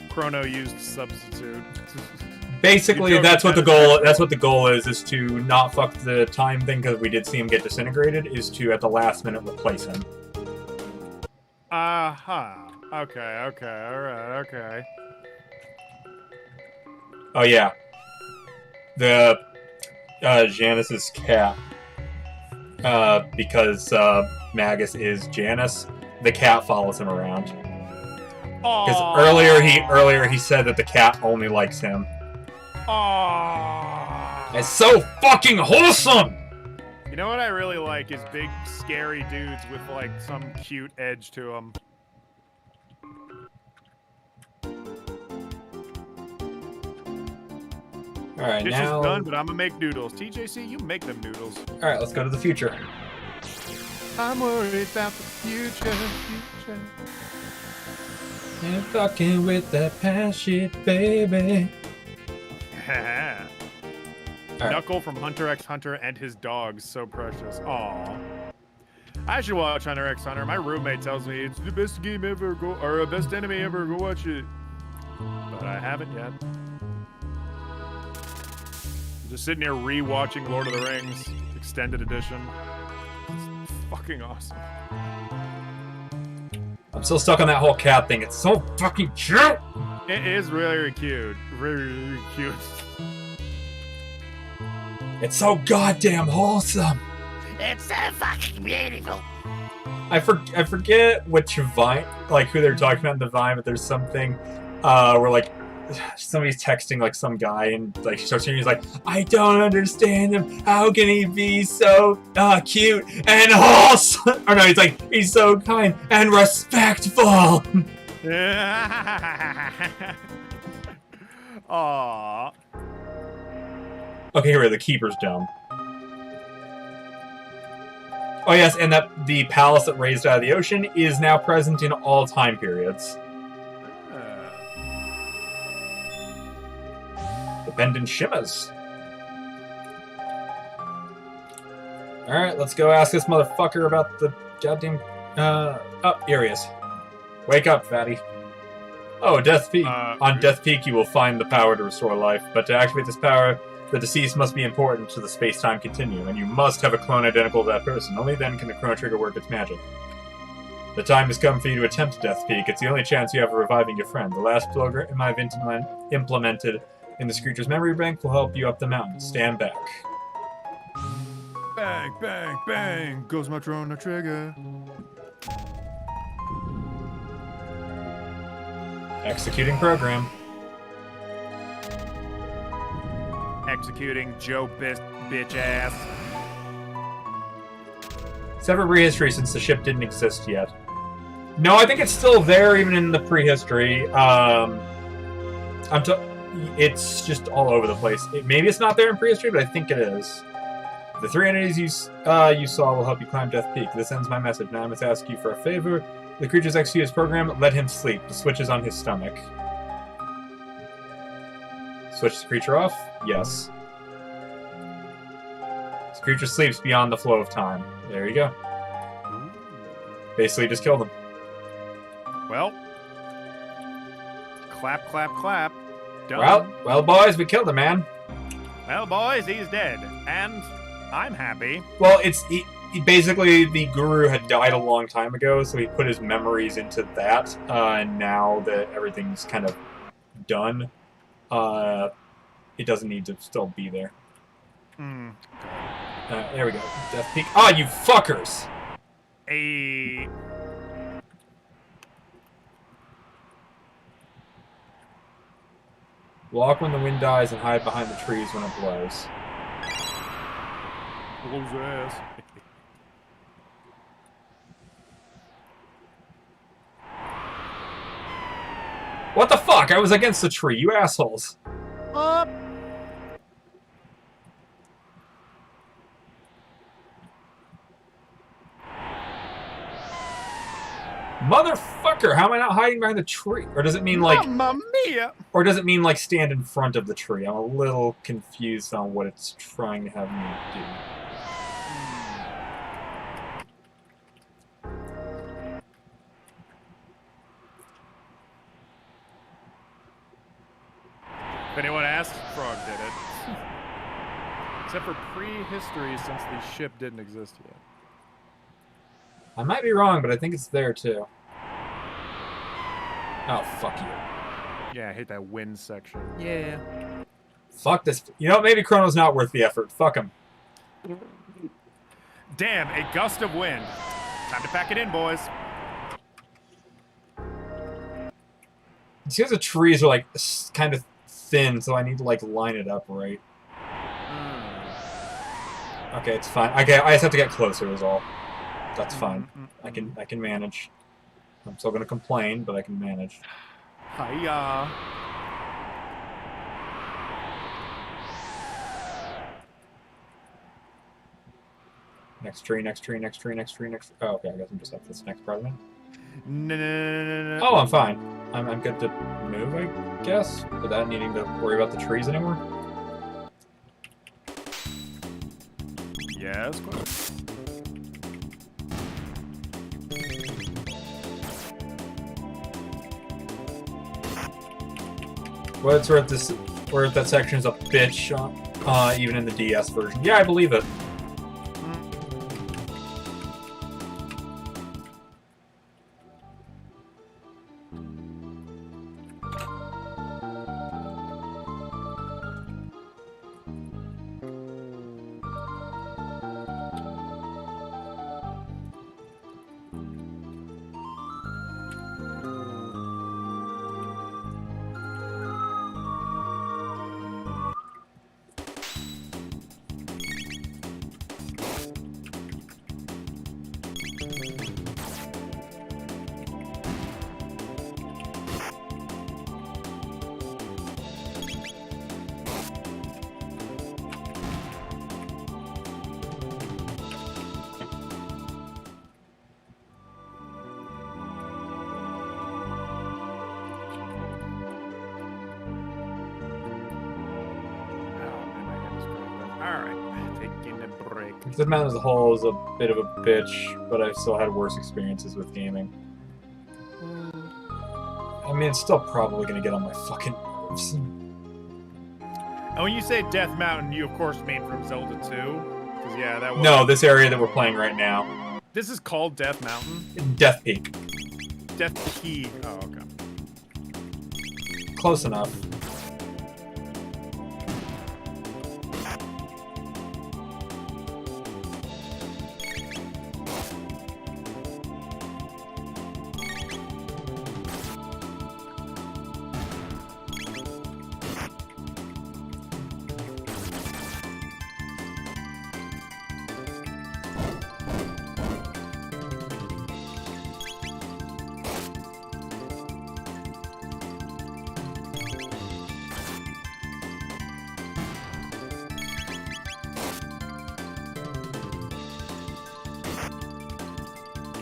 Chrono used substitute. Basically, that's what the goal is to not fuck the time thing, because we did see him get disintegrated, is to, at the last minute, replace him. Uh-huh. Okay, alright, okay. Oh, yeah. The, Janice's cat, because, Magus is Janice, the cat follows him around. Because earlier he said that the cat only likes him. Aww. It's so fucking wholesome! You know what I really like is big, scary dudes with, like, some cute edge to them. Alright, Dish now... is done, but I'm gonna make noodles. TJC, you make them noodles. Alright, let's go to the future. I'm worried about the future. And fucking with that past shit, baby. Right. Knuckle from Hunter x Hunter and his dogs, so precious. Aww. I should watch Hunter x Hunter. My roommate tells me it's the best game ever. Best anime ever. Go watch it. But I haven't yet. I'm just sitting here re-watching Lord of the Rings Extended Edition. It's fucking awesome. I'm still stuck on that whole cat thing. It's so fucking cute! It is really cute. Really, really cute. It's so goddamn wholesome. It's so fucking beautiful. I forget which Vine, like who they're talking about in the Vine, but there's something where like somebody's texting like some guy and like she starts hearing, he's like, I don't understand him. How can he be so cute and wholesome? Or no, he's like, he's so kind and respectful. Aww. Okay, here we go. The Keeper's Dome. Oh yes, and that the palace that raised out of the ocean is now present in all time periods. The pendant shimmers. Alright, let's go ask this motherfucker about the goddamn... oh, here he is. Wake up, fatty. Oh, Death Peak. On Death Peak you will find the power to restore life, but to activate this power, the deceased must be important to the space-time continuum, and you must have a clone identical to that person. Only then can the Chrono Trigger work its magic. The time has come for you to attempt Death Peak. It's the only chance you have of reviving your friend. The last program I've implemented in this creature's memory bank will help you up the mountain. Stand back. Bang, bang, bang, goes my Chrono Trigger. Executing program. Executing Joe bitch ass. Separate prehistory since the ship didn't exist yet. No, I think it's still there even in the prehistory. It's just all over the place. Maybe it's not there in prehistory, but I think it is. The three entities you saw will help you climb Death Peak. This ends my message. Now I must ask you for a favor. The creature's execute his program. Let him sleep. The switch is on his stomach. Switch the creature off? Yes. This creature sleeps beyond the flow of time. There you go. Basically, just killed him. Well, clap, clap, clap. Done. Well, boys, we killed him, man. Well, boys, he's dead, and I'm happy. Well, he basically the guru had died a long time ago, so he put his memories into that, and now that everything's kind of done, it doesn't need to still be there. There we go. Death Peak. Ah, you fuckers! Walk when the wind dies and hide behind the trees when it blows. Blows ass. What the fuck? I was against the tree, you assholes. Up. Motherfucker, how am I not hiding behind the tree? Or does it mean like... Mamma mia! Or does it mean like stand in front of the tree? I'm a little confused on what it's trying to have me do. If anyone asks, Frog did it. Except for prehistory, since the ship didn't exist yet. I might be wrong, but I think it's there too. Oh, fuck you. Yeah, I hate that wind section. Yeah. Fuck this. You know, maybe Chrono's not worth the effort. Fuck him. Damn, a gust of wind. Time to pack it in, boys. See, the trees are like kind of thin, so I need to like line it up right. Okay, it's fine. Okay, I just have to get closer is all. That's fine. I can manage. I'm still gonna complain, but I can manage. Hiya. Next tree, next tree, next tree, next tree, next. Oh, okay. I guess I'm just up this next part of it. No. Oh, I'm fine. I'm good to move, I guess, without needing to worry about the trees anymore. Yes, quite. Well, it's worth this. Where that section is a bitch, even in the DS version. Yeah, I believe it. break. Death Mountain as a whole is a bit of a bitch, but I've still had worse experiences with gaming. I mean, it's still probably gonna get on my fucking nerves. And when you say Death Mountain, you of course mean from Zelda 2? Because yeah, that was... No, this area that we're playing right now. This is called Death Mountain? Death Peak. Death Peak. Oh, okay. Close enough.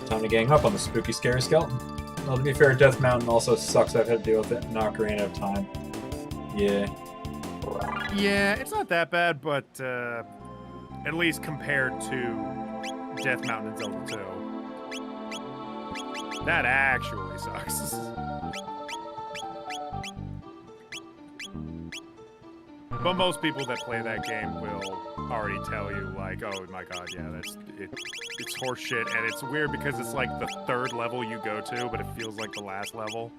Time to gang up on the spooky, scary skeleton. Well, to be fair, Death Mountain also sucks. I've had to deal with it in Ocarina of Time. Yeah. Yeah, it's not that bad, but at least compared to Death Mountain and Zelda 2. That actually sucks. But most people that play that game will already tell you, like, oh my god, yeah, it's horseshit, and it's weird because it's like the third level you go to, but it feels like the last level.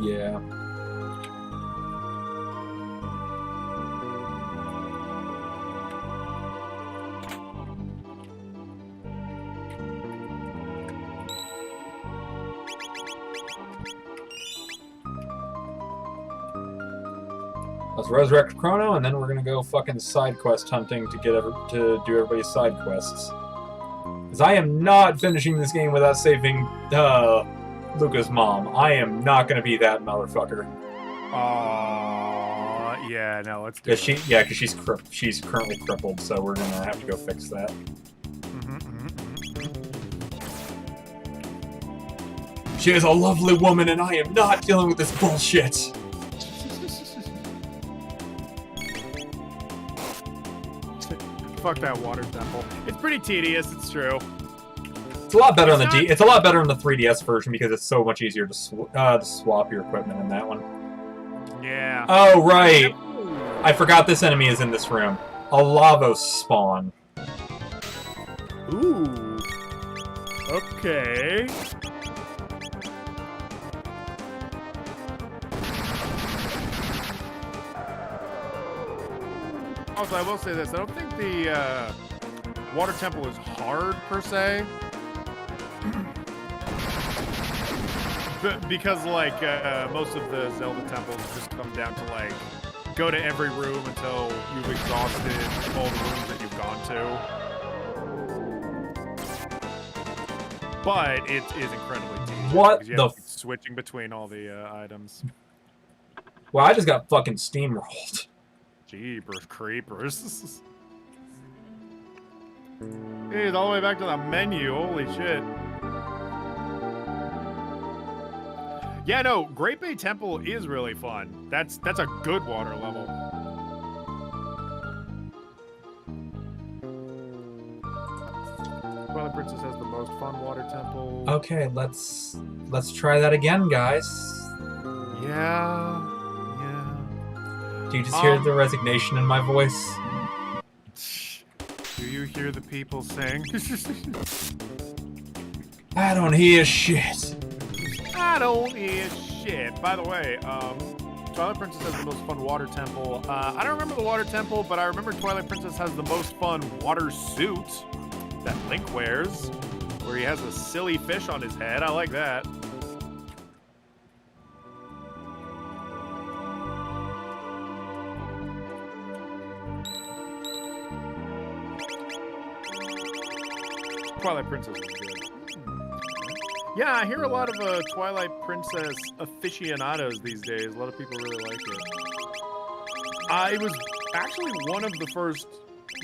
Yeah. Let's resurrect Chrono, and then we're gonna go fucking side quest hunting to to do everybody's side quests. Because I am not finishing this game without saving Luca's mom. I am not gonna be that motherfucker. Yeah, no, let's do it. Because she's currently crippled, so we're gonna have to go fix that. She is a lovely woman, and I am not dealing with this bullshit. Fuck that water temple. It's pretty tedious, it's true. It's a lot better on the It's a lot better on the 3DS version because it's so much easier to swap your equipment in that one. Yeah. Oh right, I forgot this enemy is in this room. A Lavos spawn. Ooh. Okay. Also, I will say this. I don't think the water temple is hard, per se. But because, like, most of the Zelda temples just come down to, like, go to every room until you've exhausted all the rooms that you've gone to. But it is incredibly tedious. What you the have to keep switching between all the items. Well, I just got fucking steamrolled. Jeepers creepers. Hey, all the way back to the menu. Holy shit. Yeah, no, Great Bay Temple is really fun. That's a good water level. Twilight Princess has the most fun water temple. Okay, let's try that again, guys. Yeah. Do you just hear the resignation in my voice? Do you hear the people sing? I don't hear shit. I don't hear shit. By the way, Twilight Princess has the most fun water temple. I don't remember the water temple, but I remember Twilight Princess has the most fun water suit that Link wears, where he has a silly fish on his head. I like that. Twilight Princess is good. Yeah, I hear a lot of Twilight Princess aficionados these days. A lot of people really like it. It was actually one of the first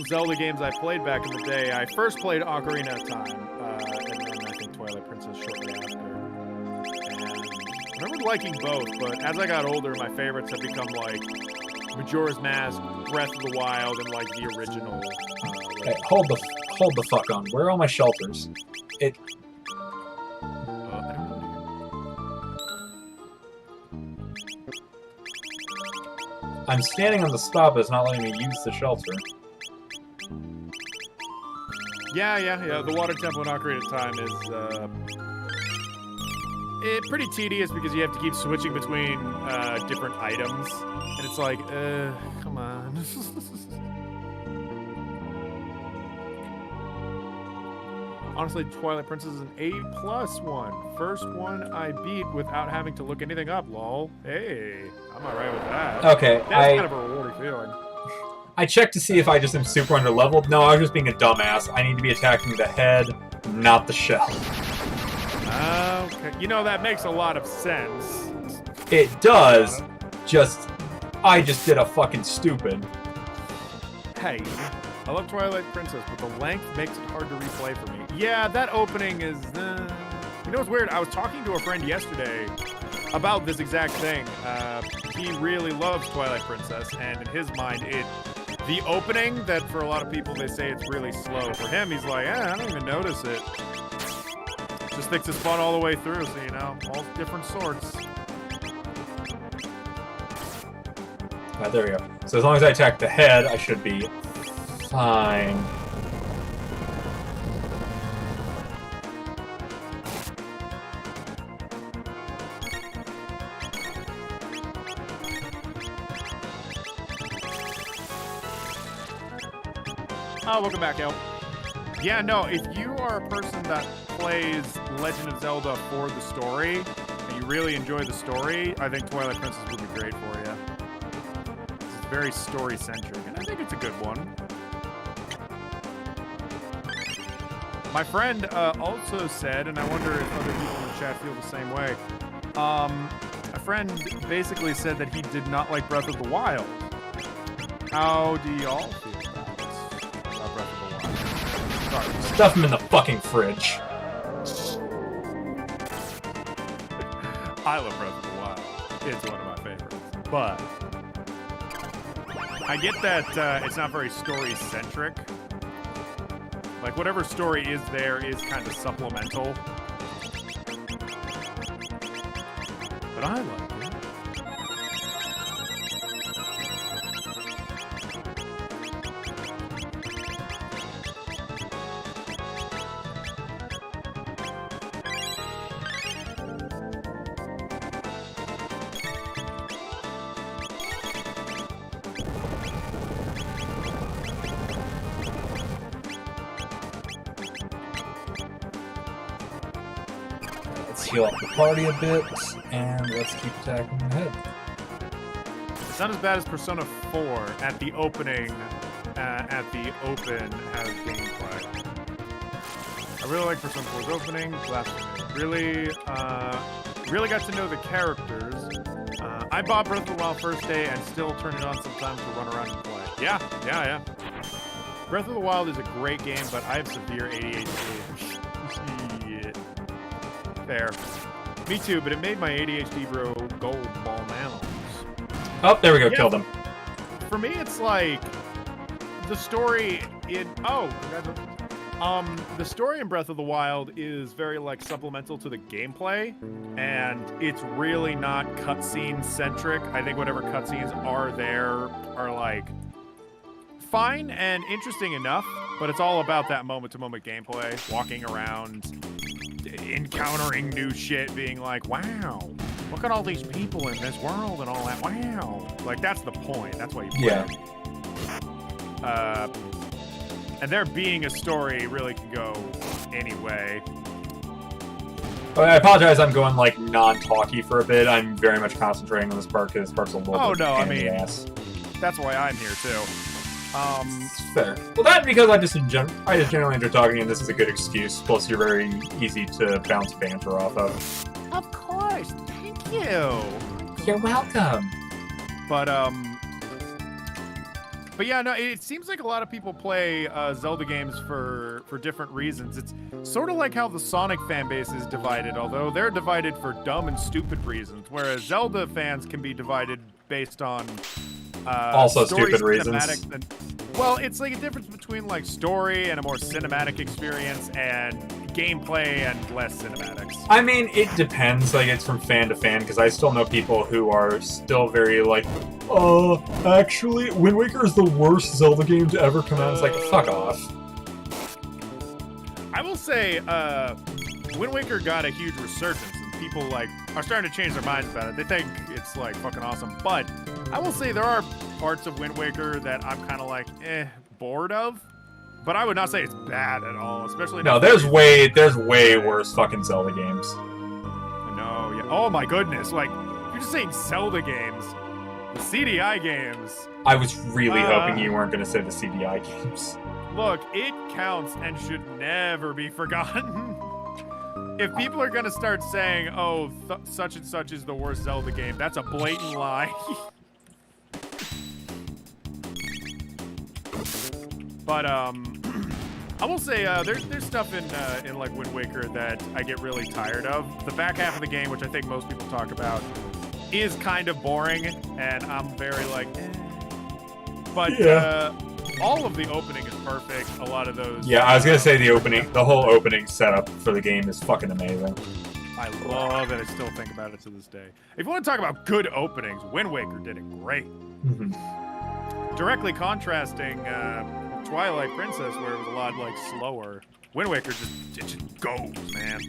Zelda games I played back in the day. I first played Ocarina of Time, and then I think Twilight Princess shortly after. And I remember liking both, but as I got older, my favorites have become like Majora's Mask, Breath of the Wild, and like the original. Hey, hold the fuck on. Where are all my shelters? I don't know. I'm standing on the stop, but it's not letting me use the shelter. Yeah. The water tempo not created time is pretty tedious because you have to keep switching between different items, and it's like, come on. Honestly, Twilight Princess is an A+ one. First one I beat without having to look anything up, lol. Hey, I'm alright with that. Okay, That's kind of a rewarding feeling. I checked to see if I just am super underleveled. No, I was just being a dumbass. I need to be attacking the head, not the shell. Okay, you know, that makes a lot of sense. It does, I just did a fucking stupid. Hey, I love Twilight Princess, but the length makes it hard to replay for me. Yeah, that opening is... You know what's weird? I was talking to a friend yesterday about this exact thing. He really loves Twilight Princess, and in his mind, the opening that for a lot of people they say it's really slow. For him, he's like, I don't even notice it. Just thinks it's fun all the way through, so you know, all different sorts. Alright, there we go. So as long as I attack the head, I should be fine. Oh, welcome back, El. Yeah, no, if you are a person that plays Legend of Zelda for the story, and you really enjoy the story, I think Twilight Princess would be great for you. It's very story-centric, and I think it's a good one. My friend also said, and I wonder if other people in the chat feel the same way, a friend basically said that he did not like Breath of the Wild. How do y'all feel about Breath of the Wild? Sorry. Stuff them in the fucking fridge. I love Breath of the Wild. It's one of my favorites. But I get that it's not very story-centric. Like, whatever story is there is kind of supplemental. But I like it. Heal up the party a bit, and let's keep attacking the head. It's not as bad as Persona 4 at the opening, has gameplay. I really like Persona 4's opening. Really got to know the characters. I bought Breath of the Wild first day and still turn it on sometimes to run around and play. Yeah. Breath of the Wild is a great game, but I have severe ADHD. Fair. Me too, but it made my ADHD bro gold ball now. Oh, there we go, killed him. For me, it's like the story in the story in Breath of the Wild is very like supplemental to the gameplay, and it's really not cutscene centric. I think whatever cutscenes are there are like fine and interesting enough, but it's all about that moment-to-moment gameplay, walking around, encountering new shit, being like, wow, look at all these people in this world and all that. Wow. Like, that's the point. That's why you play. Yeah. And there being a story really can go anyway. I apologize, I'm going, like, non-talky for a bit. I'm very much concentrating on this part because this part's a little bit I mean, that's why I'm here, too. It's fair. Well, that's because I just generally enjoy talking, and this is a good excuse. Plus, you're very easy to bounce banter off of. Of course. Thank you. You're welcome. But, But yeah, no, it seems like a lot of people play Zelda games for different reasons. It's sort of like how the Sonic fan base is divided, although they're divided for dumb and stupid reasons, whereas Zelda fans can be divided based on also story, stupid reasons. and well, it's like a difference between like story and a more cinematic experience and gameplay and less cinematics. I mean, it depends. Like, it's from fan to fan, because I still know people who are still very like, actually, Wind Waker is the worst Zelda game to ever come out. It's like, fuck off. I will say, Wind Waker got a huge resurgence, and people like are starting to change their minds about it. They think it's like fucking awesome, but I will say there are parts of Wind Waker that I'm kind of like, bored of. But I would not say it's bad at all, especially. No, there's way worse fucking Zelda games. No, yeah. Oh my goodness! Like, you're just saying Zelda games, the CDI games. I was really hoping you weren't going to say the CDI games. Look, it counts and should never be forgotten. If people are going to start saying, "Oh, such and such is the worst Zelda game," that's a blatant lie. But I will say there's stuff in like Wind Waker that I get really tired of. The back half of the game, which I think most people talk about, is kind of boring, and I'm very like, But all of the opening is perfect. A lot of those. Yeah, I was gonna say the whole opening setup for the game is fucking amazing. I love it. I still think about it to this day. If you want to talk about good openings, Wind Waker did it great. Mm-hmm. Directly contrasting Twilight Princess, where it was a lot like slower. Wind Waker just goes, man.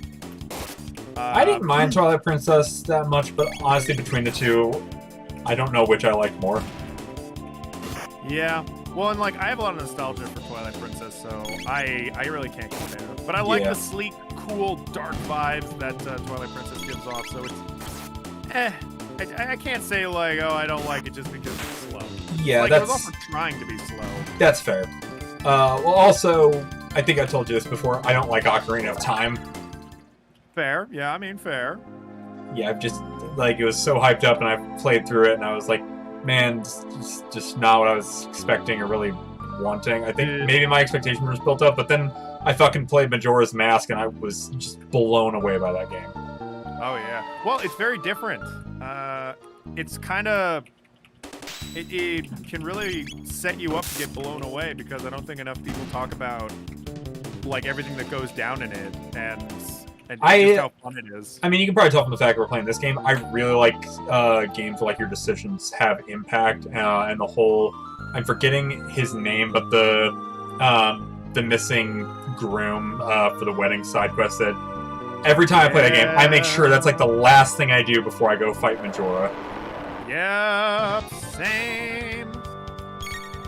I didn't mind Twilight Princess that much, but honestly, between the two, I don't know which I like more. Yeah. Well, and like I have a lot of nostalgia for Twilight Princess, so I really can't compare. But I like the sleek, cool, dark vibes that Twilight Princess gives off. So it's I can't say like, oh, I don't like it just because it's slow. Yeah, like, that's. I was also trying to be slow. That's fair. Well, also, I think I told you this before. I don't like Ocarina of Time. Fair. Yeah, I mean fair. Yeah, I've just like it was so hyped up, and I played through it, and I was like, man, just not what I was expecting or really wanting. I think maybe my expectation was built up, but then I fucking played Majora's Mask, and I was just blown away by that game. Oh yeah. Well, it's very different. It's kind of it can really set you up to get blown away because I don't think enough people talk about like everything that goes down in it and just how fun it is. I mean, you can probably tell from the fact we're playing this game. I really like games where like your decisions have impact, and the whole. I'm forgetting his name, but the missing groom for the wedding side quest. That every time I play that game, I make sure that's like the last thing I do before I go fight Majora. Yep, same.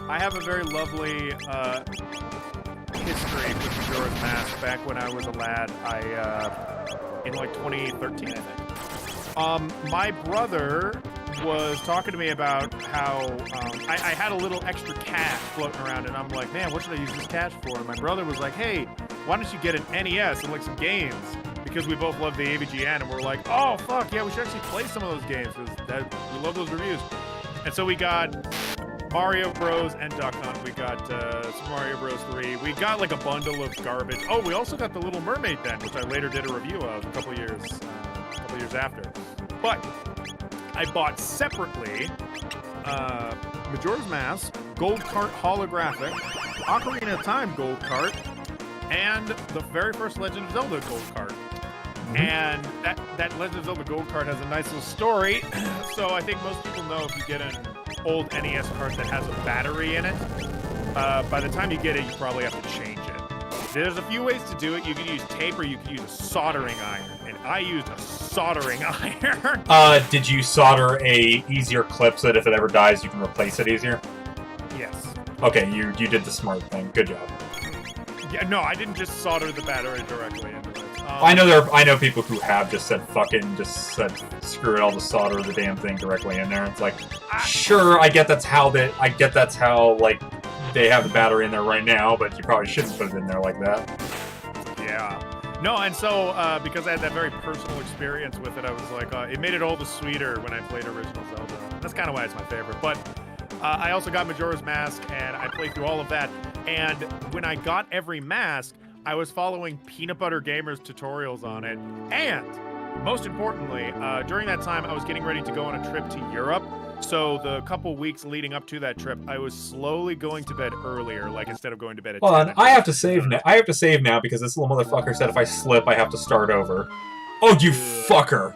I have a very lovely history with Majora's Mask back when I was a lad. In like 2013, I think. My brother was talking to me about how I had a little extra cash floating around, and I'm like, man, what should I use this cash for? And my brother was like, hey, why don't you get an NES and like some games? Because we both love the AVGN, and we're like, oh, fuck, yeah, we should actually play some of those games, because we love those reviews. And so we got Mario Bros. And Duck Hunt. We got Super Mario Bros. 3. We got like a bundle of garbage. Oh, we also got The Little Mermaid then, which I later did a review of a couple years after. But I bought separately Majora's Mask, Gold Cart Holographic, Ocarina of Time Gold Cart, and the very first Legend of Zelda Gold Cart. Mm-hmm. And that Legend of Zelda Gold Cart has a nice little story. So I think most people know if you get an old NES cart that has a battery in it, by the time you get it, you probably have to change it. There's a few ways to do it. You can use tape or you can use a soldering iron. And I used a soldering iron. Did you solder a easier clip so that if it ever dies, you can replace it easier? Yes. Okay, you did the smart thing. Good job. Yeah, no, I didn't just solder the battery directly into it. I know people who have just said screw it, I'll just solder the damn thing directly in there. It's like, sure, I get that's how like they have the battery in there right now, but you probably shouldn't put it in there like that. Yeah. No, and so because I had that very personal experience with it, I was like, it made it all the sweeter when I played original Zelda. That's kind of why it's my favorite. But I also got Majora's Mask, and I played through all of that. And when I got every mask, I was following Peanut Butter Gamer's tutorials on it. And most importantly, during that time, I was getting ready to go on a trip to Europe. So the couple weeks leading up to that trip, I was slowly going to bed earlier, like instead of going to bed at 10. Hold on, I have to save now. I have to save now because this little motherfucker said if I slip, I have to start over. Oh, you fucker!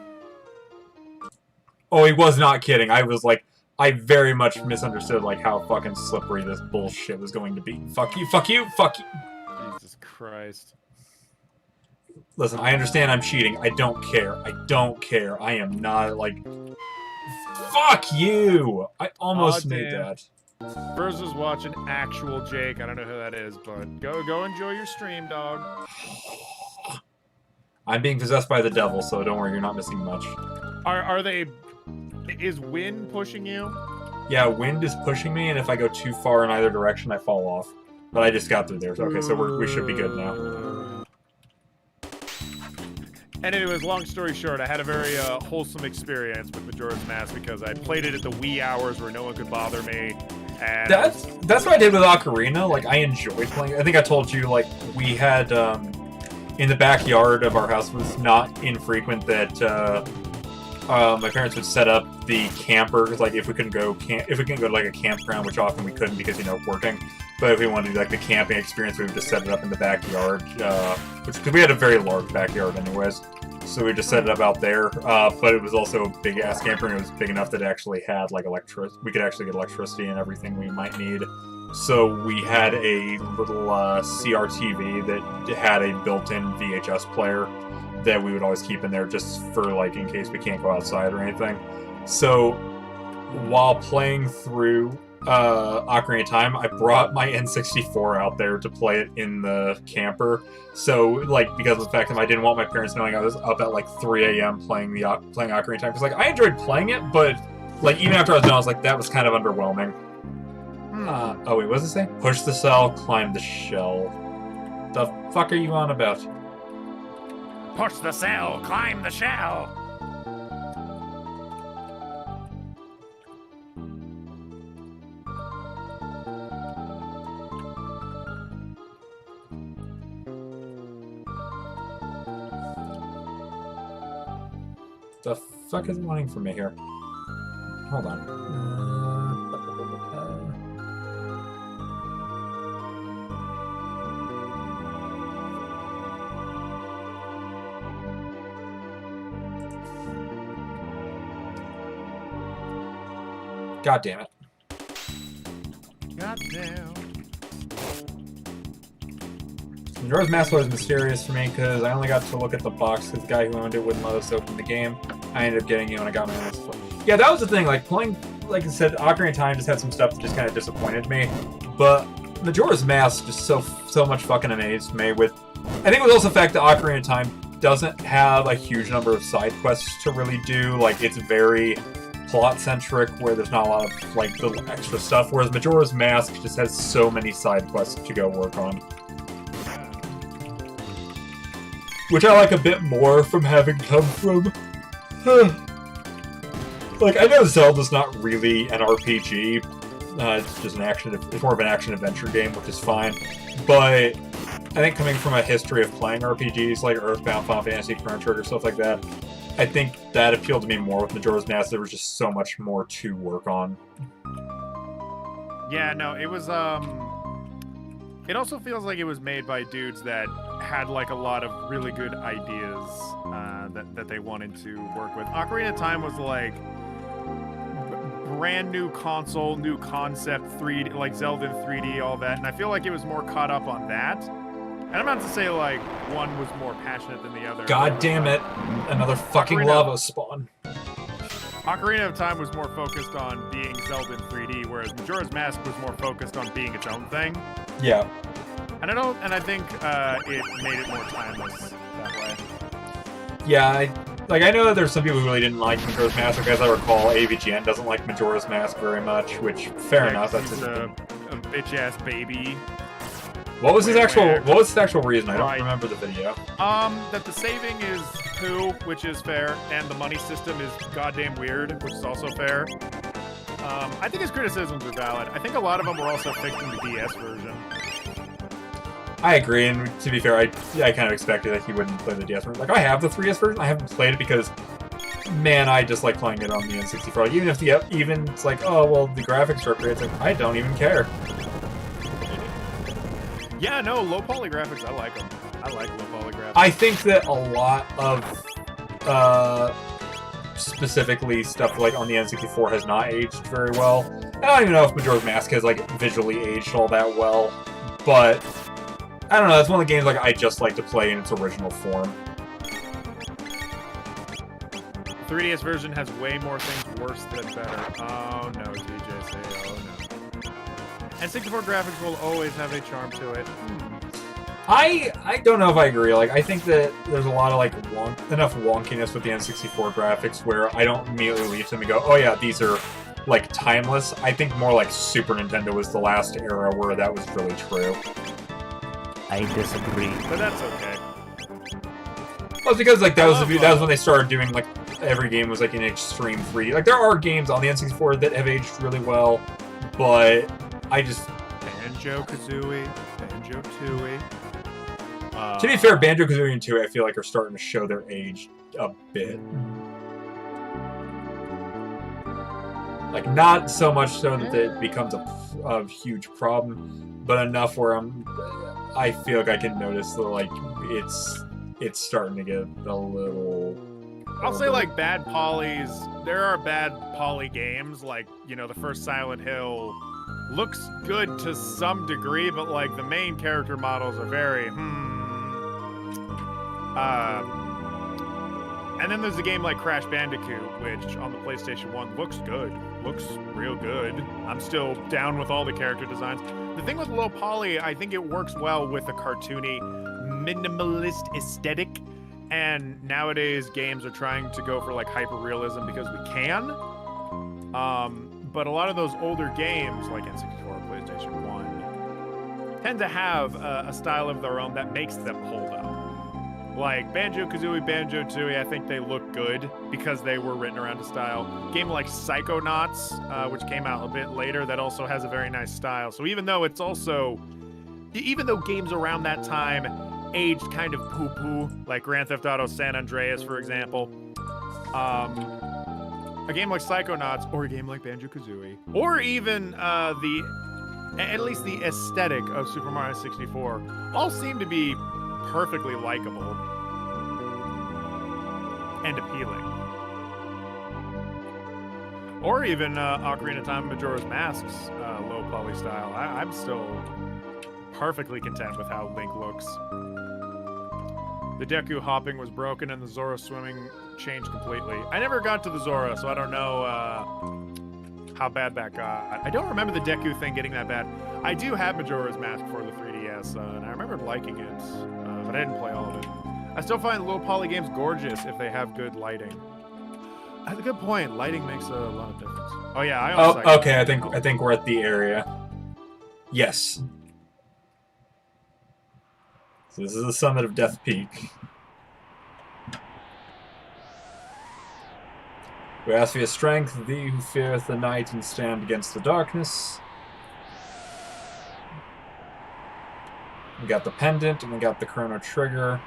Oh, he was not kidding. I was like, I very much misunderstood like how fucking slippery this bullshit was going to be. Fuck you, fuck you, fuck you. Jesus Christ. Listen, I understand I'm cheating. I don't care. I don't care. I am not, like... Fuck you! I almost made that. Versus watching actual Jake. I don't know who that is, but go enjoy your stream, dog. I'm being possessed by the devil, so don't worry, you're not missing much. Are they... Is wind pushing you? Yeah, wind is pushing me, and if I go too far in either direction, I fall off. But I just got through there, so okay, so we should be good now. And anyways, long story short, I had a very wholesome experience with Majora's Mask because I played it at the wee hours where no one could bother me. And that's what I did with Ocarina. Like, I enjoyed playing. I think I told you, like, we had in the backyard of our house was not infrequent that my parents would set up the camper. Like, if we couldn't go to like a campground, which often we couldn't because working. But if we wanted to do like the camping experience, we would just set it up in the backyard, because we had a very large backyard anyways. So we just set it up out there. But it was also a big ass camper, and it was big enough that it actually had like we could actually get electricity and everything we might need. So we had a little CRTV that had a built-in VHS player that we would always keep in there just for like in case we can't go outside or anything. So while playing through Ocarina of Time, I brought my N64 out there to play it in the camper. So, like, because of the fact that I didn't want my parents knowing I was up at like 3 a.m. playing Ocarina of Time, because like I enjoyed playing it, but like even after I was done, I was like, that was kind of underwhelming. Oh wait, what does it say? Push the cell, climb the shell. The fuck are you on about? push the cell, climb the shell. The fuck is it wanting from me here? Hold on. God damn it. Goddamn. Majora's Mask was mysterious for me because I only got to look at the box because the guy who owned it wouldn't let us open the game. I ended up getting it when I got my hands full. Yeah, that was the thing. Like, playing, like I said, Ocarina of Time just had some stuff that just kind of disappointed me. But Majora's Mask just so much fucking amazed me with... I think it was also the fact that Ocarina of Time doesn't have a huge number of side quests to really do. Like, it's very plot-centric, where there's not a lot of, like, little extra stuff. Whereas Majora's Mask just has so many side quests to go work on. Which I like a bit more from having come from... like, I know Zelda's not really an RPG. It's just an action... It's more of an action-adventure game, which is fine. But I think coming from a history of playing RPGs, like Earthbound, Final Fantasy, Chrono Trigger, stuff like that, I think that appealed to me more with Majora's Mask. There was just so much more to work on. Yeah, no, it was, it also feels like it was made by dudes that had, like, a lot of really good ideas that they wanted to work with. Ocarina of Time was, like, brand new console, new concept, 3D, like Zelda in 3D, all that, and I feel like it was more caught up on that. And I'm not to say, like, one was more passionate than the other. God damn it. Another fucking lava spawn. Ocarina of Time was more focused on being Zelda in 3D, whereas Majora's Mask was more focused on being its own thing. Yeah. And I think it made it more timeless that way. Yeah, I know that there's some people who really didn't like Majora's Mask. As I recall, AVGN doesn't like Majora's Mask very much, which, fair enough. That's a bitch-ass baby. What was his actual reason? I don't remember the video. That the saving is poo, which is fair, and the money system is goddamn weird, which is also fair. I think his criticisms are valid. I think a lot of them were also fixed in the DS version. I agree, and to be fair, I kind of expected that he wouldn't play the DS version. Like, I have the 3DS version, I haven't played it because, man, I just like playing it on the N64. Like, even if it's like, oh, well, the graphics are upgraded, it's like, I don't even care. Yeah, no, low poly graphics, I like them. I like low poly graphics. I think that a lot of, specifically stuff like on the N64 has not aged very well. I don't even know if Majora's Mask has, like, visually aged all that well, but I don't know, that's one of the games like I just like to play in its original form. The 3DS version has way more things worse than better. Oh no, TJ say, oh no. And 64 graphics will always have a charm to it. I don't know if I agree. Like, I think that there's a lot of, like, enough wonkiness with the N64 graphics where I don't immediately leave them and go, oh yeah, these are, like, timeless. I think more like Super Nintendo was the last era where that was really true. I disagree. But that's okay. Well, it's because, like, that was when they started doing, like, every game was, like, in extreme 3D. Like, there are games on the N64 that have aged really well, but I just... Banjo-Kazooie, Banjo-Tooie. To be fair, Banjo-Kazooie and 2, I feel like, are starting to show their age a bit. Like, not so much so that it becomes a huge problem, but enough where I feel like I can notice that, like, it's starting to get a little... I'll say, like, bad polys. There are bad poly games, like, you know, the first Silent Hill looks good to some degree, but, like, the main character models are very, and then there's a game like Crash Bandicoot, which on the PlayStation 1 looks good. Looks real good. I'm still down with all the character designs. The thing with low poly, I think it works well with a cartoony, minimalist aesthetic. And nowadays, games are trying to go for, like, hyper-realism because we can. But a lot of those older games, like N64 or PlayStation 1, tend to have a style of their own that makes them hold up. Like Banjo-Kazooie, Banjo-Tooie, I think they look good because they were written around a style. A game like Psychonauts, which came out a bit later, that also has a very nice style. So even though games around that time aged kind of poo-poo, like Grand Theft Auto San Andreas, for example, a game like Psychonauts, or a game like Banjo-Kazooie, or even at least the aesthetic of Super Mario 64, all seem to be perfectly likable and appealing. Or even Ocarina of Time and Majora's Mask's low poly style. I'm still perfectly content with how Link looks. The Deku hopping was broken and the Zora swimming changed completely. I never got to the Zora, so I don't know how bad that got. I don't remember the Deku thing getting that bad. I do have Majora's Mask for the 3DS, and I remember liking it, but I didn't play all of it. I still find low poly games gorgeous if they have good lighting. That's a good point. Lighting makes a lot of difference. Oh yeah, I also okay. I think we're at the area. Yes. So this is the summit of Death Peak. We ask for your strength, thee who feareth the night and stand against the darkness. We got the pendant, and we got the Chrono trigger.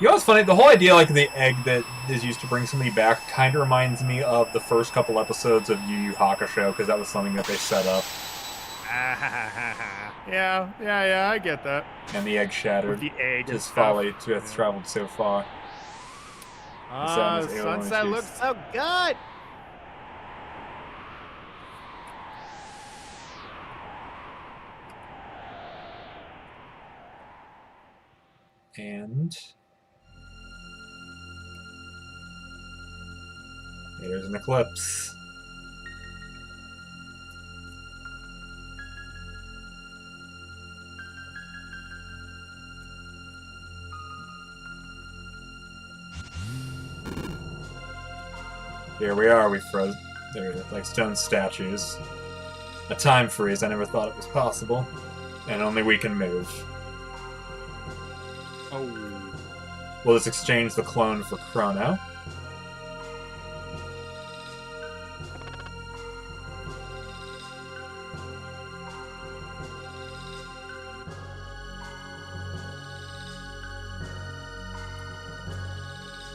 You know what's funny? The whole idea, like, the egg that is used to bring somebody back kind of reminds me of the first couple episodes of Yu Yu Hakusho, because that was something that they set up. Yeah, I get that. And the egg shattered. With the egg His folly to have traveled so far. Oh, sunset looks so good! And there's an eclipse. Here we are, we froze. They're like stone statues. A time freeze, I never thought it was possible. And only we can move. Oh. We'll just exchange the clone for Chrono.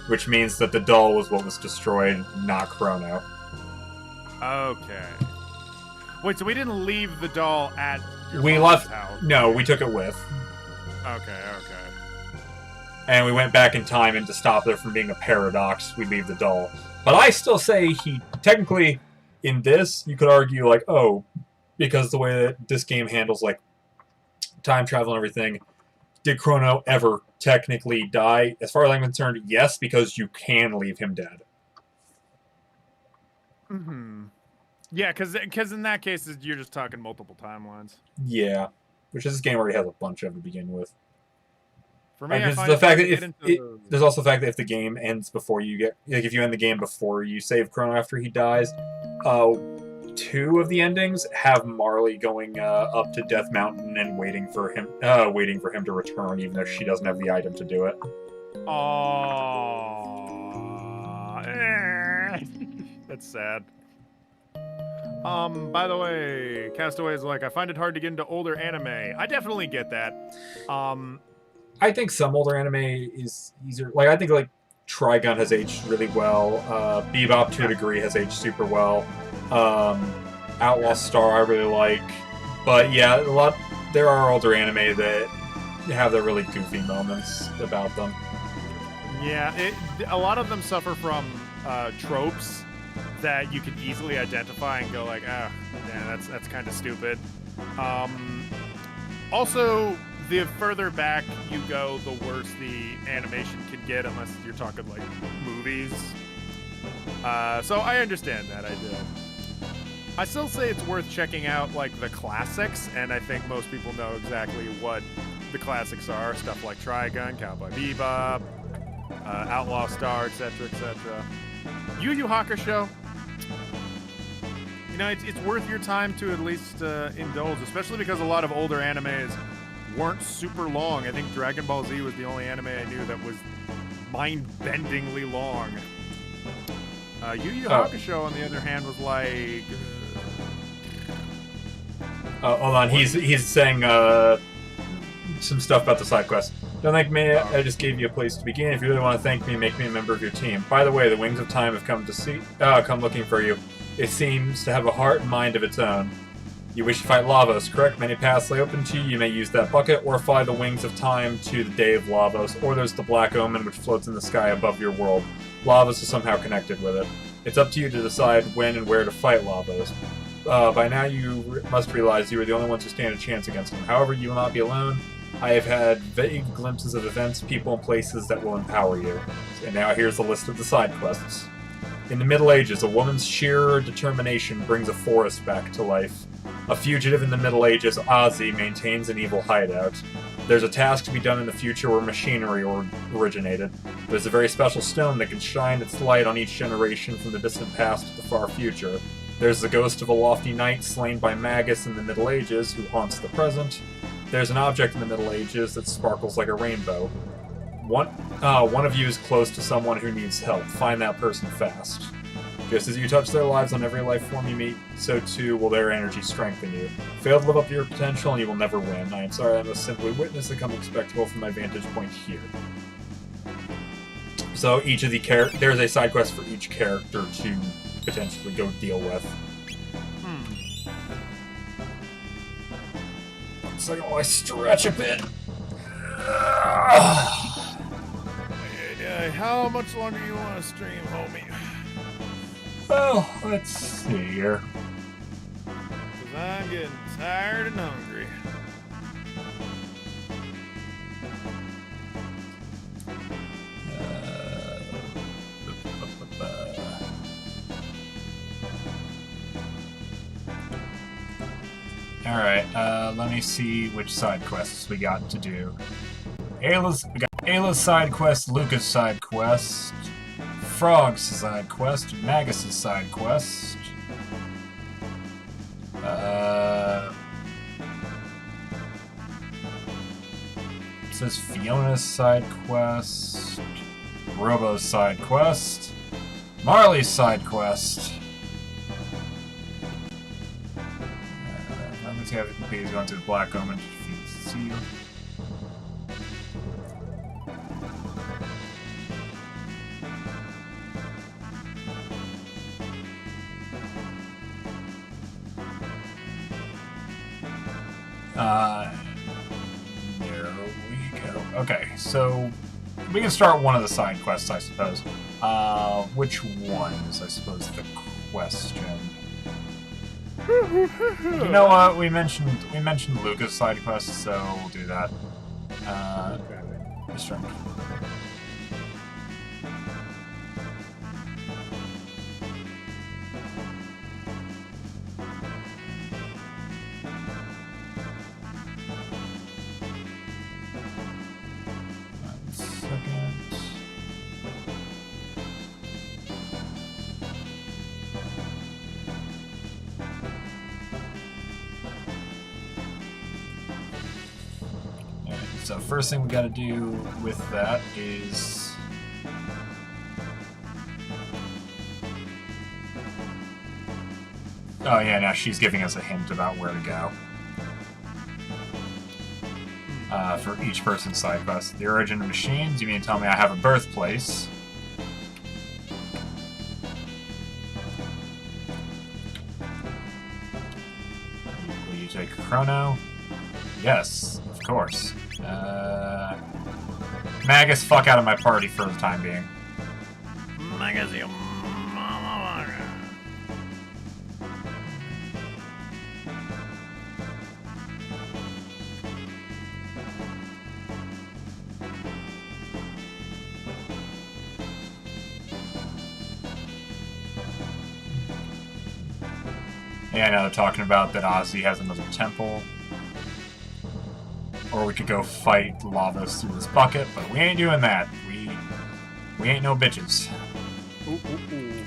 Which means that the doll was what was destroyed, not Chrono. Okay. Wait, so we didn't leave the doll at your We mom's left... house? No, we took it with. Okay. And we went back in time, and to stop there from being a paradox, we leave the doll. But I still say he... Technically, in this, you could argue, like, oh, because the way that this game handles, like, time travel and everything, did Chrono ever technically die? As far as I'm concerned, yes, because you can leave him dead. Mm-hmm. Yeah, because in that case, you're just talking multiple timelines. Yeah. Which this game already has a bunch of to begin with. For me, I There's find the fact that get into there's also the fact that if the game ends before you get... Like, if you end the game before you save Chrono after he dies, 2 of the endings have Marley going up to Death Mountain and waiting for him to return, even though she doesn't have the item to do it. That's sad. By the way, Castaway is like, I find it hard to get into older anime. I definitely get that. I think some older anime is easier. Like, I think, like, Trigun has aged really well. Bebop, to a degree, has aged super well. Outlaw Star, I really like. But, yeah, there are older anime that have the really goofy moments about them. Yeah, a lot of them suffer from tropes that you can easily identify and go like, ah, yeah, that's kind of stupid. Also, the further back you go, the worse the animation can get, unless you're talking like movies. So I understand that, I do. I still say it's worth checking out like the classics, and I think most people know exactly what the classics are. Stuff like Trigun, Cowboy Bebop, Outlaw Star, etc., etc. Yu Yu Hakusho. You know, it's worth your time to at least indulge, especially because a lot of older animes weren't super long. I think Dragon Ball Z was the only anime I knew that was mind-bendingly long. Yu Yu Hakusho, on the other hand, was like... hold on, he's saying some stuff about the side quest. Don't thank me, I just gave you a place to begin. If you really want to thank me, make me a member of your team. By the way, the Wings of Time have come looking for you. It seems to have a heart and mind of its own. You wish to fight Lavos, correct? Many paths lay open to you. You may use that bucket, or fly the Wings of Time to the Day of Lavos, or there's the Black Omen, which floats in the sky above your world. Lavos is somehow connected with it. It's up to you to decide when and where to fight Lavos. By now you must realize you are the only ones who stand a chance against him. However, you will not be alone. I have had vague glimpses of events, people, and places that will empower you. And now here's a list of the side quests. In the Middle Ages, a woman's sheer determination brings a forest back to life. A fugitive in the Middle Ages, Ozzy, maintains an evil hideout. There's a task to be done in the future where machinery originated. There's a very special stone that can shine its light on each generation from the distant past to the far future. There's the ghost of a lofty knight slain by Magus in the Middle Ages who haunts the present. There's an object in the Middle Ages that sparkles like a rainbow. One of you is close to someone who needs help. Find that person fast. Just as you touch their lives on every life form you meet, so too will their energy strengthen you. Fail to live up to your potential and you will never win. I am sorry, I must simply witness the coming spectacle from my vantage point here. So each of the there's a side quest for each character to potentially go deal with. So I stretch a bit. How much longer do you want to stream, homie? Well, let's see here. Because I'm getting tired and hungry. Alright, let me see which side quests we got to do. We got Ayla's side quest, Luca's side quest, Frog's side quest, Magus' side quest. says Fiona's side quest, Robo's side quest, Marley's side quest. I'm going to have to complete going to the Black Omen to defeat the seal. There we go. Okay, so we can start one of the side quests, I suppose. Which one is, I suppose, the question? You know what? We mentioned Luca's side quest, so we'll do that. Just trying. So first thing we got to do with that is oh yeah, now she's giving us a hint about where to go for each person's side quest. The origin of machines. You mean to tell me I have a birthplace? Will you take Chrono? Yes, of course. Magus, fuck out of my party for the time being. Magus, you Yeah, I know they're talking about that Ozzy has another temple. Or we could go fight Lavos through this bucket, but we ain't doing that. We ain't no bitches. Ooh, ooh, ooh.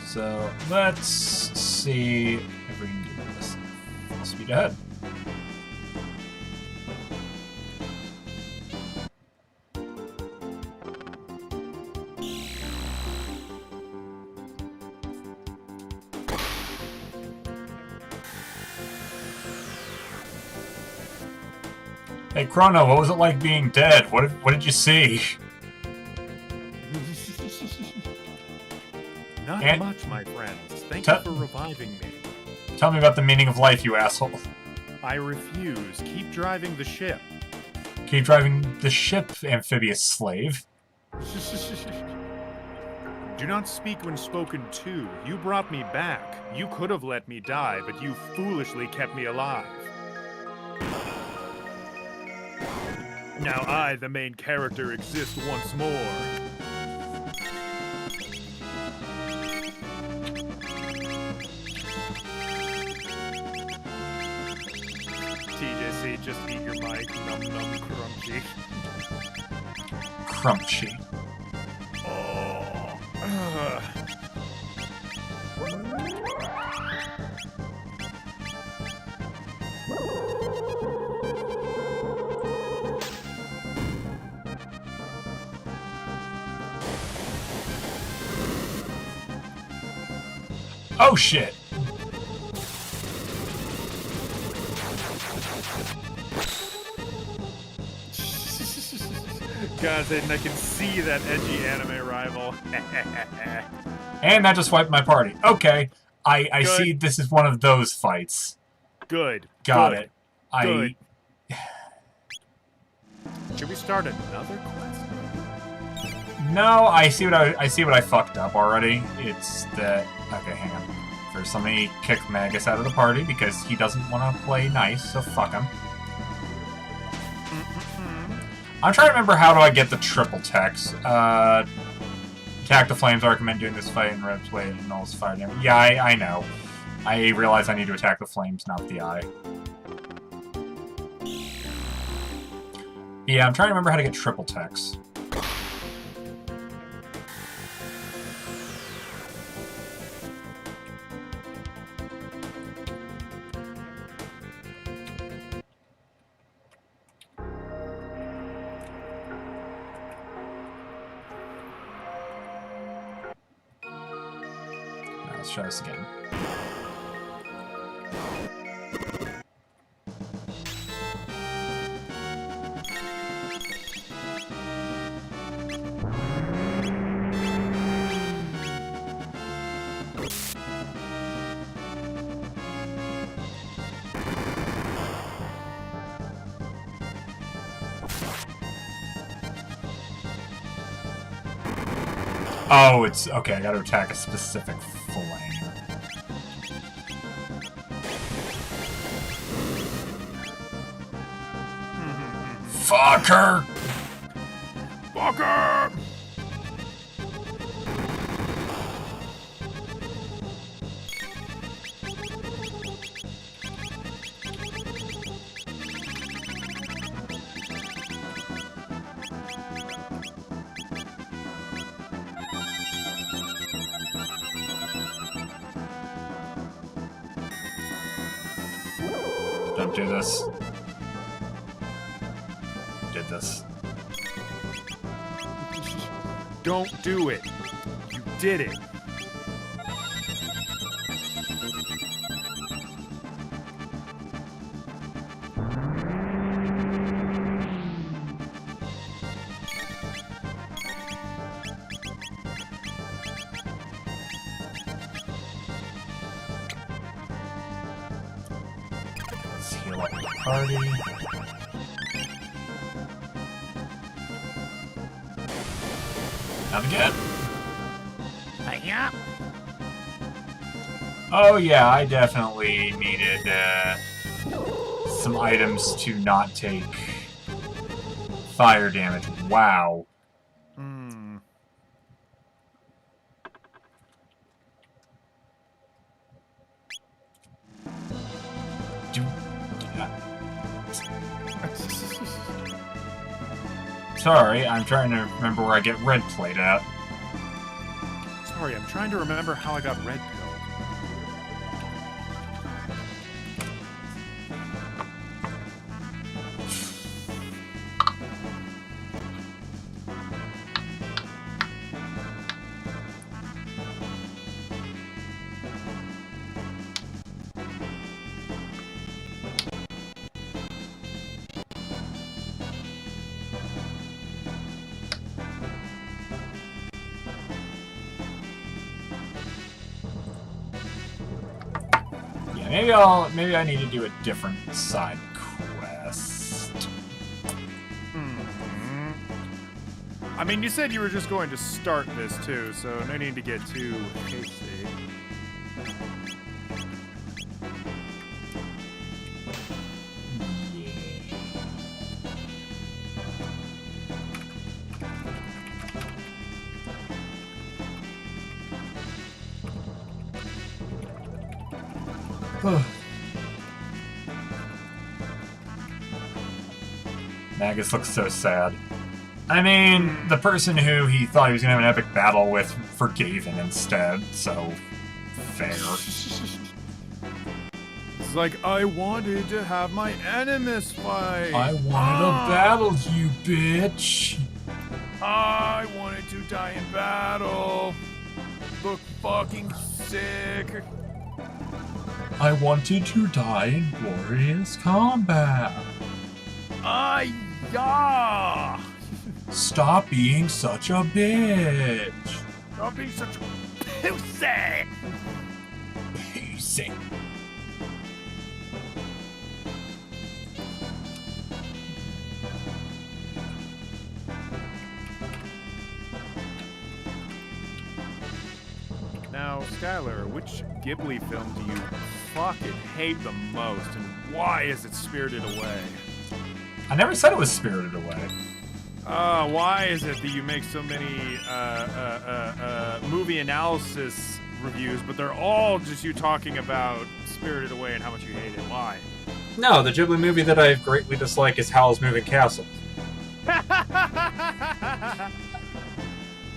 So let's see if we can do this. Full speed ahead. Hey Chrono, what was it like being dead? What did you see? Not much, my friends. Thank you for reviving me. Tell me about the meaning of life, you asshole. I refuse. Keep driving the ship. Keep driving the ship, amphibious slave. Do not speak when spoken to. You brought me back. You could have let me die, but you foolishly kept me alive. Now I, the main character, exist once more. TJC, just eat your mic. Num num crunchy. Crunchy. Oh. Oh shit! God, I can see that edgy anime rival. And that just wiped my party. Okay, I see this is one of those fights. Good. Got Good. it. Good. Should we start another quest? No, I see what I fucked up already. It's that. Okay, hang on. First, let me kick Magus out of the party because he doesn't want to play nice, so fuck him. I'm trying to remember how do I get the triple text. Attack the flames. I recommend doing this fight in Red's way and nulls fire damage. Yeah, I know. I realize I need to attack the flames, not the eye. Yeah, I'm trying to remember how to get triple text. Let's try this again. Oh, it's okay. I gotta attack a specific flame. Fucker! Fucker! Don't do this. Did this. Don't do it. You did it. Let's heal up the party. Not again. Yeah. Oh yeah, I definitely needed some items to not take fire damage. Wow. Sorry, I'm trying to remember where I get red plate at. Sorry, I'm trying to remember how I got red pilled. Maybe I need to do a different side quest. I mean, you said you were just going to start this too, so no need to get too hasty. Magus looks so sad. I mean, the person who he thought he was gonna have an epic battle with forgave him instead, so fair. It's like, I wanted to have my enemies fight. I wanted to battle you, bitch. I wanted to die in battle. Look fucking sick. I wanted to die in glorious combat. Yeah. Stop being such a bitch. Stop being such a pussy. Pussy. Now, Skylar, which Ghibli film do you fucking hate the most, and why is it Spirited Away? I never said it was Spirited Away. Why is it that you make so many movie analysis reviews, but they're all just you talking about Spirited Away and how much you hate it? Why? No, the Ghibli movie that I greatly dislike is Howl's Moving Castle.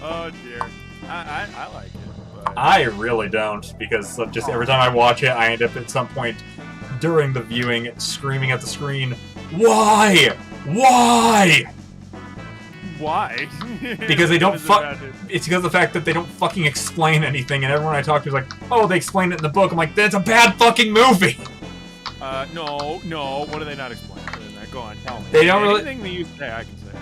Oh dear, I like it. But... I really don't, because just every time I watch it, I end up at some point during the viewing screaming at the screen, "Why? Why? Why? Because they don't What is it about it? It's because of the fact that they don't fucking explain anything, and everyone I talk to is like, oh, they explained it in the book. I'm like, that's a bad fucking movie. No. What do they not explain? Go on, tell me. They don't really. Anything that you say, I can say.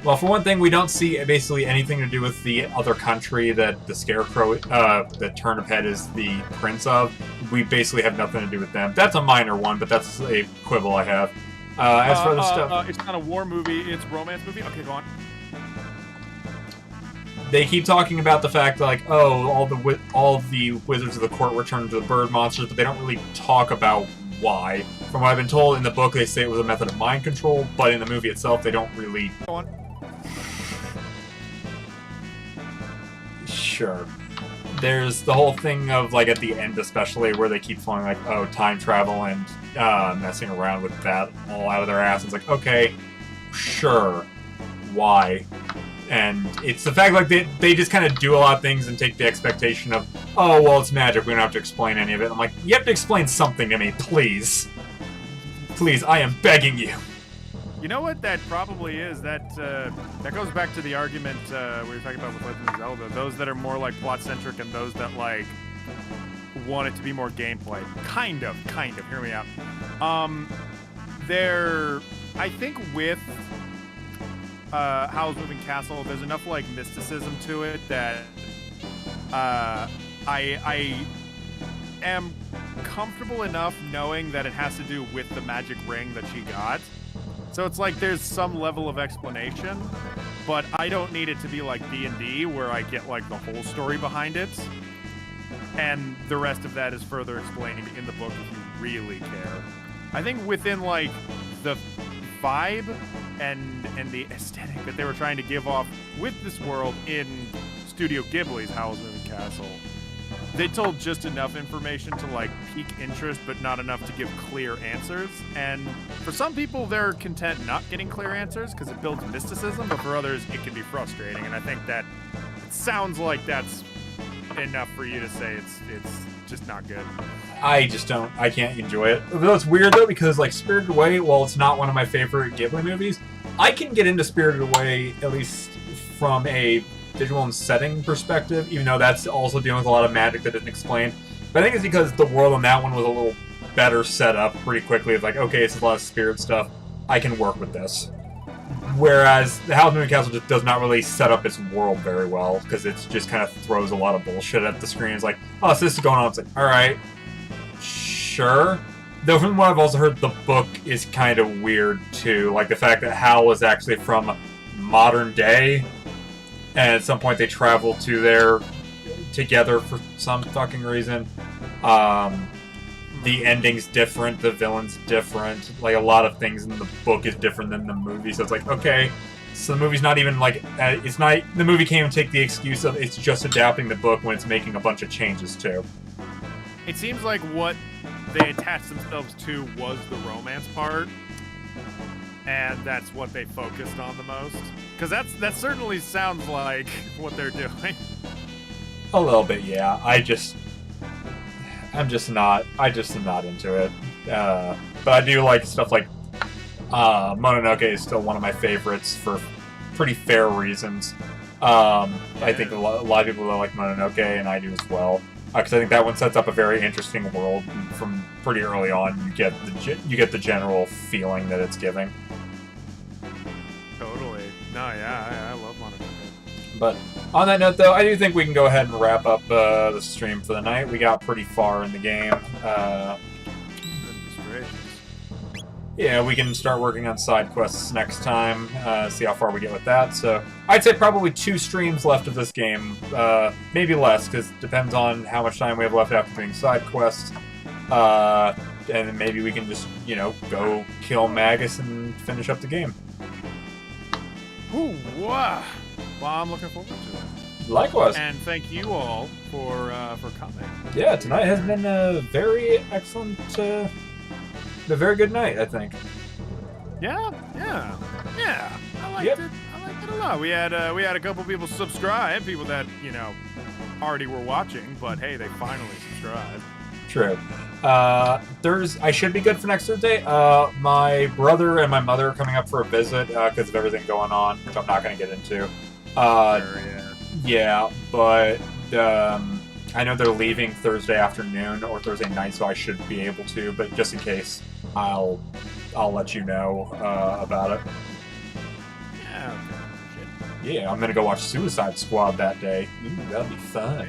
Well, for one thing, we don't see basically anything to do with the other country that the Scarecrow, the Turnip Head is the prince of. We basically have nothing to do with them. That's a minor one, but that's a quibble I have. As for other stuff... it's not a war movie, it's a romance movie? Okay, go on. They keep talking about the fact that, like, oh, all the wizards of the court were turned into the bird monsters, but they don't really talk about why. From what I've been told, in the book they say it was a method of mind control, but in the movie itself they don't really... Go on. Sure. There's the whole thing of, like, at the end especially, where they keep falling, like, oh, time travel and messing around with that all out of their ass. It's like, okay, sure. Why? And it's the fact, like, they just kind of do a lot of things and take the expectation of, oh, well, it's magic, we don't have to explain any of it. I'm like, you have to explain something to me, please. Please, I am begging you. You know what that probably is? That goes back to the argument we were talking about with Legend of Zelda. Those that are more, like, plot-centric and those that, like, want it to be more gameplay. Kind of. Hear me out. I think with Howl's Moving Castle, there's enough, like, mysticism to it that I am comfortable enough knowing that it has to do with the magic ring that she got. So it's like there's some level of explanation, but I don't need it to be like D&D where I get, like, the whole story behind it. And the rest of that is further explained in the book if you really care. I think within, like, the vibe and the aesthetic that they were trying to give off with this world in Studio Ghibli's Howl's Moving Castle, they told just enough information to, like, pique interest, but not enough to give clear answers. And for some people, they're content not getting clear answers because it builds mysticism, but for others, it can be frustrating. And I think that it sounds like that's enough for you to say it's just not good. I can't enjoy it. Though it's weird, though, because, like, Spirited Away, while it's not one of my favorite Ghibli movies, I can get into Spirited Away, at least from a visual and setting perspective, even though that's also dealing with a lot of magic that isn't explained. But I think it's because the world on that one was a little better set up pretty quickly. It's like, okay, it's a lot of spirit stuff. I can work with this. Whereas the Howl's Moving Castle just does not really set up its world very well, because it just kind of throws a lot of bullshit at the screen. It's like, oh, so this is going on. It's like, alright, sure. Though from what I've also heard, the book is kind of weird, too. Like, the fact that Howl is actually from modern day, and at some point they travel to there together for some fucking reason. The ending's different, the villain's different. Like, a lot of things in the book is different than the movie, so it's like, okay, so the movie's not even like, it's not, the movie can't even take the excuse of it's just adapting the book when it's making a bunch of changes too. It seems like what they attached themselves to was the romance part, and that's what they focused on the most. Because that certainly sounds like what they're doing. A little bit, yeah. I'm just not into it. But I do like stuff like Mononoke is still one of my favorites for pretty fair reasons. I think a lot of people like Mononoke, and I do as well. Because I think that one sets up a very interesting world. From pretty early on, you get the general feeling that it's giving. Totally. No, yeah, I love Mononoke. But on that note, though, I do think we can go ahead and wrap up the stream for the night. We got pretty far in the game. Yeah, we can start working on side quests next time, see how far we get with that. So I'd say probably 2 streams left of this game, maybe less, because it depends on how much time we have left after doing side quests. And then maybe we can just, go kill Magus and finish up the game. Ooh, wow. Well, I'm looking forward to it. Likewise. And thank you all for coming. Yeah, tonight has been a very excellent, a very good night, I think. Yeah. I liked it. I liked it a lot. We had a couple people subscribe, people that already were watching, but hey, they finally subscribed. true. I should be good for next Thursday. My brother and my mother are coming up for a visit because of everything going on, which I'm not going to get into. Yeah, but I know they're leaving Thursday afternoon or Thursday night, so I should be able to. But just in case, I'll let you know about it. Yeah, okay. Yeah, I'm gonna go watch Suicide Squad that day. Ooh, that'll be fun.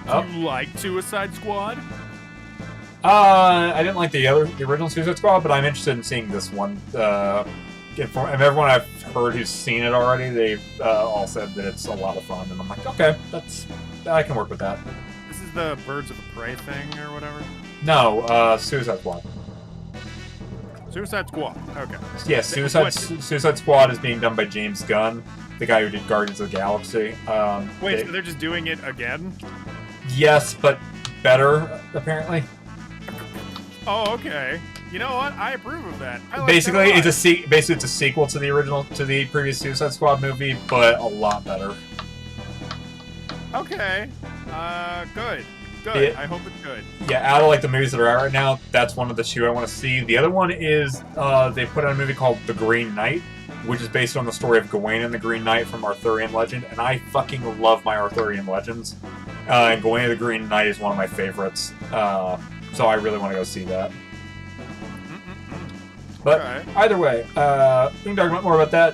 Do you like Suicide Squad? I didn't like the original Suicide Squad, but I'm interested in seeing this one. From everyone I've heard who's seen it already, they've all said that it's a lot of fun, and I'm like, okay, I can work with that. This is the Birds of Prey thing or whatever? No, Suicide Squad. Suicide Squad. Okay. Yeah, Suicide Squad is being done by James Gunn, the guy who did Guardians of the Galaxy. Wait, so they're just doing it again? Yes, but better, apparently. Oh, okay. You know what? I approve of that. I like Basically, that it's a sequel to the previous Suicide Squad movie, but a lot better. Okay. Good. Good. Yeah. I hope it's good. Yeah, out of like the movies that are out right now, that's one of the two I want to see. The other one is they put out a movie called The Green Knight, which is based on the story of Gawain and the Green Knight from Arthurian legend, and I fucking love my Arthurian legends. And Gawain and the Green Knight is one of my favorites, so I really want to go see that. But Okay. either way, we can talk more about that